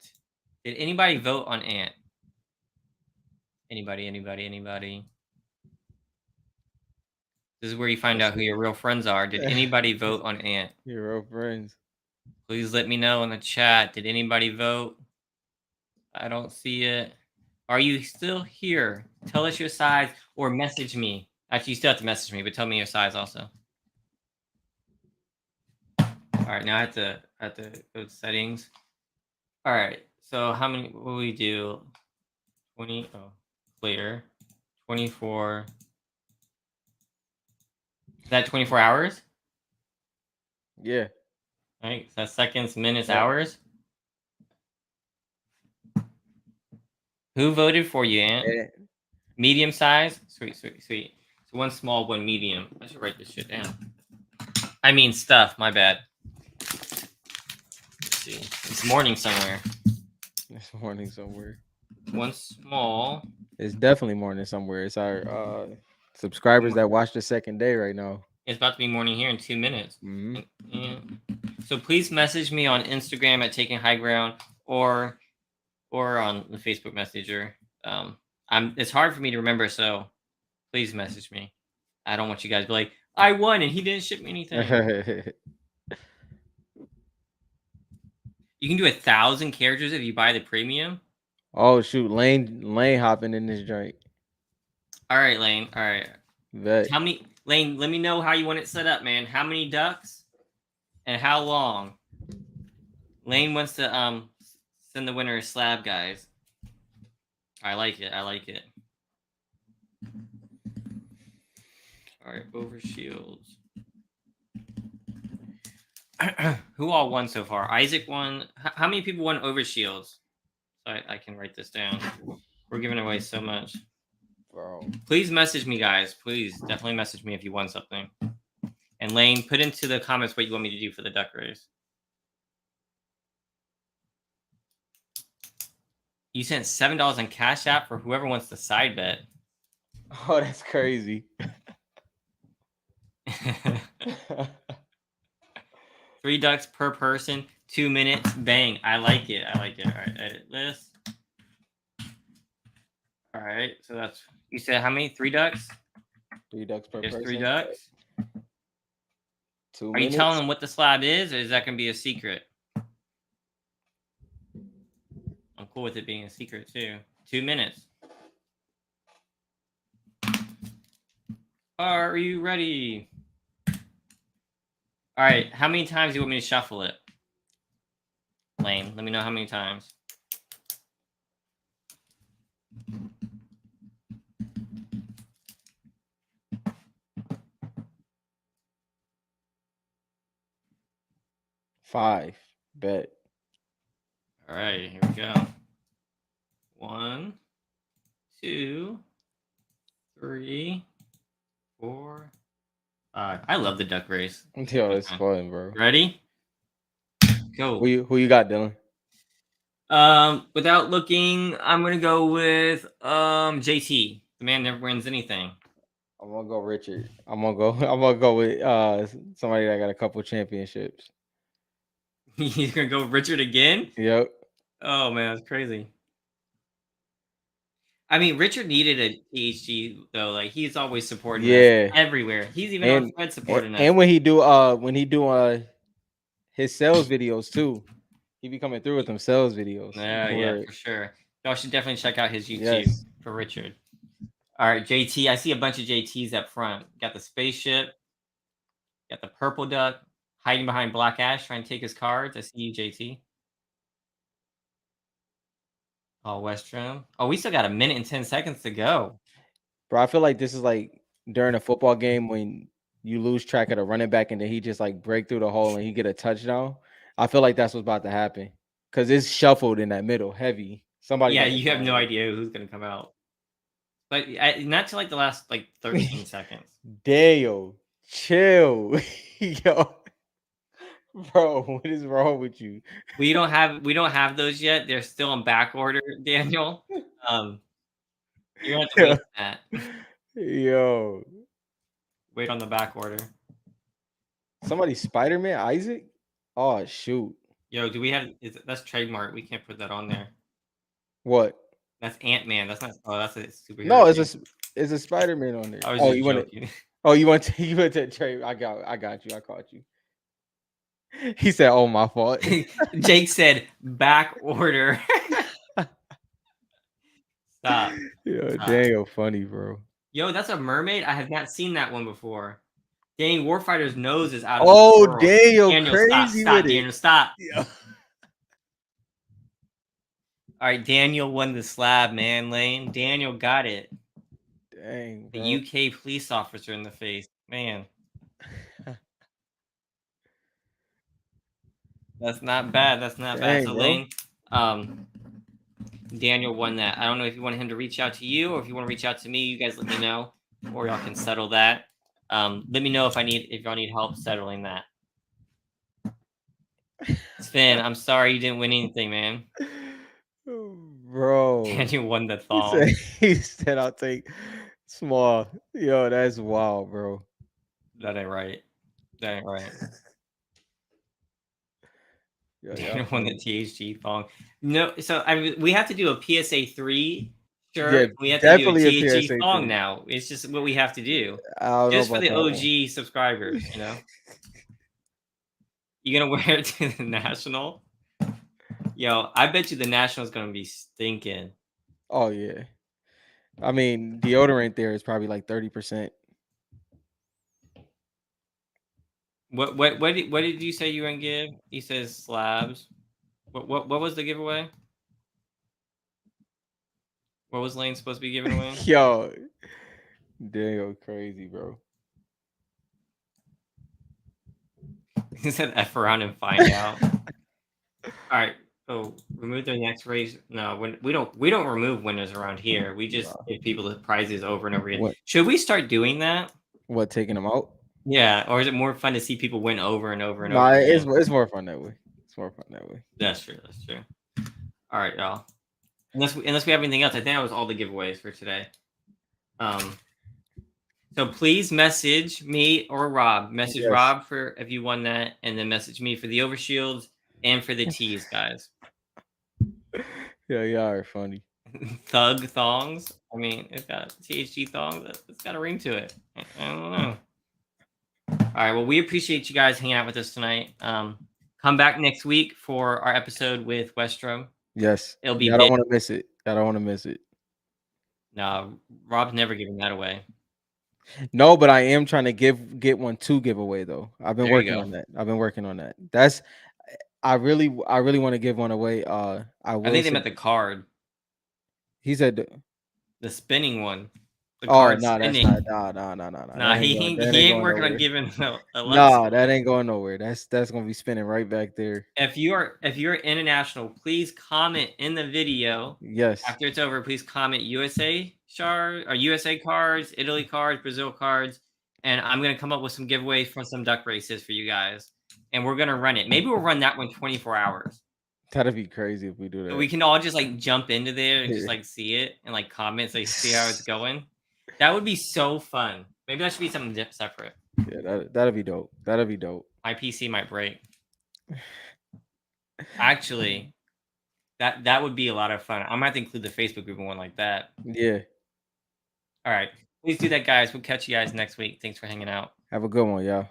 Did anybody vote on Ant? Anybody? This is where you find Let's out who see. your real friends are. Did anybody vote on Ant? Your real friends. Please let me know in the chat. Did anybody vote? I don't see it. Are you still here? Tell us your size or message me. Actually, you still have to message me, but tell me your size also. All right, now I have to go to settings. All right, so how many will we do? 20. Oh, clear. 24. Is that 24 hours? Yeah. All right, so that's seconds, minutes, Yeah. hours. Who voted for you, Ant? Yeah. Medium size? Sweet. So one small, one medium. I should write this shit down. I mean stuff, my bad. Let's see. It's morning somewhere. It's morning somewhere. One small. It's definitely morning somewhere. It's our subscribers that watch the second day right now. It's about to be morning here in 2 minutes. Mm-hmm. So please message me on Instagram at Taking High Ground or on the Facebook Messenger. It's hard for me to remember, so please message me. I don't want you guys to be like, I won and he didn't ship me anything. You can do 1,000 characters if you buy the premium. Oh shoot, Lane hopping in this joint. All right, Lane. All right. Bet. How many, Lane? Let me know how you want it set up, man. How many ducks and how long? Lane wants to send the winner a slab, guys. I like it. All right, over shields. Who all won so far? Isaac won. How many people won over shields? So I can write this down. We're giving away so much. Bro. Please message me, guys. Please definitely message me if you won something. And Lane, put into the comments what you want me to do for the duck race. You sent $7 on Cash App for whoever wants the side bet. Oh, that's crazy. 3 ducks per person, 2 minutes. Bang. I like it. All right, edit list. All right, so that's, you said how many? 3 ducks? 3 ducks per There's person. 3 ducks. 2 Are minutes. you telling them what the slab is, or is that going to be a secret? I'm cool with it being a secret, too. 2 minutes. Are you ready? All right, how many times do you want me to shuffle it? Lane, let me know how many times. Five. Bet. All right, here we go. 1, 2, 3, 4, 5. I love the duck race. Yo, it's fun, bro. Ready? Go. Who you got, Dylan? Without looking, I'm gonna go with JT. The man never wins anything. I'm gonna go Richard. I'm gonna go. I'm gonna go with somebody that got a couple championships. He's gonna go Richard again. Yep. Oh man, that's crazy. I mean, Richard needed a THG though. Like he's always supporting us Yeah. everywhere. He's even on And Thread supporting us. and when he do his sales videos too, he be coming through with them sales videos. Yeah, Word. for sure. Y'all should definitely check out his YouTube Yes. for Richard. All right, JT. I see a bunch of JTs up front. Got the spaceship. Got the purple duck hiding behind Black Ash, trying to take his cards. I see you, JT. Oh, Westrom. Oh, we still got a minute and 10 seconds to go. Bro, I feel like this is like during a football game when you lose track of the running back and then he just like break through the hole and he get a touchdown. I feel like that's what's about to happen because it's shuffled in that middle, heavy. Somebody Yeah, about to you have come no out. idea who's gonna come out. But not to like the last like 13 seconds. Dale, chill, yo, bro. What is wrong with you? We don't have those yet. They're still in back order, Daniel. Um, you're gonna have to wait Yo, on that. yo. Wait on the back order. Somebody Spider-Man Isaac. Oh shoot, Yo, do we have? That's trademark. We can't put that on there. what? That's Ant-Man. That's not. Oh, that's a superhero No, name. it's a Spider-Man on there. I was Oh, just you want it? joking. Oh, you went to trade. I got you. I caught you. He said, "Oh, my fault." Jake said back order. Stop. Yo, Stop. Daniel, funny, bro. Yo, that's a mermaid. I have not seen that one before. Dang, Warfighter's nose is out of this Oh, world. Daniel, Daniel, stop, crazy with stop, it. Daniel, stop. Yeah. All right, Daniel won the slab, man. Lane. Daniel got it. Dang, The bro. UK police officer in the face. Man. That's not bad. That's not bad. Dang, So bro. Lane, Daniel won that. I don't know if you want him to reach out to you or if you want to reach out to me. You guys let me know, or y'all can settle that. Let me know if y'all need help settling that. Sven, I'm sorry you didn't win anything, man. Bro. Daniel won the He thong. said, he said, "I'll take small." Yo, that's wild, bro. That ain't right. That ain't right. Yo, Daniel y'all won the funny. THG thong. No, so we have to do a PSA 3 Yeah, shirt. We have to do a definitely a THG PSA thong 3. now. It's just what we have to do. I don't know Just for about the that one. OG subscribers, you know? You gonna wear it to the national? Yo, I bet you the national's gonna be stinking. Oh yeah. I mean, deodorant there is probably like 30%. What did you say you were gonna give? He says slabs. What was the giveaway? What was Lane supposed to be giving away? Yo, Daniel, crazy, bro. He said F around and find out. All right. Oh, remove their next raise. No, we don't remove winners around here. We just give people the prizes over and over again. What? Should we start doing that? What, taking them out? Yeah, or is it more fun to see people win over and over and Nah, over again? it's more fun that way. It's more fun that way. That's true. That's true. All right, y'all. Unless we have anything else, I think that was all the giveaways for today. So please message me or Rob. Message Yes. Rob for if you won that, and then message me for the overshields and for the tees, guys. Yeah, y'all are funny. Thug thongs. I mean, it's got THG thongs. It's got a ring to it. I don't know. All right. Well, we appreciate you guys hanging out with us tonight. Come back next week for our episode with Westrom. Yes. It'll be I don't big. want to miss it. I don't want to miss it. No, Rob's never giving that away. No, but I am trying to get one to give away though. I've been There you working go. on that. I've been working on that. That's I really want to give one away. I I will think they say meant the card. he said The spinning one. The Oh, card no, that's not spinning. nah, Nah, that ain't going that he ain't ain't going working on nowhere. giving a luck Nah, that spin. ain't going nowhere. That's gonna be spinning right back there. If you're international, please comment in the video Yes, after it's over. Please comment USA shard or USA cards, Italy cards, Brazil cards, and I'm gonna come up with some giveaways for some duck races for you guys. And we're gonna run it. Maybe we'll run that one 24 hours. that'd be crazy if we do So that. we can all just like jump into there and just Yeah. like see it and like comment so you see how it's going. That would be so fun. Maybe that should be something separate. Yeah, that'd be dope. That'd be dope. My PC might break. Actually, that would be a lot of fun. I'm gonna have to include the Facebook group in one like that. Yeah. All right. Please do that, guys. We'll catch you guys next week. Thanks for hanging out. Have a good one, y'all.